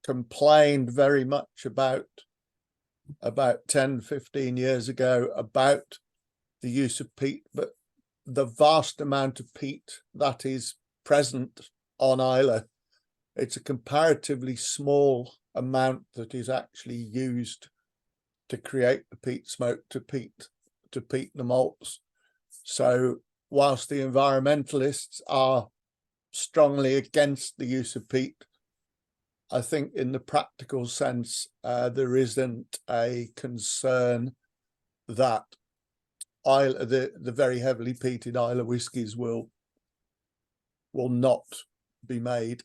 complained very much about 10, 15 years ago about the use of peat, but the vast amount of peat that is present on Islay, it's a comparatively small amount that is actually used to create the peat smoke, to peat the malts. So whilst the environmentalists are strongly against the use of peat, I think in the practical sense, there isn't a concern that the very heavily peated Islay whiskies will not be made.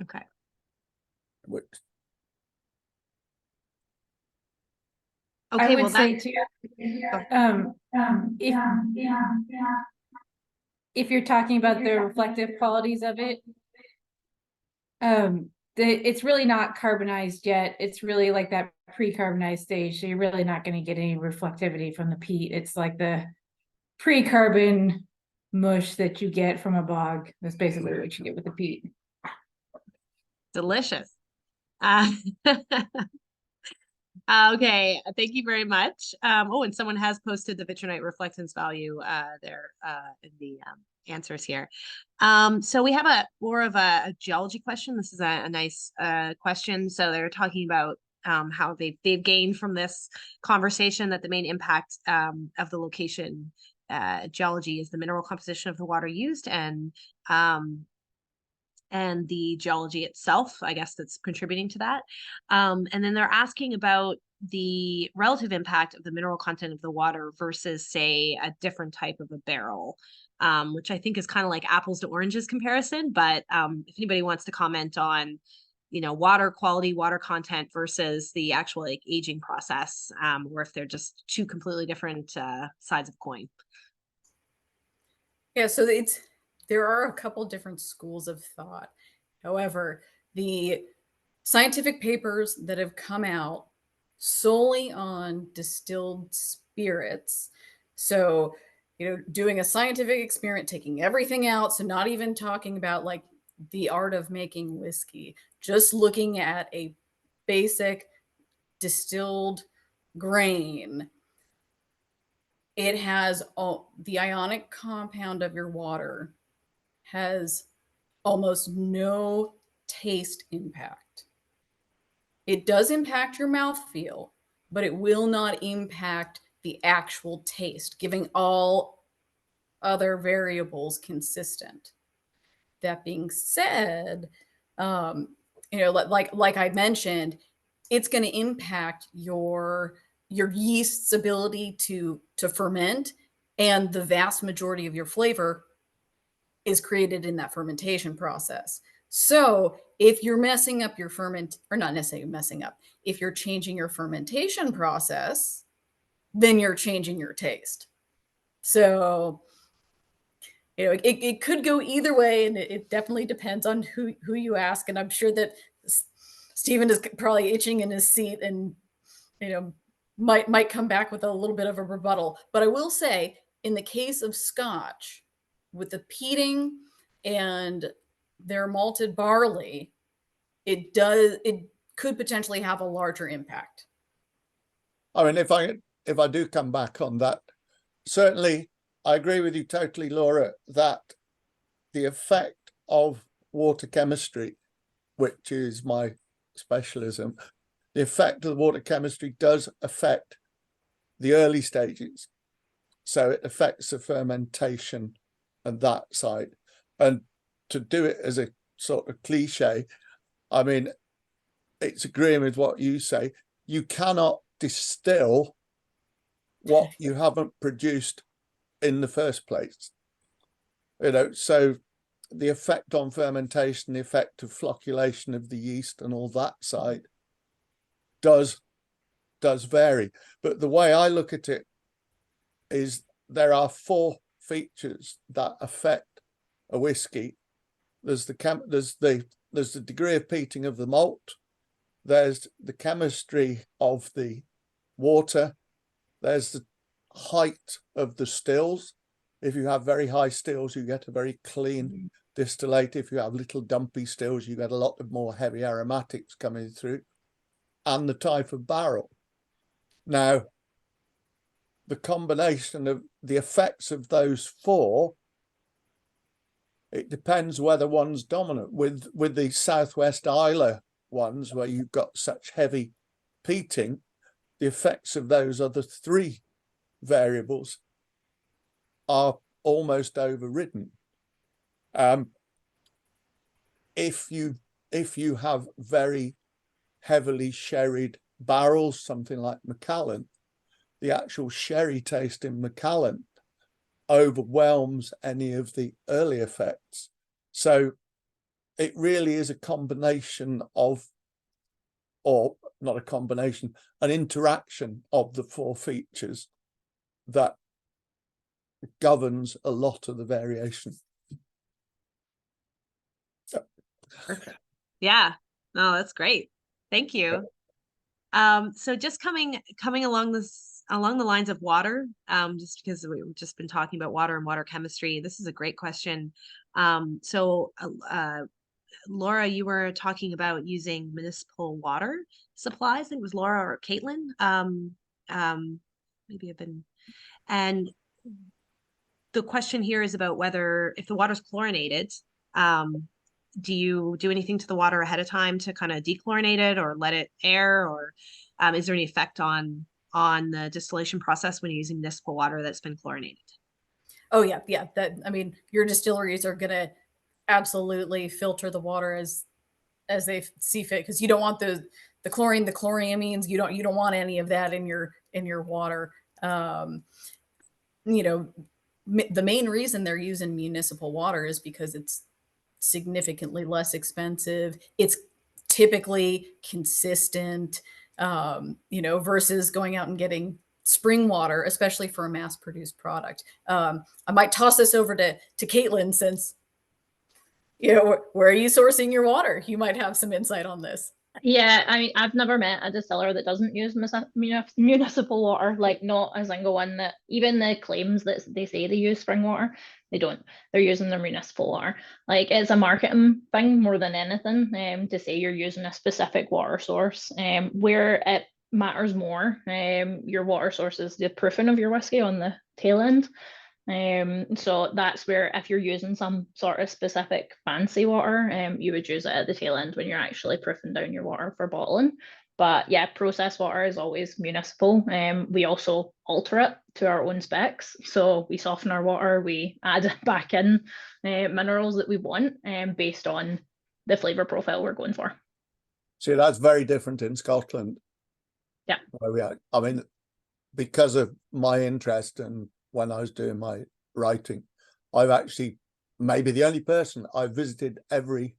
Okay. Which, Okay, I well, would say too, if you're talking about the reflective qualities of it, it's really not carbonized yet. It's really like that pre-carbonized stage. So you're really not going to get any reflectivity from the peat. It's like the pre-carbon mush that you get from a bog. That's basically what you get with the peat. delicious. Okay, thank you very much. Oh, and someone has posted the vitrinite reflectance value there in the answers here. So we have more of a geology question. This is a nice question. So they're talking about how they've gained from this conversation that the main impact of the location geology is the mineral composition of the water used and the geology itself, I guess, that's contributing to that. And then they're asking about the relative impact of the mineral content of the water versus, say, a different type of a barrel, which I think is kind of like apples to oranges comparison. But if anybody wants to comment on, water quality, water content versus the actual like aging process, or if they're just two completely different sides of coin. Yeah, so there are a couple different schools of thought. However, the scientific papers that have come out solely on distilled spirits, so doing a scientific experiment, taking everything out, so not even talking about like the art of making whiskey, just looking at a basic distilled grain, it has the ionic compound of your water has almost no taste impact. It does impact your mouthfeel, but it will not impact the actual taste, giving all other variables consistent. That being said, like I mentioned, it's going to impact your yeast's ability to ferment, and the vast majority of your flavor is created in that fermentation process. So if you're messing up your or not necessarily messing up, if you're changing your fermentation process, then you're changing your taste. So it could go either way, and it definitely depends on who you ask. And I'm sure that Stephen is probably itching in his seat and might come back with a little bit of a rebuttal. But I will say, in the case of Scotch, with the peating and their malted barley, it could potentially have a larger impact. I mean, if I do come back on that, certainly I agree with you totally, Lora, that the effect of water chemistry, which is my specialism, the effect of the water chemistry does affect the early stages. So it affects the fermentation and that side. And to do it as a sort of cliche, I mean, it's agreeing with what you say. You cannot distill what you haven't produced in the first place. So the effect on fermentation, the effect of flocculation of the yeast and all that side does vary. But the way I look at it is there are 4 features that affect a whiskey. There's the degree of peating of the malt, there's the chemistry of the water, there's the height of the stills, If you have very high stills, you get a very clean distillate. If you have little dumpy stills, you get a lot of more heavy aromatics coming through, and the type of barrel. Now, the combination of the effects of those four, it depends whether one's dominant. With the Southwest Isla ones, where you've got such heavy peating, the effects of those other three variables are almost overridden. If you have very heavily sherried barrels, something like Macallan, the actual sherry taste in Macallan overwhelms any of the early effects. So it really is a combination of, or not a combination, an interaction of the four features that governs a lot of the variation. Perfect. Yeah, no, that's great. Thank you. So just coming along the lines of water, just because we've just been talking about water and water chemistry, this is a great question. Lora, you were talking about using municipal water supplies. I think it was Lora or Caitlin. Maybe I've been, and the question here is about whether, if the water's chlorinated, do you do anything to the water ahead of time to kind of dechlorinate it or let it air, or is there any effect on the distillation process when you're using municipal water that's been chlorinated? Oh yeah, that, I mean, your distilleries are gonna absolutely filter the water as they see fit, because you don't want the chlorine, the chloramines. You don't want any of that in your water. You know, the main reason they're using municipal water is because it's significantly less expensive. It's typically consistent, versus going out and getting spring water, especially for a mass-produced product. I might toss this over to Caitlin, since, where are you sourcing your water? You might have some insight on this. Yeah, I mean, I've never met a distiller that doesn't use municipal water, like not a single one. That even the claims that they say they use spring water, they don't. They're using their municipal water. Like, it's a marketing thing more than anything, to say you're using a specific water source. Where it matters more, your water source is the proofing of your whiskey on the tail end. So that's where, if you're using some sort of specific fancy water, you would use it at the tail end when you're actually proofing down your water for bottling. But yeah, processed water is always municipal. We also alter it to our own specs. So we soften our water, we add back in minerals that we want, based on the flavour profile we're going for. See, that's very different in Scotland. Yeah. Where we are. I mean, because of my interest, and when I was doing my writing, I've actually, maybe the only person, I've visited every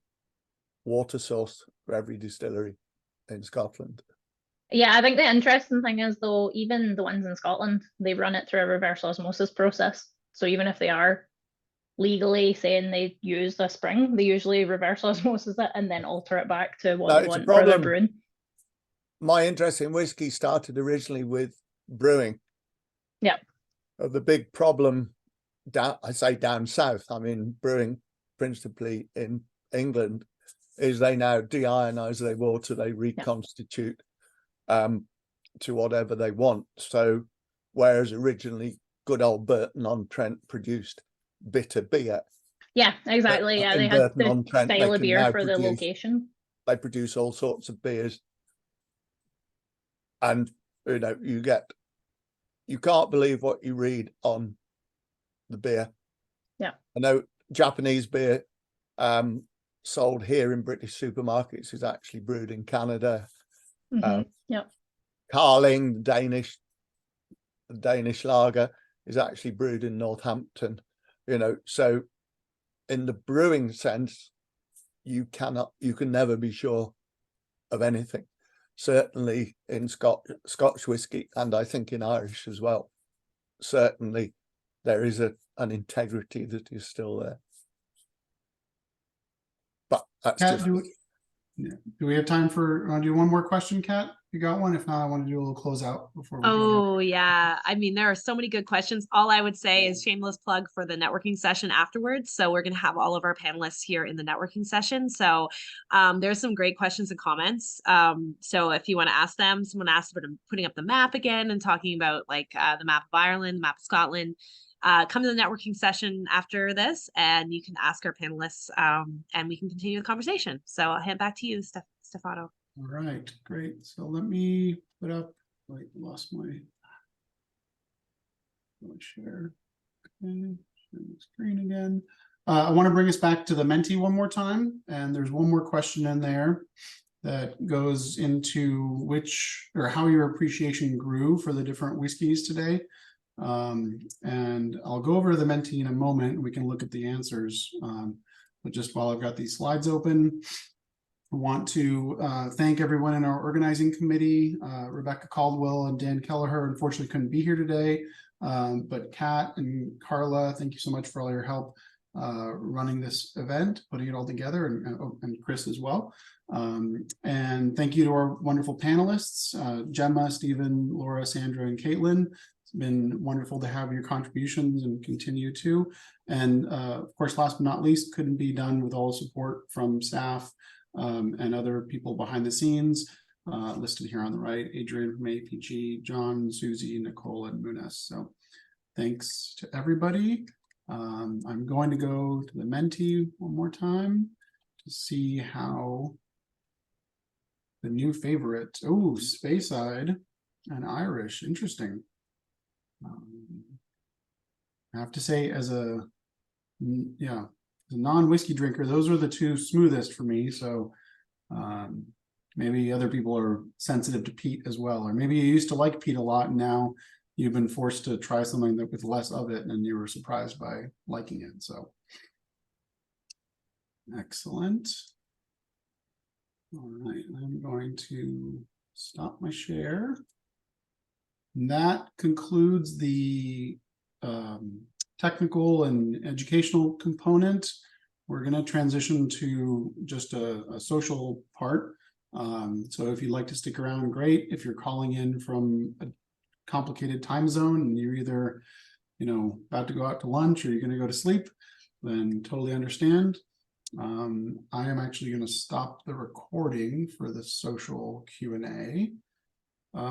water source for every distillery in Scotland. Yeah, I think the interesting thing is, though, even the ones in Scotland, they run it through a reverse osmosis process. So even if they are legally saying they used a spring, they usually reverse osmosis it and then alter it back to what they want for their brewing. My interest in whiskey started originally with brewing. Yeah. The big problem I say down south, I mean brewing principally in England, is they now deionize their water, they reconstitute to whatever they want. So whereas originally good old Burton-on-Trent produced bitter beer. Yeah, exactly. Yeah, they had the style of beer for the location. They produce all sorts of beers, and you can't believe what you read on the beer. Yeah. I know Japanese beer sold here in British supermarkets is actually brewed in Canada. Yeah. Carling, the Danish lager, is actually brewed in Northampton. So in the brewing sense, you can never be sure of anything. Certainly in Scotch whiskey, and I think in Irish as well, certainly there is an integrity that is still there. But that's Kat, do we have time for do one more question, Kat? you got one? If not, I want to do a little closeout before we go. Oh, yeah. I mean, there are so many good questions. All I would say is shameless plug for the networking session afterwards. So we're going to have all of our panelists here in the networking session. So there's some great questions and comments. So if you want to ask them, someone asked about putting up the map again and talking about like the map of Ireland, the map of Scotland. Come to the networking session after this and you can ask our panelists and we can continue the conversation. So I'll hand back to you, Stefano. All right, great. So let me put up, wait, lost my share. Okay, share the screen again. I want to bring us back to the Menti one more time. And there's one more question in there that goes into which or how your appreciation grew for the different whiskeys today. And I'll go over to the Menti in a moment. We can look at the answers. But just while I've got these slides open, I want to thank everyone in our organizing committee. Rebecca Caldwell and Dan Kelleher unfortunately couldn't be here today, but Kat and Carla, thank you so much for all your help running this event, putting it all together, and Chris as well. And thank you to our wonderful panelists, Gemma, Stephen, Lora, Sandra, and Caitlin. It's been wonderful to have your contributions and continue to. And of course, last but not least, couldn't be done with all the support from staff and other people behind the scenes listed here on the right: Adrian from AAPG, John, Susie, Nicole, and Munis. So thanks to everybody. I'm going to go to the Menti one more time to see how the new favorite, oh, Speyside and Irish, interesting. I have to say, as a non-whiskey drinker, those are the two smoothest for me. So maybe other people are sensitive to peat as well, or maybe you used to like peat a lot and now you've been forced to try something that with less of it and you were surprised by liking it. So excellent. All right, I'm going to stop my share. And that concludes the technical and educational component. We're going to transition to just a social part. So if you'd like to stick around, great. If you're calling in from a complicated time zone and you're either, about to go out to lunch or you're going to go to sleep, then totally understand. I am actually going to stop the recording for the social Q&A.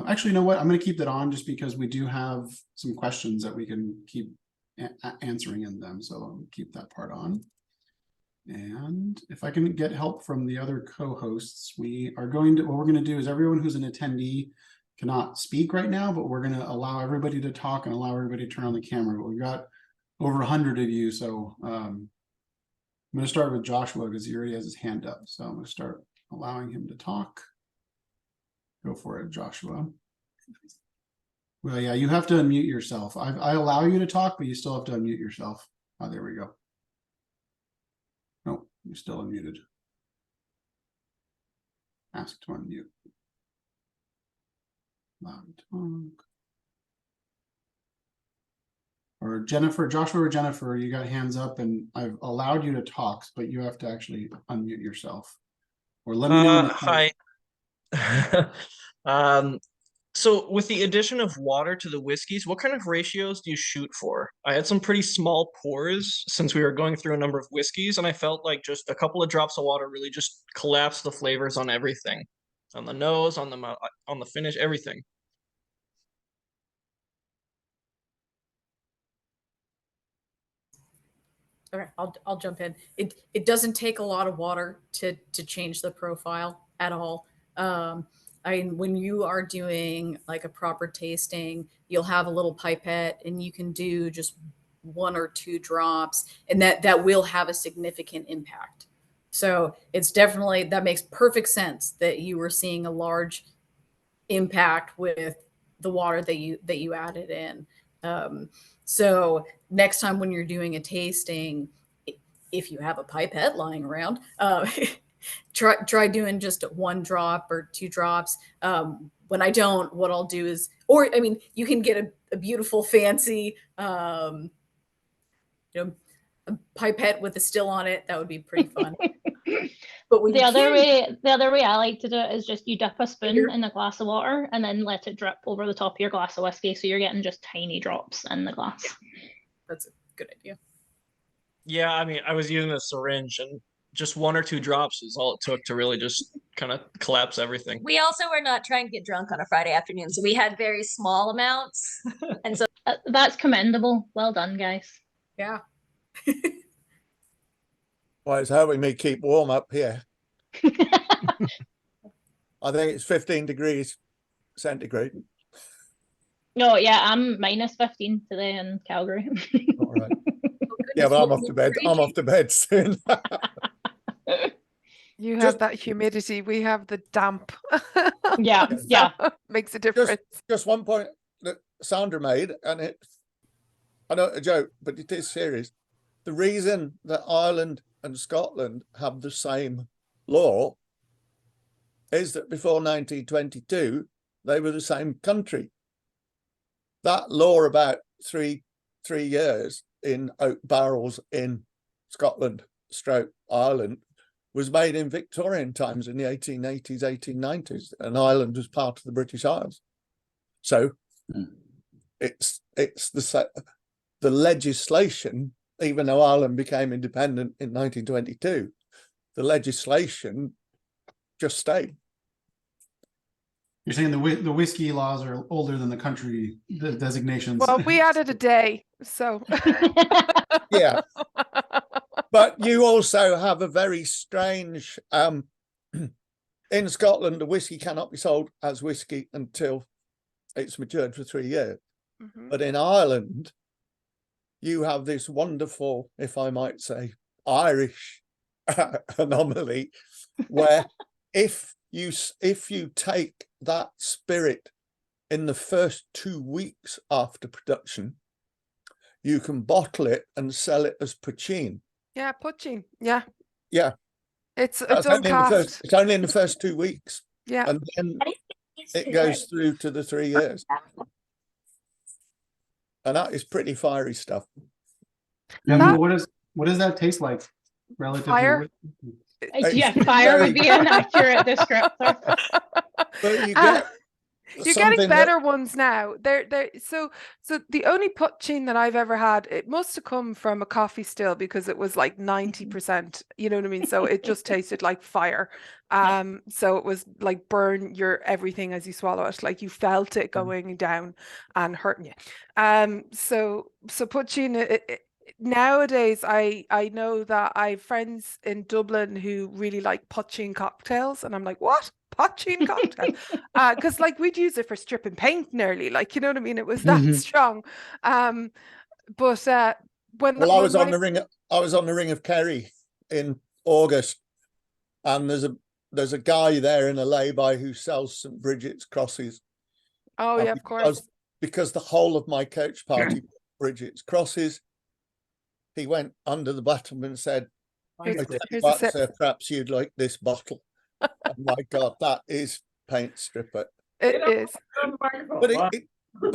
Actually, you know what? I'm going to keep that on just because we do have some questions that we can keep answering in them. So I'll keep that part on. And if I can get help from the other co-hosts, what we're going to do is everyone who's an attendee cannot speak right now, but we're going to allow everybody to talk and allow everybody to turn on the camera. But we've got over 100 of you. So I'm going to start with Joshua because he already has his hand up. So I'm going to start allowing him to talk. Go for it, Joshua. Well, yeah, you have to unmute yourself. I allow you to talk, but you still have to unmute yourself. Oh, there we go. Nope, you're still unmuted. Ask to unmute. Loud talk. Or Jennifer, Joshua or Jennifer, you got hands up and I've allowed you to talk, but you have to actually unmute yourself. Or let me know. Hi. So with the addition of water to the whiskeys, what kind of ratios do you shoot for? I had some pretty small pours since we were going through a number of whiskeys, and I felt like just a couple of drops of water really just collapsed the flavors on everything, on the nose, on the mouth, on the finish, everything. Okay, I'll jump in. It doesn't take a lot of water to change the profile at all. I mean, when you are doing like a proper tasting, you'll have a little pipette and you can do just 1 or 2 drops, and that will have a significant impact. So it's definitely, that makes perfect sense that you were seeing a large impact with the water that you added in. So next time when you're doing a tasting, if you have a pipette lying around, try doing just 1 drop or 2 drops. When I don't, what I'll do is, or I mean, you can get a beautiful fancy, a pipette with a still on it. That would be pretty fun. But we The other can, way I like to do it is just you dip a spoon Here. in a glass of water and then let it drip over the top of your glass of whiskey, so you're getting just tiny drops in the glass. that's a good idea. Yeah, I mean, I was using a syringe, and just 1 or 2 drops is all it took to really just kind of collapse everything. We also were not trying to get drunk on a Friday afternoon, so we had very small amounts. And so That's commendable. Well done, guys. Yeah. Well, it's helping me keep warm up here. I think it's 15 degrees centigrade. No, yeah, I'm minus 15 today in Calgary. All right. Yeah, but I'm off to bed. I'm off to bed soon. You have Just- that humidity. We have the damp. Yeah, So, yeah. makes a difference. Just one point that Sandra made, and I know it's a joke, but it is serious. The reason that Ireland and Scotland have the same law is that before 1922, they were the same country. That law about three years in oak barrels in Scotland stroke Ireland was made in Victorian times in the 1880s, 1890s, and Ireland was part of the British Isles. So it's the legislation, even though Ireland became independent in 1922, the legislation just stayed. You're saying the whiskey laws are older than the country designations. Well, we added a day, so. Yeah. But you also have a very strange, in Scotland, the whiskey cannot be sold as whiskey until it's matured for 3 years. Mhm. But in Ireland, you have this wonderful, if I might say, Irish anomaly, where if you take that spirit in the first 2 weeks after production, you can bottle it and sell it as poaching. Yeah, poaching. Yeah. Yeah. It's That's only in the uncast. it's only in the first 2 weeks, Yeah. and then it goes through to the 3 years. And that is pretty fiery stuff. Yeah, That- but what does that taste like relative Fire? to whiskey? Yeah, It's fire very- would be an accurate descriptor. But you Uh, get You're something getting that- better ones now. So the only poaching that I've ever had, it must have come from a coffee still because it was like 90%, you know what I mean? So it just tasted like fire. So it was like burn your everything as you swallow it, like you felt it going down and hurting you. So poaching nowadays I know that I have friends in Dublin who really like poaching cocktails, and I'm like, what? Poaching cocktail? Because like we'd use it for stripping paint nearly, like, you know what I mean? It was that Mhm. strong. But when Well, I was on my- the Ring of Kerry in August, and there's a guy there in a lay-by who sells St. Bridget's crosses. oh And yeah, of course. because the whole of my coach party Bridget's crosses, he went under the bottom and said, Here's- "I tell you here's a what, sip." sir, perhaps you'd like this bottle." Oh my God, that is paint stripper. It is. But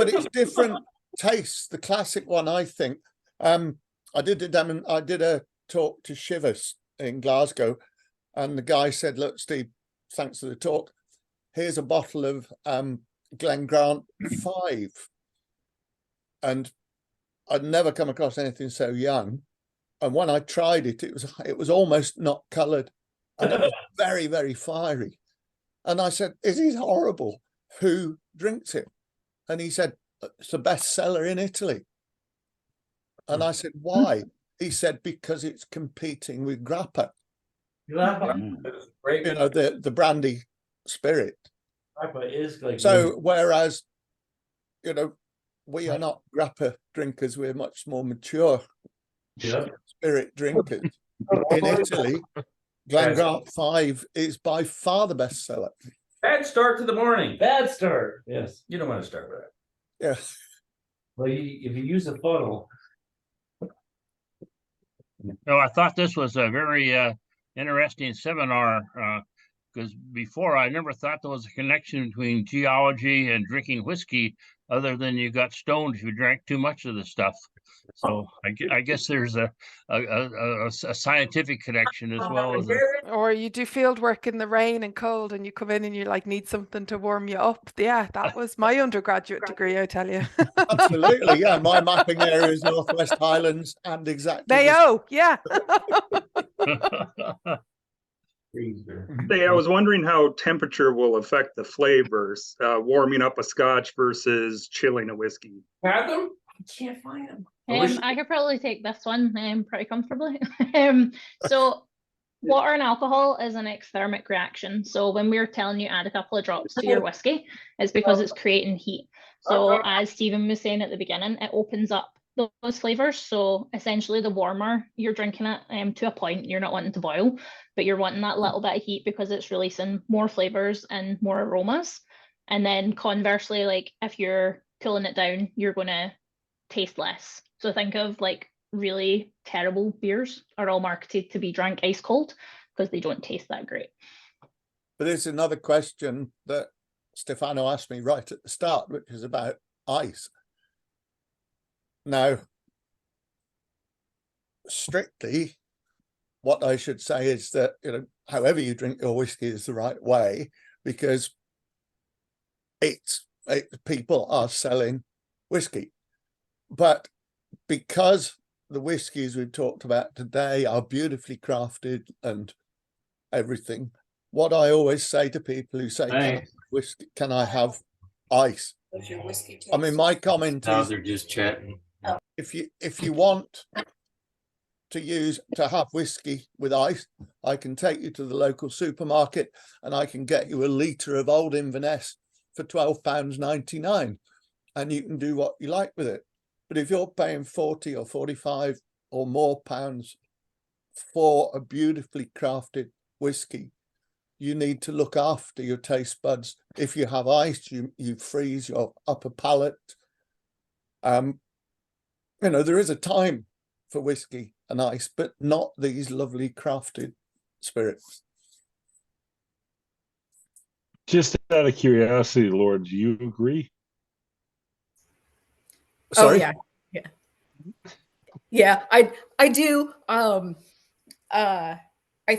it's different tastes. The classic one, I think. I did a talk to Shivers in Glasgow, and the guy said, "Look, Steve, thanks for the talk. Here's a bottle of Glen Grant 5." And I'd never come across anything so young. And when I tried it, it was almost not coloured, and it was very, very fiery. And I said, "It is horrible. Who drinks it?" And he said, "It's the best seller in Italy." And I said, "Why?" He said, "Because it's competing with grappa, you know, the brandy spirit." So whereas, you know, we are not grappa drinkers, we're much more mature spirit drinkers. In Italy, Glen Grant 5 is by far the best seller. Bad start to the morning. Bad start. Yes. You don't want to start with that. Yeah. Well, if you use a funnel. No, I thought this was a very interesting seminar because before I never thought there was a connection between geology and drinking whiskey, other than you got stoned if you drank too much of the stuff. So I guess there's a scientific connection as well as Or you do field work in the rain and cold and you come in and you like need something to warm you up. Yeah, that was my undergraduate degree, I tell you. Absolutely, yeah. My mapping area is Northwest Highlands and exactly Yeah. Hey, I was wondering how temperature will affect the flavors, warming up a Scotch versus chilling a whiskey. Have them? I can't find them. I could probably take this one pretty comfortably. So water and alcohol is an exthermic reaction. So when we're telling you add a couple of drops to your whiskey, it's because it's creating heat. So as Stephen was saying at the beginning, it opens up those flavors. So essentially the warmer you're drinking it to a point, you're not wanting to boil, but you're wanting that little bit of heat because it's releasing more flavors and more aromas. And then conversely, like if you're cooling it down, you're going to taste less. So think of like really terrible beers are all marketed to be drank ice cold because they don't taste that great. But there's another question that Stefano asked me right at the start, which is about ice. Now, strictly, what I should say is that, you know, however you drink your whiskey is the right way, because people are selling whiskey. But because the whiskies we've talked about today are beautifully crafted and everything, what I always say to people who say, can I have ice? I mean, my comment is, they're just chatting. if you want to have whiskey with ice, I can take you to the local supermarket and I can get you a litre of Old Inverness for £12.99, and you can do what you like with it. But if you're paying 40 or 45 or more pounds for a beautifully crafted whiskey, you need to look after your taste buds. If you have ice, you freeze your upper palate. You know, there is a time for whiskey and ice, but not these lovely crafted spirits. Just out of curiosity, Lord, do you agree? Sorry? Oh, yeah, I do. I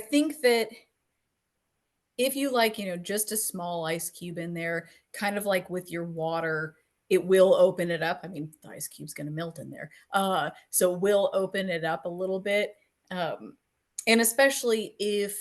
think that if you like, you know, just a small ice cube in there, kind of like with your water, it will open it up. I mean, the ice cube's going to melt in there. So we'll open it up a little bit. And especially if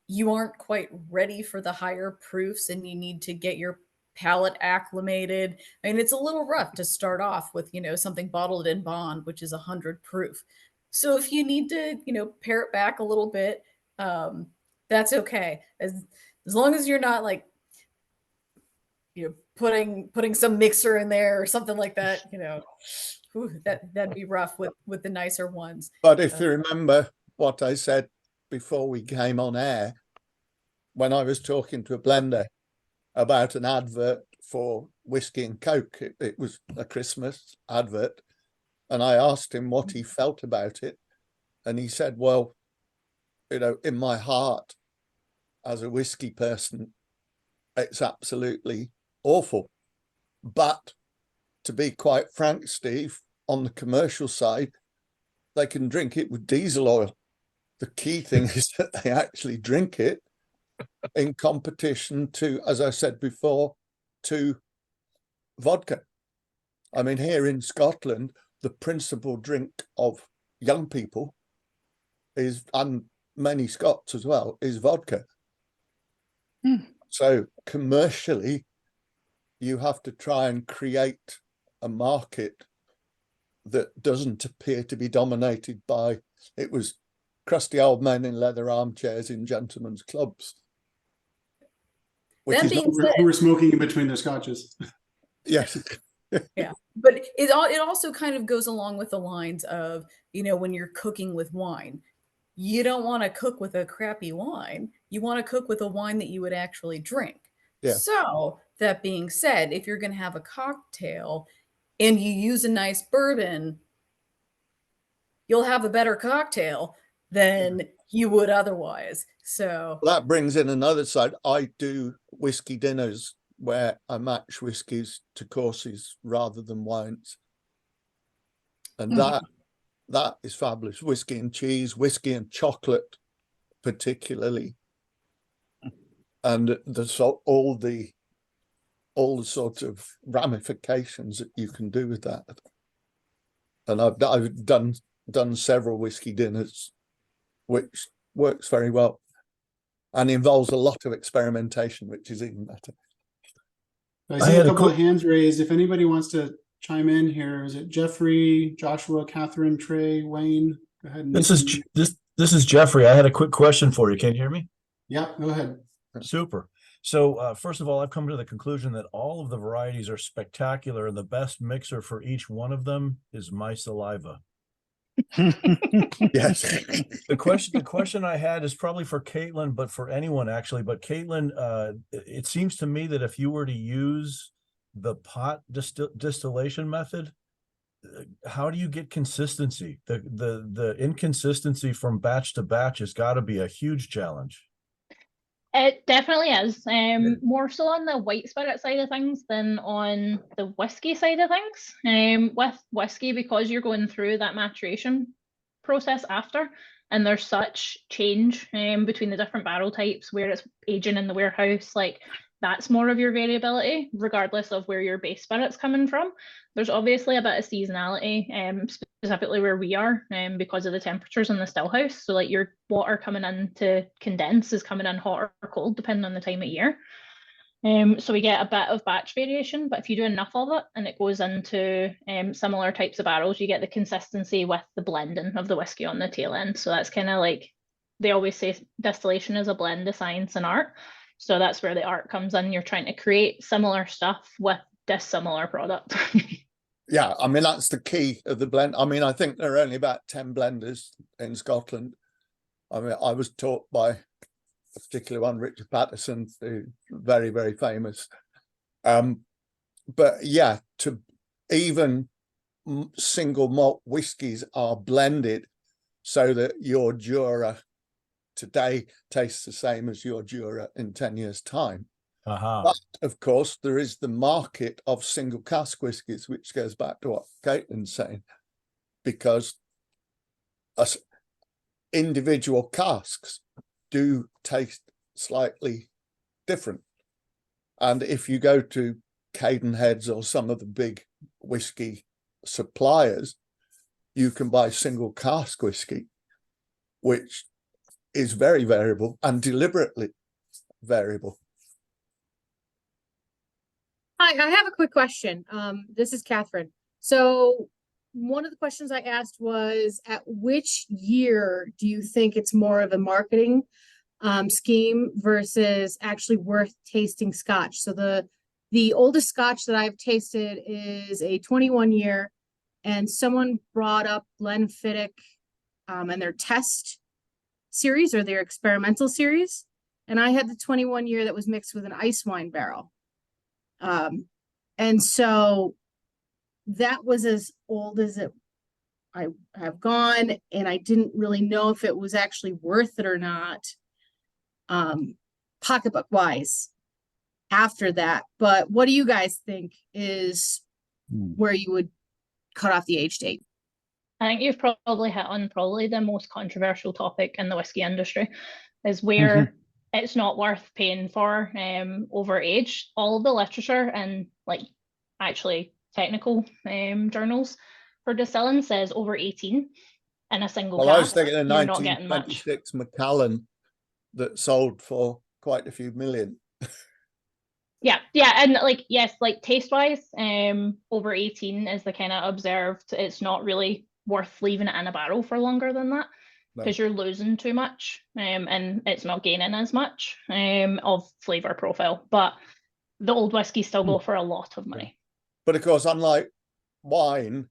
you aren't quite ready for the higher proofs and you need to get your palate acclimated. I mean, it's a little rough to start off with, you know, something bottled in bond, which is 100 proof. So if you need to, you know, pare it back a little bit, that's okay. As long as you're not like, you know, putting some mixer in there or something like that, you know, that'd be rough with the nicer ones. But if you remember what I said before we came on air, when I was talking to a blender about an advert for whiskey and Coke, it was a Christmas advert, and I asked him what he felt about it, and he said, well, you know, in my heart as a whiskey person, it's absolutely awful. But to be quite frank, Steve, on the commercial side, they can drink it with diesel oil. The key thing is that they actually drink it in competition to, as I said before, to vodka. I mean, here in Scotland, the principal drink of young people is, and many Scots as well, is vodka. So commercially, you have to try and create a market that doesn't appear to be dominated by, it was crusty old men in leather armchairs in gentlemen's clubs. That being said, who were smoking in between their scotches. Yes. Yeah, but it also kind of goes along with the lines of, you know, when you're cooking with wine, you don't want to cook with a crappy wine. You want to cook with a wine that you would actually drink. Yeah. So that being said, if you're going to have a cocktail and you use a nice bourbon, you'll have a better cocktail than you would otherwise. So that brings in another side. I do whiskey dinners where I match whiskies to courses rather than wines. And that is fabulous. Whiskey and cheese, whiskey and chocolate, particularly. And there's all the sort of ramifications that you can do with that. And I've done several whiskey dinners, which works very well and involves a lot of experimentation, which is even better. I see a couple of hands raised. If anybody wants to chime in here, is it Jeffrey, Joshua, Catherine, Trey, Wayne? Go ahead. This is Jeffrey. I had a quick question for you. Can you hear me? Yeah, go ahead. Super. So first of all, I've come to the conclusion that all of the varieties are spectacular, and the best mixer for each one of them is my saliva. Yes. The question I had is probably for Caitlin, but for anyone actually. But Caitlin, it seems to me that if you were to use the pot distillation method, how do you get consistency? The inconsistency from batch to batch has got to be a huge challenge. It definitely is. More so on the white spirit side of things than on the whiskey side of things. With whiskey, because you're going through that maturation process after, and there's such change between the different barrel types, where it's aging in the warehouse, like that's more of your variability, regardless of where your base spirit's coming from. There's obviously a bit of seasonality, specifically where we are, because of the temperatures in the still house. So like your water coming in to condense is coming in hot or cold, depending on the time of year. So we get a bit of batch variation, but if you do enough of it and it goes into similar types of barrels, you get the consistency with the blending of the whiskey on the tail end. So that's kind of like, they always say distillation is a blend of science and art. So that's where the art comes in. You're trying to create similar stuff with dissimilar product. Yeah, I mean, that's the key of the blend. I mean, I think there are only about 10 blenders in Scotland. I mean, I was taught by a particular one, Richard Patterson, who's very, very famous. But yeah, to even single malt whiskies are blended so that your Jura today tastes the same as your Jura in 10 years' time. But of course, there is the market of single cask whiskies, which goes back to what Caitlin's saying, because individual casks do taste slightly different. And if you go to Cadenheads or some of the big whiskey suppliers, you can buy single cask whiskey, which is very variable and deliberately variable. Hi, I have a quick question. This is Catherine. So one of the questions I asked was, at which year do you think it's more of a marketing scheme versus actually worth tasting Scotch? So the oldest Scotch that I've tasted is a 21 year, and someone brought up Glenfiddich and their test series or their experimental series. And I had the 21 year that was mixed with an ice wine barrel. And so that was as old as I have gone, and I didn't really know if it was actually worth it or not, pocketbook wise after that. But what do you guys think is where you would cut off the age date? I think you've probably hit on the most controversial topic in the whiskey industry, is where it's not worth paying for over age. All of the literature and like actually technical journals for distilling says over 18 in a single Well, cask. I was thinking of You're not getting much. 1926 Macallan that sold for quite a few million. Yeah, and like, yes, like taste wise, over 18 is the kind of observed. It's not really worth leaving it in a barrel for longer than that, because you're losing too much, and it's not gaining as much of flavor profile. But the old whiskey still go for a lot of money. But of course, unlike wine,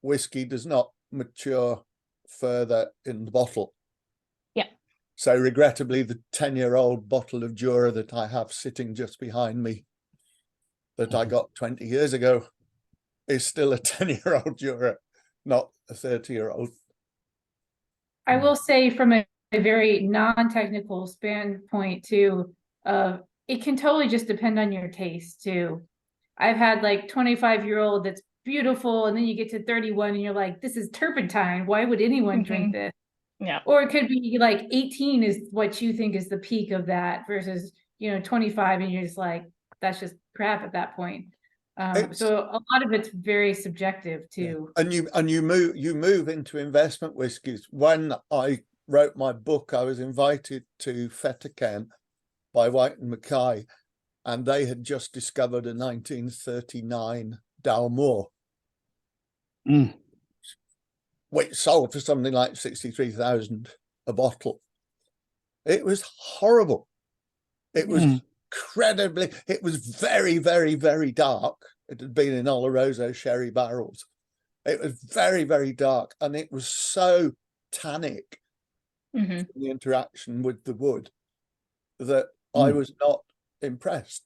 whiskey does not mature further in the bottle. Yeah. So regrettably, the 10-year-old bottle of Jura that I have sitting just behind me that I got 20 years ago is still a 10-year-old Jura, not a 30-year-old. I will say from a very non-technical standpoint too, it can totally just depend on your taste too. I've had like 25-year-old that's beautiful, and then you get to 31 and you're like, this is turpentine. Why would anyone drink this? Yeah. Or it could be like 18 is what you think is the peak of that versus, 25, and you're just like, that's just crap at that point. So a lot of it's very subjective too. And you move into investment whiskies. When I wrote my book, I was invited to Fettercan by White and Mackay, and they had just discovered a 1939 Dalmore, which sold for something like 63,000 a bottle. It was horrible. It was incredibly. It was very, very, very dark. It had been in Oloroso sherry barrels. It was very, very dark, and it was so tannic, the interaction with the wood, that I was not impressed.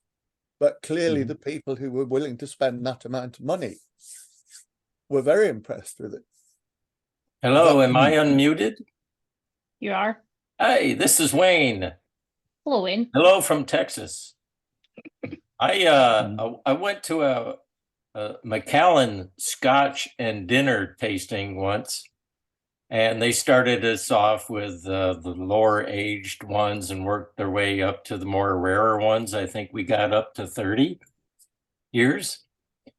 But clearly the people who were willing to spend that amount of money were very impressed with it. Hello, am I unmuted? You are. Hey, this is Wayne. Hello, Wayne. Hello from Texas. I went to a Macallan Scotch and dinner tasting once, and they started us off with the lower aged ones and worked their way up to the more rarer ones. I think we got up to 30 years.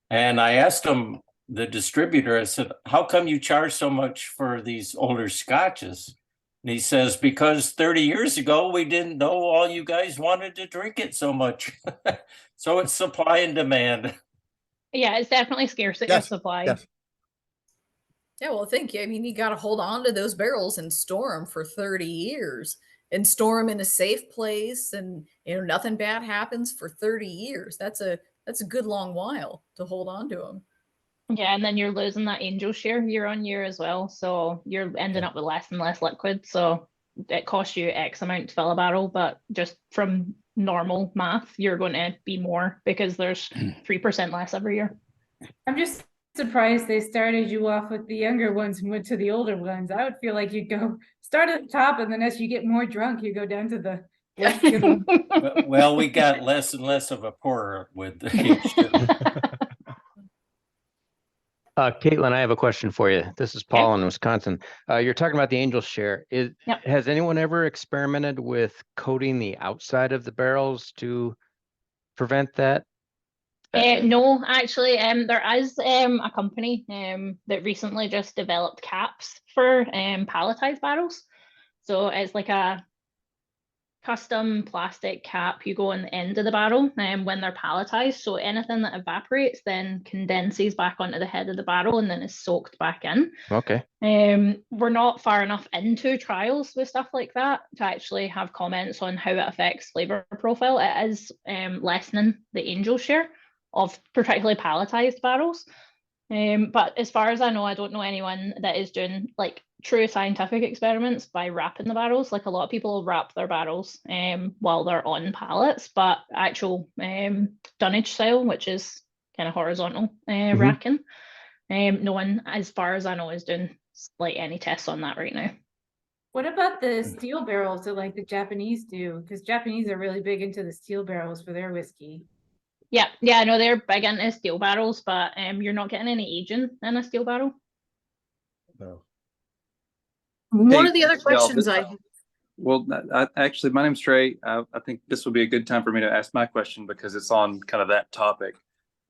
And I asked them, the distributor, I said, how come you charge so much for these older Scotches? And he says, because 30 years ago, we didn't know all you guys wanted to drink it so much. So it's supply and demand. Yeah, it's definitely scarcity of supply. Yes. Yeah, well, thank you. I mean, you got to hold on to those barrels and store them for 30 years and store them in a safe place, and nothing bad happens for 30 years. That's a good long while to hold on to them. Yeah, and then you're losing that angel share year on year as well. So you're ending up with less and less liquid. So it costs you X amount to fill a barrel, but just from normal math, you're going to be more because there's 3% less every year. I'm just surprised they started you off with the younger ones and went to the older ones. I would feel like you'd go start at the top, and then as you get more drunk, you go down to the Well, we got less and less of a pour with the age. Caitlin, I have a question for you. This is Paul in Wisconsin. You're talking about the angel share. Has anyone ever experimented with coating the outside of the barrels to prevent that? No, actually, there is a company that recently just developed caps for palletized barrels. So it's like a custom plastic cap you go on the end of the barrel when they're palletized. So anything that evaporates then condenses back onto the head of the barrel and then is soaked back in. Okay. We're not far enough into trials with stuff like that to actually have comments on how it affects flavor profile. It is lessening the angel share of particularly palletized barrels. But as far as I know, I don't know anyone that is doing like true scientific experiments by wrapping the barrels. Like a lot of people wrap their barrels while they're on pallets, but actual dunnage style, which is kind of horizontal racking, no one, as far as I know, is doing like any tests on that right now. What about the steel barrels that like the Japanese do? Because Japanese are really big into the steel barrels for their whiskey. Yeah, I know they're big into steel barrels, but you're not getting any aging in a steel barrel. No. One of the other questions Well, actually, my name's Trey. I think this will be a good time for me to ask my question because it's on kind of that topic.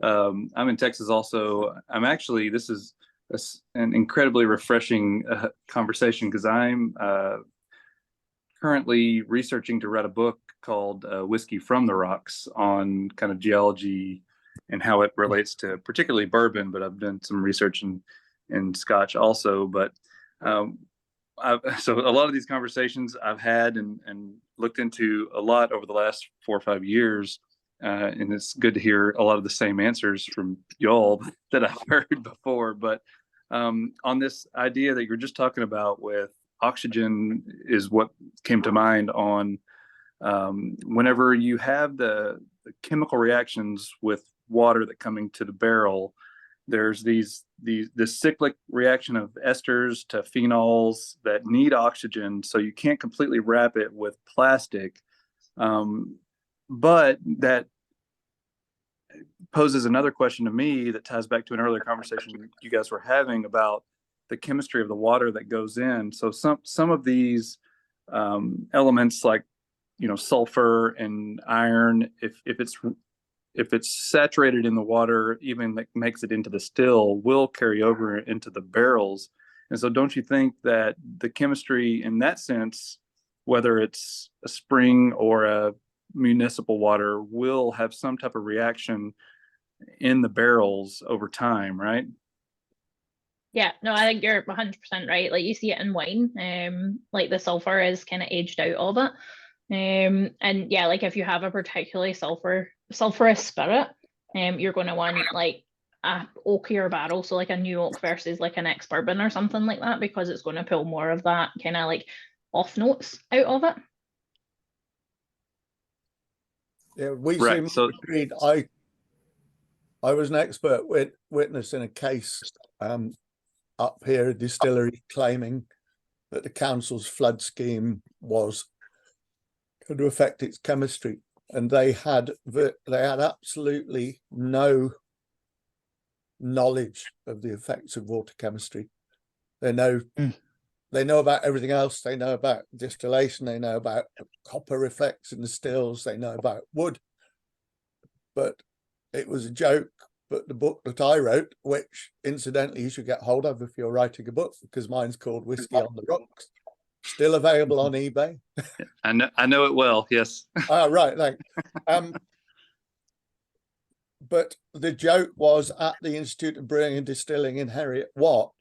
I'm in Texas also. This is an incredibly refreshing conversation because I'm currently researching to write a book called Whiskey from the Rocks on kind of geology and how it relates to particularly bourbon, but I've done some research in Scotch also. But so a lot of these conversations I've had and looked into a lot over the last 4 or 5 years. And it's good to hear a lot of the same answers from y'all that I've heard before. But on this idea that you're just talking about with oxygen is what came to mind on whenever you have the chemical reactions with water that coming to the barrel, there's this cyclic reaction of esters to phenols that need oxygen, so you can't completely wrap it with plastic. but that poses another question to me that ties back to an earlier conversation you guys were having about the chemistry of the water that goes in. So some of these elements, like sulfur and iron, if it's saturated in the water, even that makes it into the still, will carry over into the barrels. And so don't you think that the chemistry in that sense, whether it's a spring or a municipal water, will have some type of reaction in the barrels over time, right? Yeah, no, I think you're 100% right. Like you see it in wine, like the sulfur is kind of aged out of it. And yeah, like if you have a particularly sulfurous spirit, you're going to want like a oakier barrel, so like a new oak versus like an ex-bourbon or something like that, because it's going to pull more of that kind of like off notes out of it. Yeah, we Right, seem so agreed. I was an expert witness in a case up here, a distillery claiming that the council's flood scheme was going to affect its chemistry, and they had absolutely no knowledge of the effects of water chemistry. They know about everything else. They know about distillation. They know about copper effects in the stills. They know about wood, but it was a joke. But the book that I wrote, which incidentally you should get hold of if you're writing a book, because mine's called Whisky on the Rocks, still available on eBay. I know it well. Yes. Right. Thanks. But the joke was, at the Institute of Brewing and Distilling in Heriot Watt,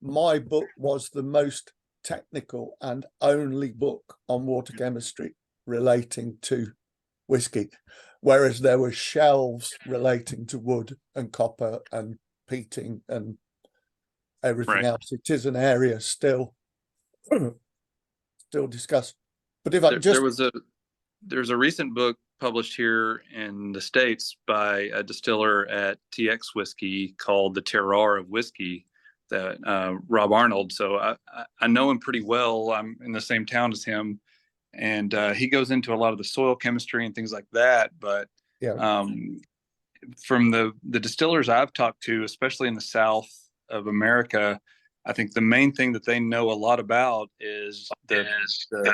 my book was the most technical and only book on water chemistry relating to whiskey, whereas there were shelves relating to wood and copper and peating and everything else. It is an area still discussed. But if there's a recent book published here in the States by a distiller at TX Whiskey called The Terroir of Whiskey, that Rob Arnold. So I know him pretty well. I'm in the same town as him, and he goes into a lot of the soil chemistry and things like that. But from the distillers I've talked to, especially in the South of America, I think the main thing that they know a lot about is the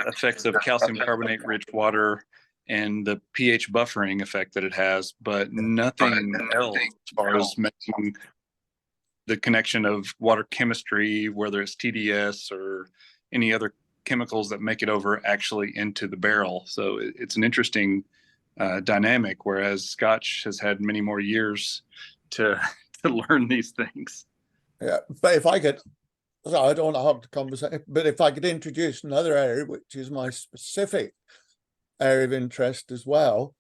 effects of calcium carbonate rich water and the pH buffering effect that it has, but nothing else as far as making the connection of water chemistry, whether it's TDS or any other chemicals that make it over actually into the barrel. So it's an interesting dynamic, whereas Scotch has had many more years to learn these things. Yeah, but if I could, so I don't want to hog the conversation, but if I could introduce another area, which is my specific area of interest as well.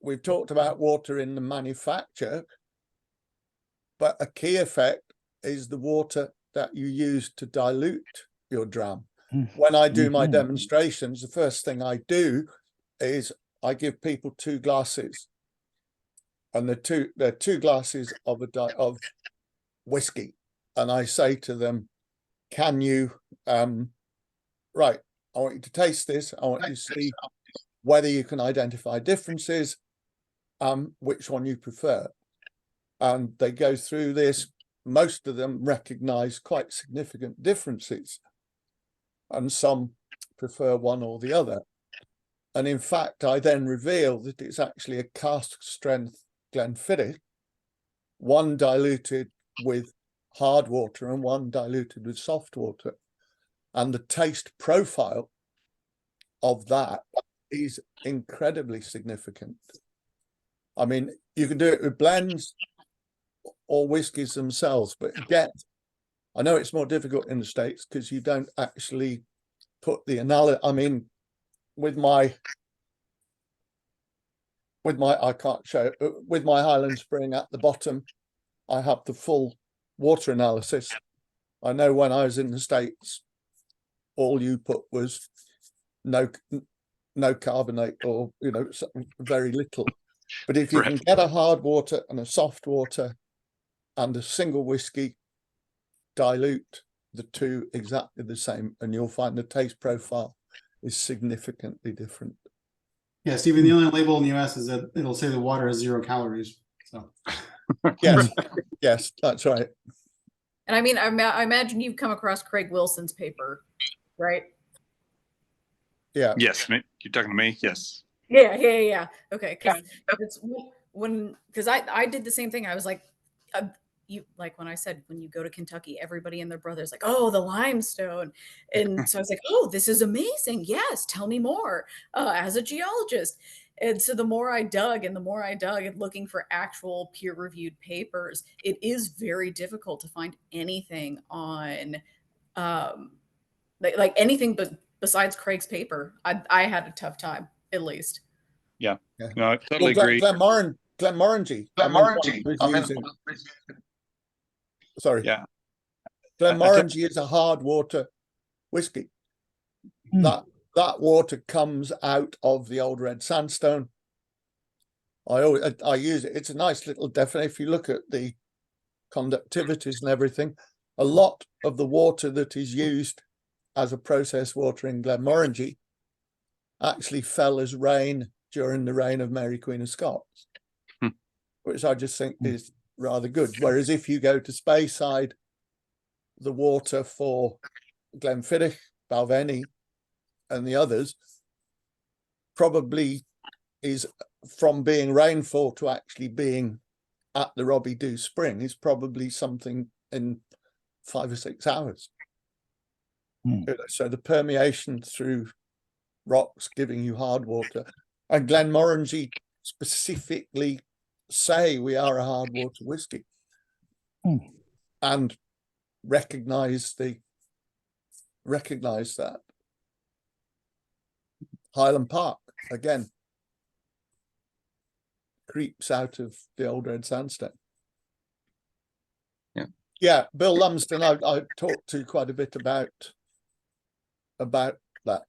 We've talked about water in the manufacture, but a key effect is the water that you use to dilute your dram. When I do my demonstrations, the first thing I do is I give people 2 glasses, and they're 2 glasses of whiskey, and I say to them, can you right, I want you to taste this. I want you to see whether you can identify differences, which one you prefer. And they go through this. Most of them recognize quite significant differences, and some prefer one or the other. And in fact, I then reveal that it's actually a cask strength Glenfiddich, one diluted with hard water and one diluted with soft water. And the taste profile of that is incredibly significant. I mean, you can do it with blends or whiskies themselves, but again, I know it's more difficult in the States because you don't actually put the analysis. I mean, with my I can't show it, with my Highland Spring at the bottom, I have the full water analysis. I know when I was in the States, all you put was no carbonate, or very little. But if you can get a hard water and a soft water and a single whiskey, dilute the two exactly the same, and you'll find the taste profile is significantly different. Yeah, Stephen, the only label in the US is that it'll say the water has 0 calories. So Yes, yes, that's right. And I mean, I imagine you've come across Craig Wilson's paper, right? Yeah. Yes, you're talking to me. Yes. Yeah. Okay, because I did the same thing. I was like, you like when I said when you go to Kentucky, everybody and their brother's like, oh, the limestone, and so I was like, oh, this is amazing. Yes, tell me more. As a geologist. And so the more I dug and looking for actual peer-reviewed papers, it is very difficult to find anything on like anything but besides Craig's paper. I had a tough time, at least. Yeah. No, I totally agree. Glenmorangie. Sorry. Yeah. Glenmorangie is a hard water whiskey. That water comes out of the old red sandstone. I use it. It's a nice little definition. If you look at the conductivities and everything, a lot of the water that is used as a process water in Glenmorangie actually fell as rain during the reign of Mary Queen of Scots, which I just think is rather good. Whereas if you go to Speyside, the water for Glenfiddich, Balvenie, and the others probably is from being rainfall to actually being at the Robbie Dew Spring is probably something in 5 or 6 hours. So the permeation through rocks giving you hard water, and Glenmorangie specifically say we are a hard water whiskey and recognize that. Highland Park again creeps out of the old red sandstone. Yeah, Bill Lumsden I talked to quite a bit about that.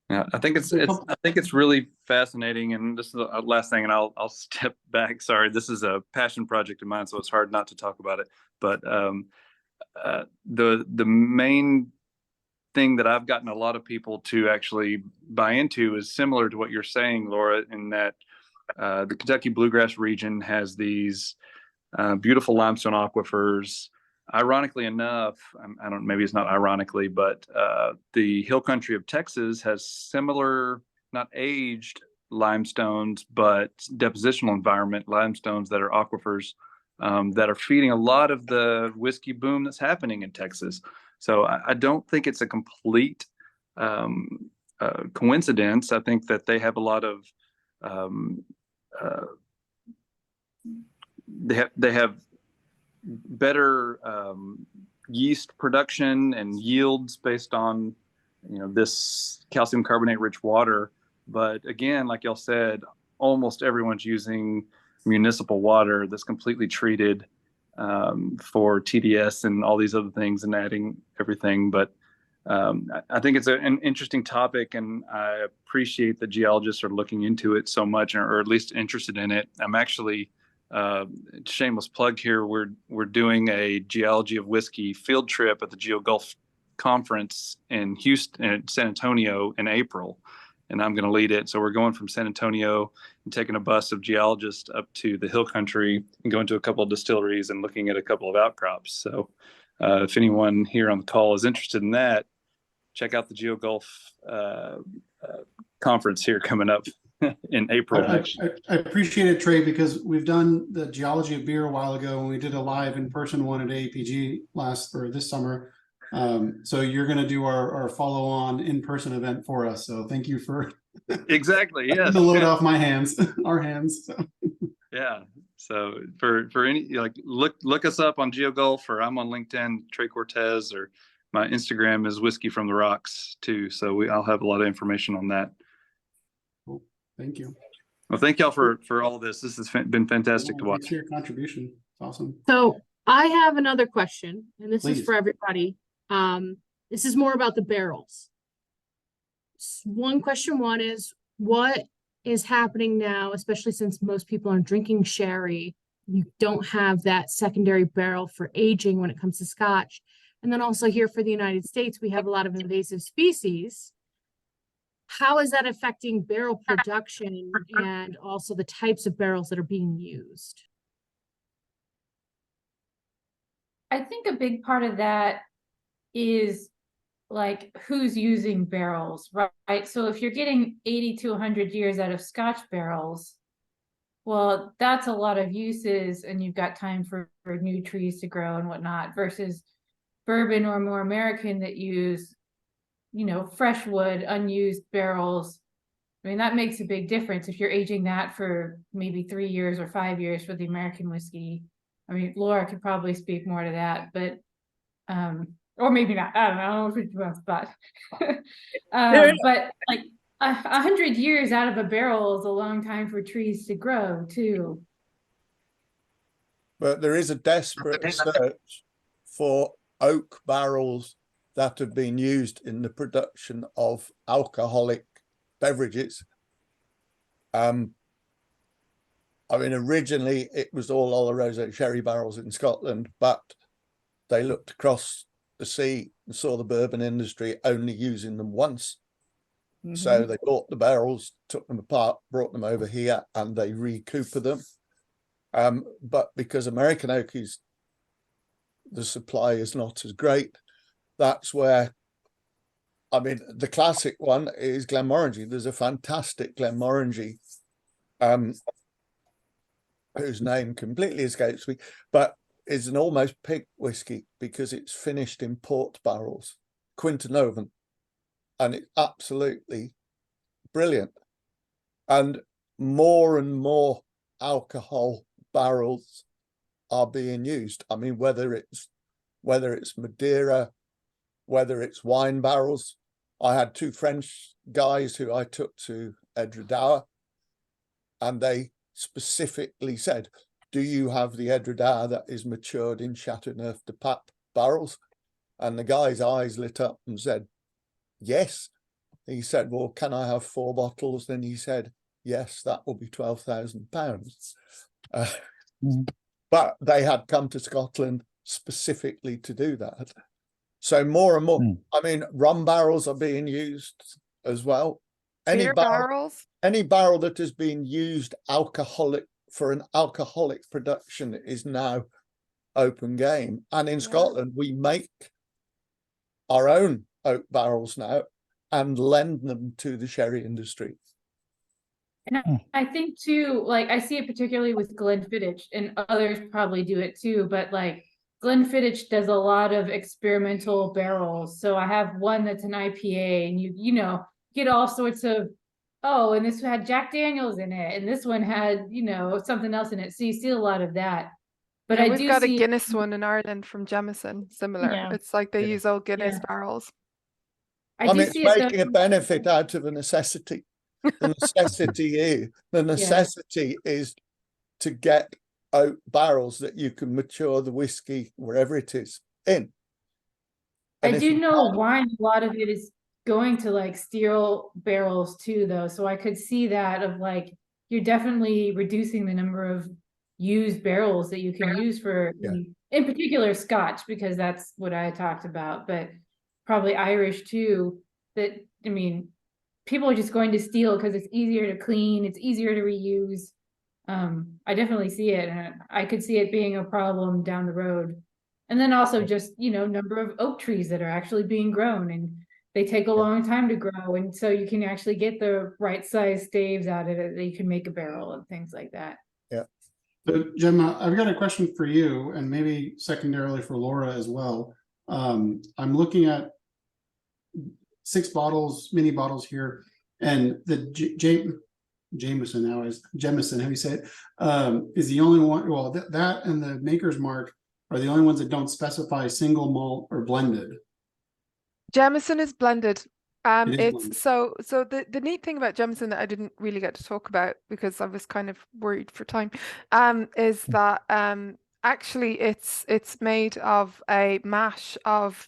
Yeah, I think it's really fascinating, and this is the last thing, and I'll step back. Sorry, this is a passion project of mine, so it's hard not to talk about it. But the main thing that I've gotten a lot of people to actually buy into is similar to what you're saying, Lora, in that the Kentucky Bluegrass region has these beautiful limestone aquifers. Ironically enough, I don't, maybe it's not ironically, but the hill country of Texas has similar, not aged limestones, but depositional environment limestones that are aquifers that are feeding a lot of the whiskey boom that's happening in Texas. So I don't think it's a complete coincidence. I think that they have a lot of they have better yeast production and yields based on this calcium carbonate rich water. But again, like y'all said, almost everyone's using municipal water that's completely treated for TDS and all these other things and adding everything. But I think it's an interesting topic, and I appreciate that geologists are looking into it so much, or at least interested in it. I'm actually shameless plug here. We're doing a Geology of Whiskey field trip at the GeoGulf conference in Houston and San Antonio in April, and I'm going to lead it. So we're going from San Antonio and taking a bus of geologists up to the hill country and going to a couple of distilleries and looking at a couple of outcrops. So if anyone here on the call is interested in that, check out the GeoGulf conference here coming up in April. I appreciate it, Trey, because we've done the Geology of Beer a while ago, and we did a live in-person one at AAPG this summer. So you're going to do our follow-on in-person event for us. So thank you for exactly. Yes, the load off my hands, our hands. So. Yeah. So for any look us up on GeoGulf, or I'm on LinkedIn, Trey Cortez, or my Instagram is Whiskey from the Rocks too. So I'll have a lot of information on that. Cool. Thank you. Well, thank y'all for all of this. This has been fantastic to watch. Thanks for your contribution. It's awesome. So I have another question, and this Please. is for everybody. This is more about the barrels. Question is, what is happening now, especially since most people are drinking sherry? You don't have that secondary barrel for aging when it comes to Scotch. And then also here for the United States, we have a lot of invasive species. how is that affecting barrel production and also the types of barrels that are being used? I think a big part of that is like who's using barrels, right? So if you're getting 80 to 100 years out of Scotch barrels, well, that's a lot of uses, and you've got time for new trees to grow and whatnot, versus bourbon or more American that use, you know, fresh wood, unused barrels. I mean, that makes a big difference if you're aging that for maybe 3 years or 5 years for the American whiskey. I mean, Lora could probably speak more to that, but or maybe not. I don't know. I don't know if it's on spot. But like 100 years out of a barrel is a long time for trees to grow too. But there is a desperate search for oak barrels that have been used in the production of alcoholic beverages. I mean, originally it was all Oloroso sherry barrels in Scotland, but they looked across the sea and saw the bourbon industry only using them once. So they bought the barrels, took them apart, brought them over here, and they recooper them. But because American oak is, the supply is not as great, that's where, I mean, the classic one is Glenmorangie. There's a fantastic Glenmorangie, whose name completely escapes me, but is an almost pig whiskey because it's finished in port barrels, Quinton, and it's absolutely brilliant. And more alcohol barrels are being used. I mean, whether it's Madeira, whether it's wine barrels. I had 2 French guys who I took to Edredauer, and they specifically said, do you have the Edredauer that is matured in Chateauneuf-du-Pape barrels? And the guy's eyes lit up and said, yes. He said, well, can I have 4 bottles? Then he said, yes, that will be £12,000. But they had come to Scotland specifically to do that. So more and more, I mean, rum barrels are being used as well. Any barrel that has been used for an alcoholic production is now open game. And in Scotland, we make our own oak barrels now and lend them to the sherry industry. And I think too, like I see it particularly with Glenfiddich, and others probably do it too, but like Glenfiddich does a lot of experimental barrels. So I have one that's an IPA, and you know, get all sorts of, oh, and this had Jack Daniels in it, and this one had, you know, something else in it. So you see a lot of that. But yeah, I we've do got see a Guinness one in Ireland from Jameson, similar. Yeah. It's like they use old Guinness Yeah. barrels. I mean, it's making a benefit out of a necessity. The necessity is to get oak barrels that you can mature the whiskey wherever it is in. And I do know wine, a lot of it is going to like steel barrels too, though. So I could see that of like, you're definitely reducing the number of used barrels that you can use for, in particular, Scotch, because that's what I talked about, but probably Irish too. That, I mean, people are just going to steel because it's easier to clean, it's easier to reuse. I definitely see it, and I could see it being a problem down the road. And then also just, you know, number of oak trees that are actually being grown, and they take a long time to grow, and so you can actually get the right size staves out of it that you can make a barrel and things like that. Yeah. So Gemma, I've got a question for you, and maybe secondarily for Lora as well. I'm looking at 6 bottles, mini bottles here, and the Jameson, how do you say it? Is the only one. Well, that and the Maker's Mark are the only ones that don't specify single malt or blended. Jameson is blended. It is It's blended. so the neat thing about Jameson that I didn't really get to talk about because I was kind of worried for time, is that actually it's made of a mash of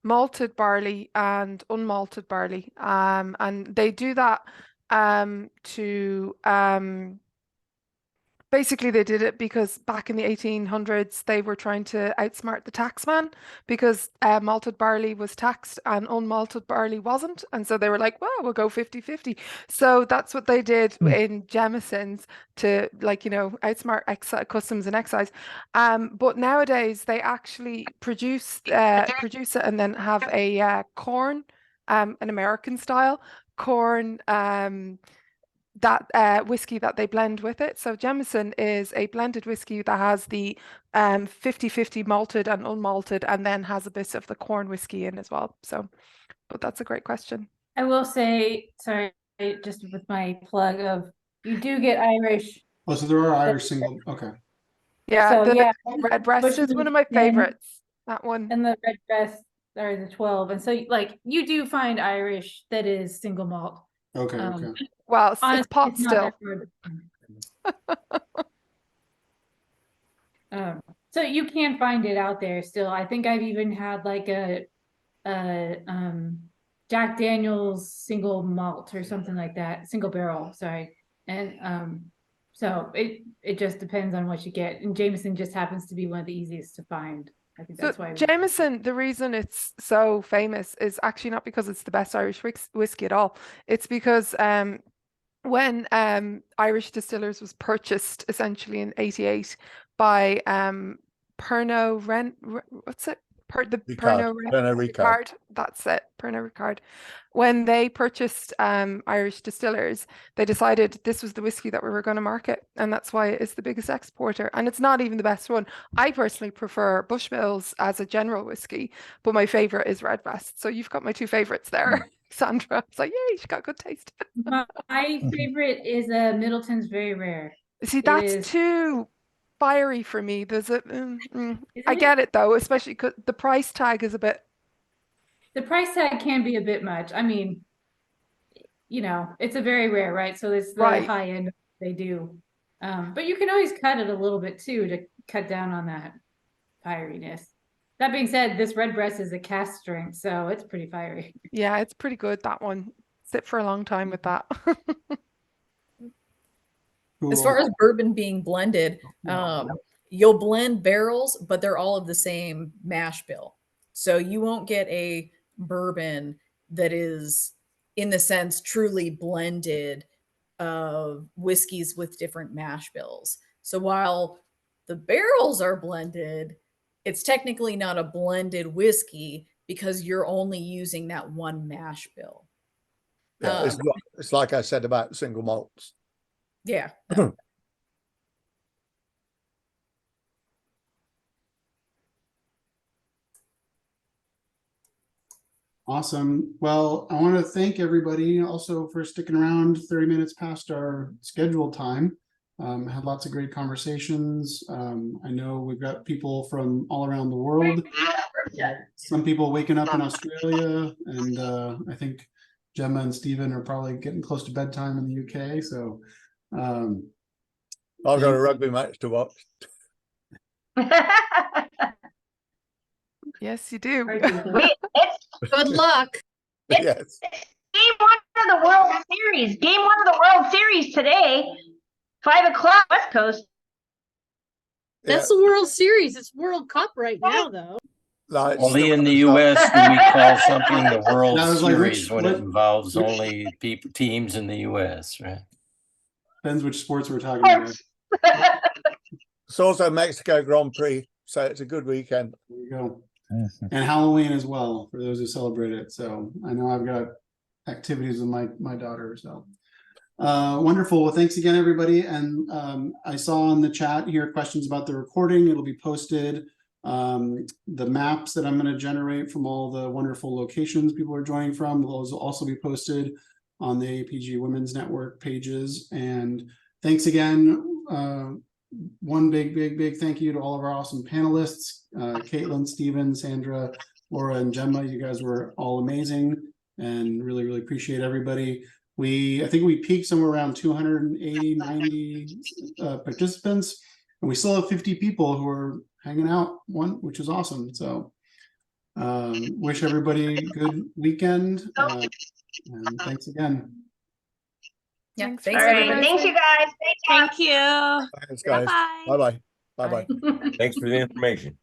malted barley and unmalted barley, and they do that to Basically, they did it because back in the 1800s, they were trying to outsmart the taxman because malted barley was taxed and unmalted barley wasn't. And so they were like, well, we'll go 50-50. So that's what they did in Jemeson's to, like, you know, outsmart customs and excise. But nowadays, they actually produce it and then have a corn, an American style corn that whiskey that they blend with it. So Jameson is a blended whiskey that has the 50-50 malted and unmalted, and then has a bit of the corn whiskey in as well. So, but that's a great question. I will say, sorry, just with my plug of, you do get Irish. Oh, so there are Irish single. Okay. Yeah, So, the yeah, Redbreast is one of my favorites. That one. And the Redbreast are the 12. And so, like, you do find Irish that is single malt. Okay. Okay. Well, honestly, it's pot it's not still. that hard. So you can find it out there still. I think I've even had like a Jack Daniel's single malt or something like that, single barrel, sorry. And so it just depends on what you get. And Jameson just happens to be one of the easiest to find. I think that's why Jameson, the reason it's so famous is actually not because it's the best Irish whiskey at all. It's because when Irish Distillers was purchased essentially in '88 by Pernod what's it? Pernod Ricard. That's it, Pernod Ricard. When they purchased Irish Distillers, they decided this was the whiskey that we were going to market, and that's why it's the biggest exporter. And it's not even the best one. I personally prefer Bushmills as a general whiskey, but my favorite is Redbreast. So you've got my two favorites there. Sandra, it's like, yay, she's got good taste. my favorite is Middleton's Very Rare. See, that's too fiery for me. There's a I get it though, especially because the price tag is a bit. The price tag can be a bit much. I mean, you know, it's a very rare, right? So it's the high end they do. But you can always cut it a little bit too to cut down on that fieriness. That being said, this Redbreast is a cast strength, so it's pretty fiery. Yeah, it's pretty good, that one. Sit for a long time with that. As far as bourbon being blended, you'll blend barrels, but they're all of the same mash bill. So you won't get a bourbon that is, in the sense, truly blended of whiskeys with different mash bills. So while the barrels are blended, it's technically not a blended whiskey because you're only using that one mash bill. Yeah, it's like I said about single malts. Yeah. Awesome. Well, I want to thank everybody also for sticking around 30 minutes past our scheduled time. Had lots of great conversations. I know we've got people from all around the world. Some people waking up in Australia, and I think Gemma and Stephen are probably getting close to bedtime in the UK. So I've got a rugby match to watch. Yes, you do. Good luck. Yes. Game one of the World Series. Game one of the World Series today. 5 o'clock West Coast. That's the World Series. It's World Cup right now, though. Only in the U.S. do we call something the World Series when it involves only teams in the U.S., right? Depends which sports we're talking about. It's also Mexico Grand Prix, so it's a good weekend. There you go. And Halloween as well for those who celebrate it. So I know I've got activities with my daughter. So wonderful. Well, thanks again, everybody. And I saw in the chat here questions about the recording. It'll be posted. The maps that I'm going to generate from all the wonderful locations people are joining from will also be posted on the AAPG Women's Network pages. And thanks again. One big thank you to all of our awesome panelists, Caitlin, Stephen, Sandra, Lora, and Gemma. You guys were all amazing and really appreciate everybody. I think we peaked somewhere around 280, 90 participants, and we still have 50 people who are hanging out, which is awesome. So wish everybody a good weekend, and thanks again. Yeah. Thanks Thanks, All right. everybody. Thanks, you guys. Great job. Thank you. Thanks, guys. Bye-bye. Bye-bye. Bye-bye. Bye. Thanks for the information.